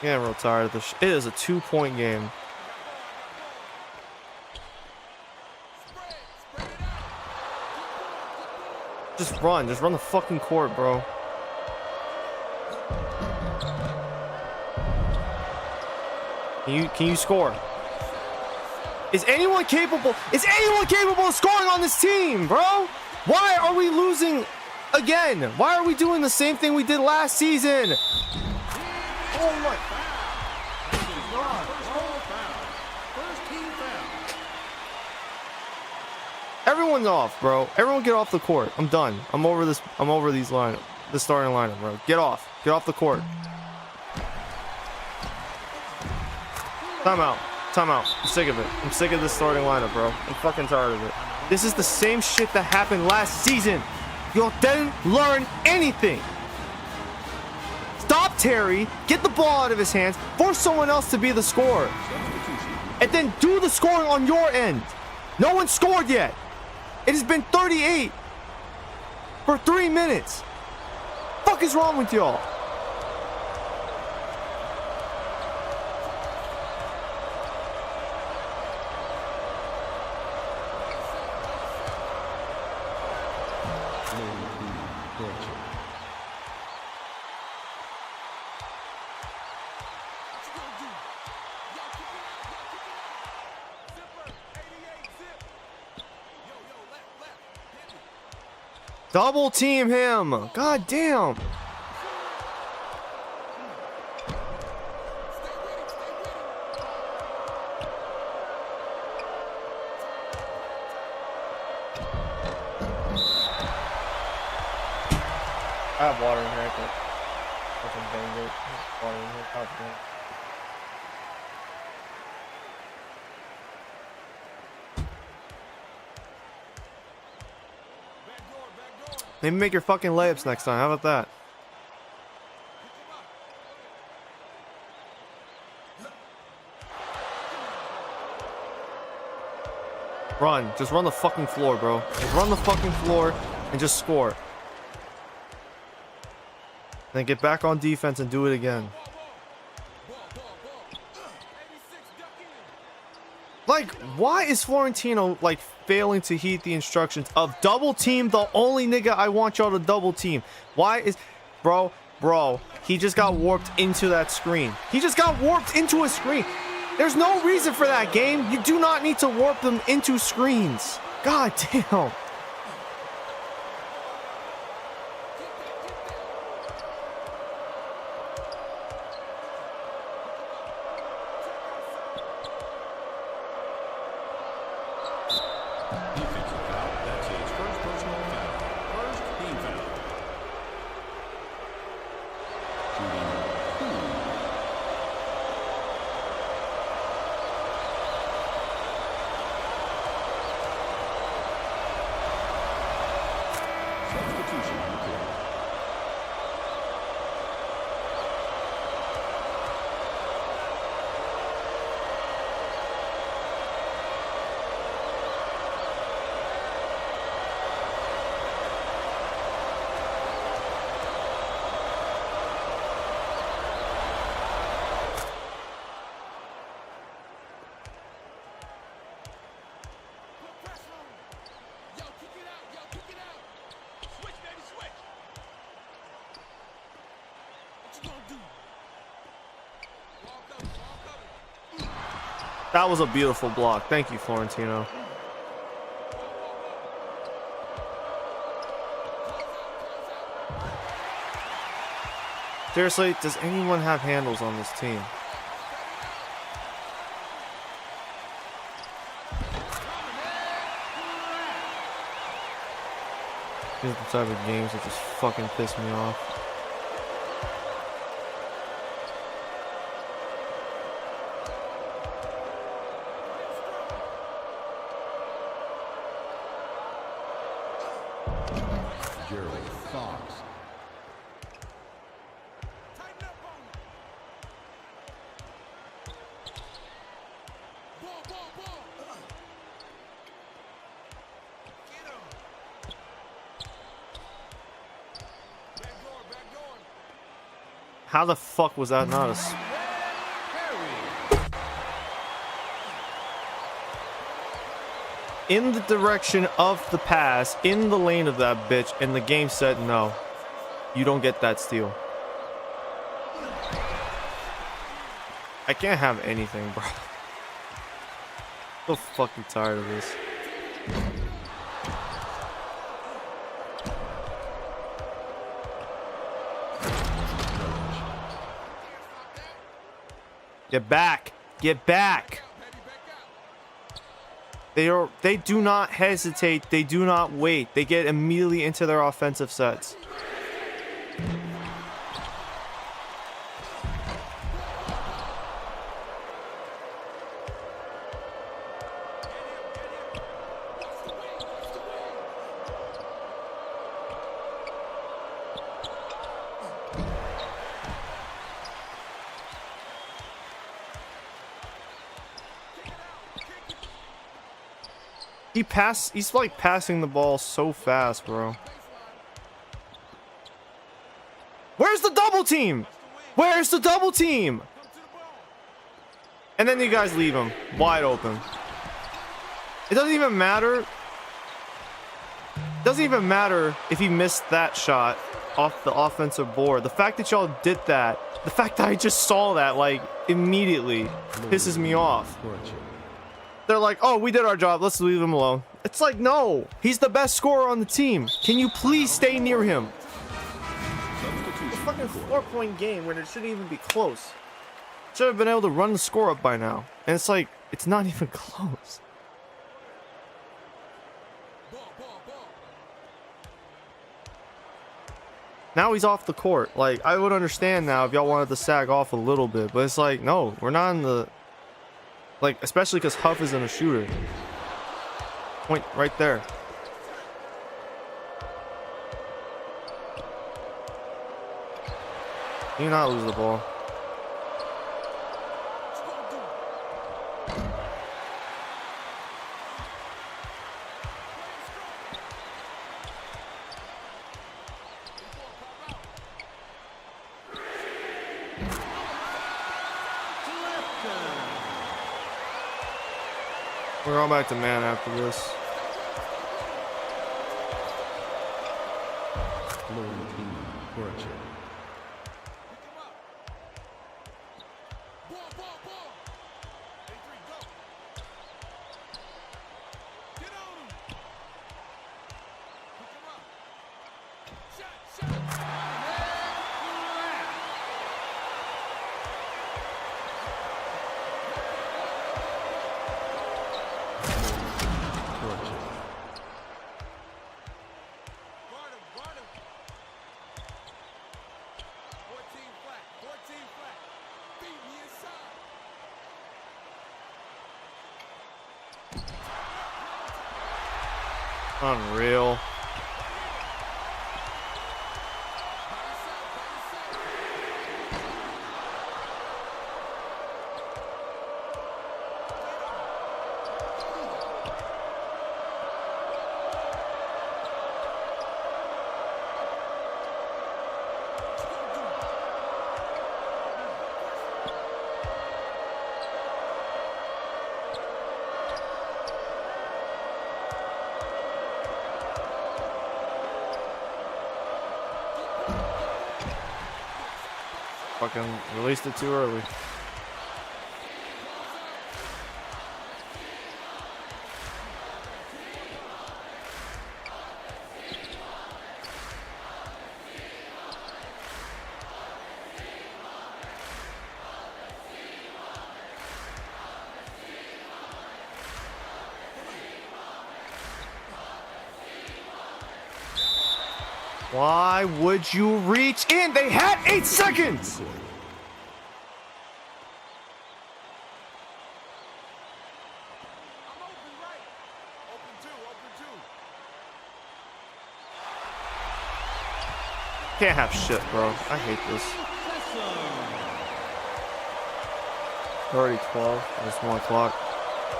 Yeah, I'm real tired of this. It is a 2-point game. Just run the fucking court, bro. Can you score? Is anyone capable of scoring on this team, bro? Why are we losing again? Why are we doing the same thing we did last season? Oh my God. First team foul. Everyone's off, bro. Everyone get off the court. I'm done. I'm over this. I'm over these line. The starting lineup, bro. Get off. Get off the court. Timeout. Timeout. I'm sick of it. I'm sick of this starting lineup, bro. I'm fucking tired of it. This is the same shit that happened last season. Y'all didn't learn anything. Stop Terry. Get the ball out of his hands. Force someone else to be the scorer. And then do the scoring on your end. No one scored yet. It has been 38 for 3 minutes. Fuck is wrong with y'all? Double team him. God damn. I have water in here. I can fucking bang it. Water in here. God damn. Maybe make your fucking layups next time. How about that? Run. Just run the fucking floor, bro. Just run the fucking floor and just score. Then get back on defense and do it again. Like, why is Florentino, like, failing to heed the instructions of double team the only nigga I want y'all to double team? Why is... Bro, he just got warped into that screen. He just got warped into a screen. There's no reason for that, game. You do not need to warp them into screens. God damn. Defensive foul. That's his first personal foul. First team foul. Shooting 2. Substitution on the court. Yo, kick it out. Yo, kick it out. Switch, baby, switch. What you gonna do? Ball covered, ball covered. That was a beautiful block. Thank you, Florentino. Seriously, does anyone have handles on this team? These are the type of games that just fucking piss me off. Gerald Fox. Tighten up on him. Ball, ball, ball. Get him. Back door, back door. How the fuck was that not a... In the direction of the pass, in the lane of that bitch, and the game said no. You don't get that steal. I can't have anything, bro. So fucking tired of this. Get back! Get back! They do not hesitate. They do not wait. They get immediately into their offensive sets. He's like passing the ball so fast, bro. Where's the double team? Where's the double team? And then you guys leave him wide open. It doesn't even matter. It doesn't even matter if he missed that shot off the offensive board. The fact that y'all did that, the fact that I just saw that like immediately pisses me off. they're like, oh, we did our job. Let's leave him alone. It's like, no, he's the best scorer on the team. Can you please stay near him? It's a fucking 4-point game when it shouldn't even be close. Should have been able to run the score up by now. And it's like, it's not even close. Now he's off the court. Like, I would understand now if y'all wanted to sag off a little bit. But it's like, no, we're not in the... Like, especially because Huff isn't a shooter. Point right there. You not lose the ball. We're going back to man after this. Unreal. Fucking released it too early. Why would you reach in? They had 8 seconds! Can't have shit, bro. I hate this. Already 12. It's 1 o'clock.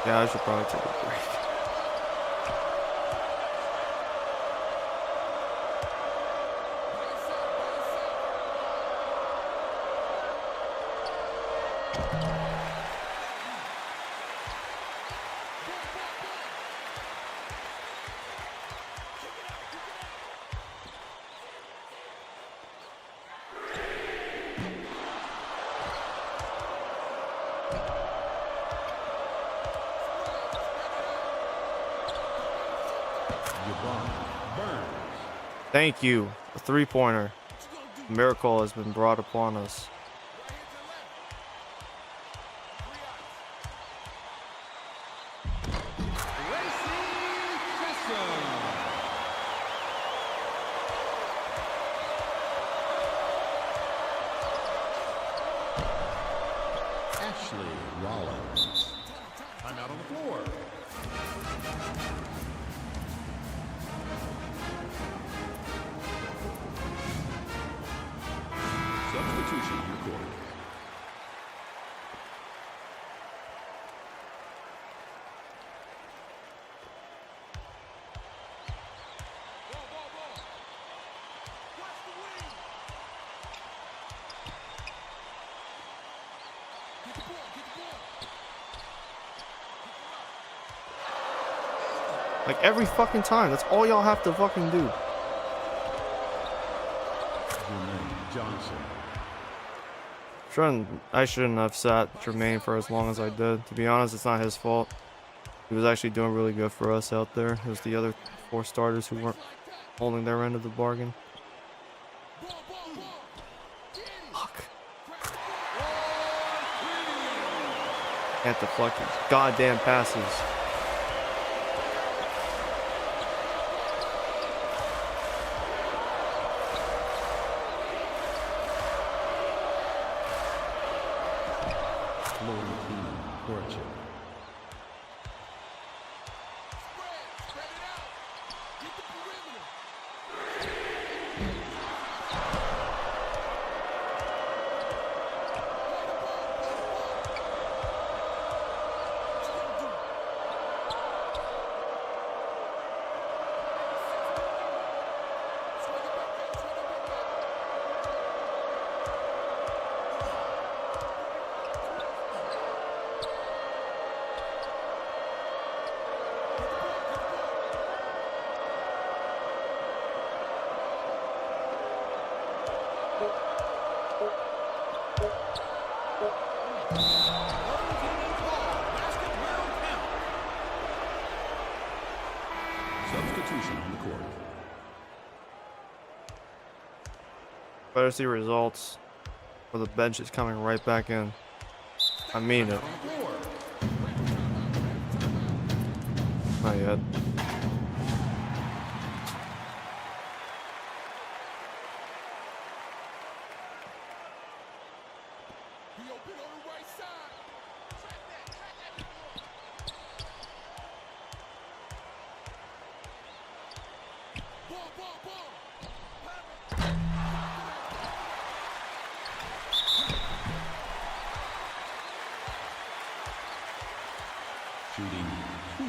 Yeah, I should probably take a break. Thank you. A 3-pointer. A miracle has been brought upon us. Time out on the floor. Substitution recorded. Like every fucking time. That's all y'all have to fucking do. I shouldn't have sat Jermaine for as long as I did. To be honest, it's not his fault. He was actually doing really good for us out there. It was the other 4 starters who weren't holding their end of the bargain. Fuck. Can't deflect these goddamn passes. Substitution on the court. Better see results, or the bench is coming right back in. I mean it. Not yet. He open on the right side. Ball. Shooting 2.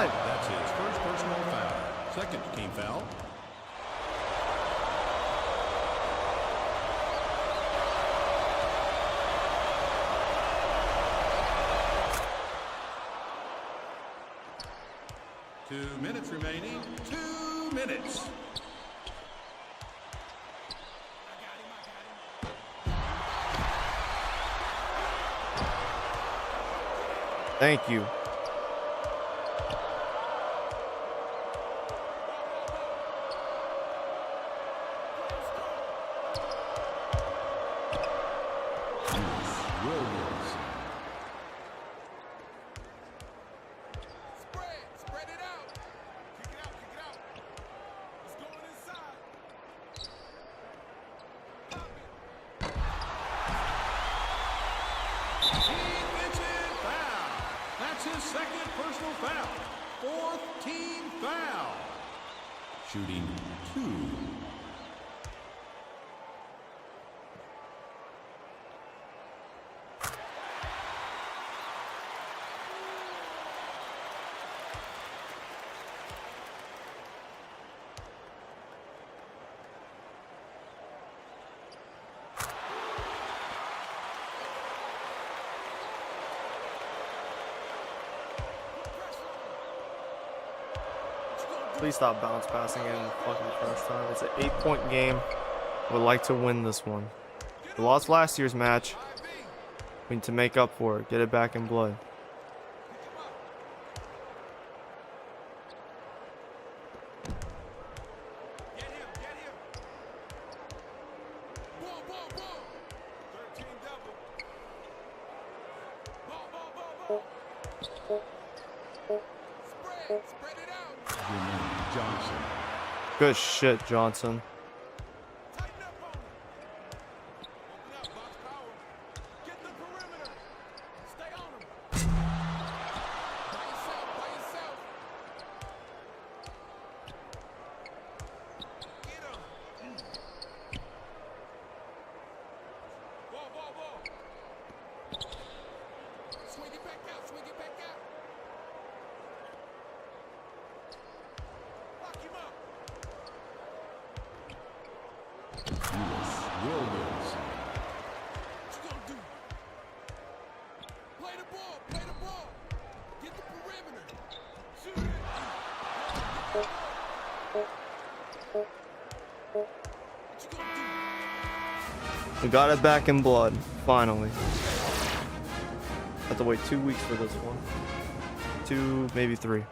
That's his first personal foul. Second team foul. Two minutes remaining. 2 minutes. Thank you. Spread it out. Kick it out. It's going inside. Pop it. Defensive foul. That's his second personal foul. 4th team foul. Shooting 2. Please stop bounce passing in the fucking first time. It's an 8-point game. I would like to win this one. We lost last year's match. We need to make up for it. Get it back in blood. Get him. Ball. 13 double. Ball. Spread it out. Johnson. Good shit, Johnson. Tighten up on him. Open up, box power. Get the perimeter. Stay on him. By yourself. Williams. What you gonna do? Play the ball. Play the ball. Get the perimeter. Shoot it. What you gonna do? We got it back in blood, finally. Have to wait 2 weeks for this one. 2, maybe 3.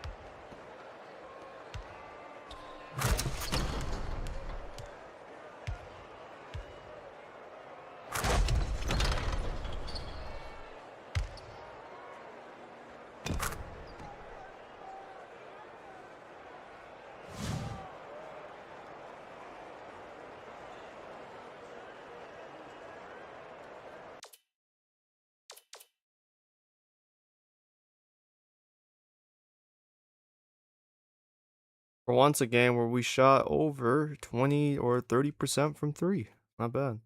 For once a game where we shot over 20 or 30% from 3. Not bad.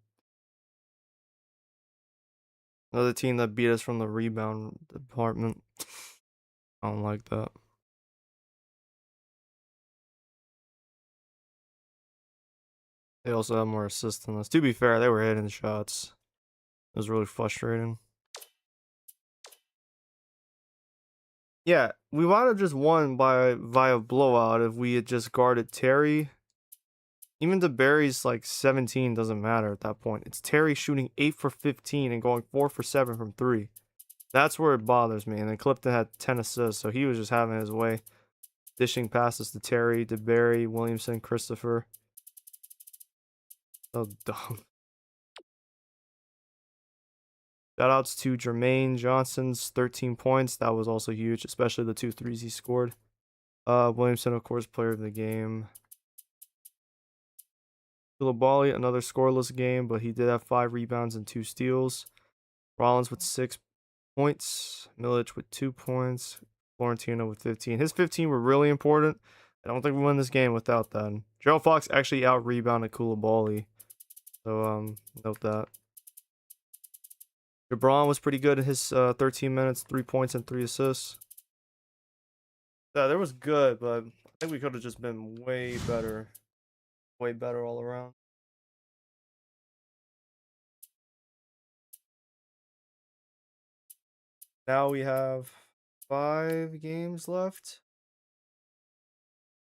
Another team that beat us from the rebound department. I don't like that. They also have more assists than us. To be fair, they were hitting shots. It was really frustrating. Yeah, we might have just won via blowout if we had just guarded Terry. Even DeBerry's like 17 doesn't matter at that point. It's Terry shooting 8 for 15 and going 4 for 7 from 3. That's where it bothers me. And then Clifton had 10 assists, so he was just having his way. Dishing passes to Terry, DeBerry, Williamson, Christopher. So dumb. Shoutouts to Jermaine Johnson's 13 points. That was also huge, especially the 2 threes he scored. Williamson, of course, player of the game. Koulibaly, another scoreless game, but he did have 5 rebounds and 2 steals. Rollins with 6 points. Milic with 2 points. Florentino with 15. His 15 were really important. I don't think we win this game without that. Gerald Fox actually out-rebounded Koulibaly. So, note that. LeBron was pretty good in his 13 minutes, 3 points and 3 assists. Yeah, there was good, but I think we could have just been way better. Way better all around. Now we have 5 games left.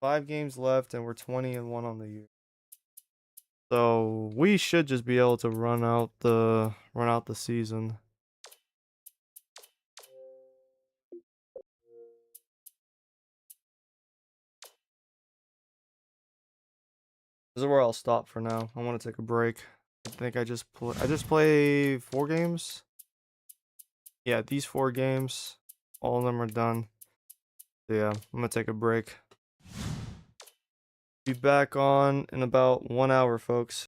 5 games left, and we're 20-1 on the year. So we should just be able to run out the season. This is where I'll stop for now. I want to take a break. I think I just play 4 games. Yeah, these 4 games, all of them are done. So yeah, I'm gonna take a break. Be back on in about 1 hour, folks.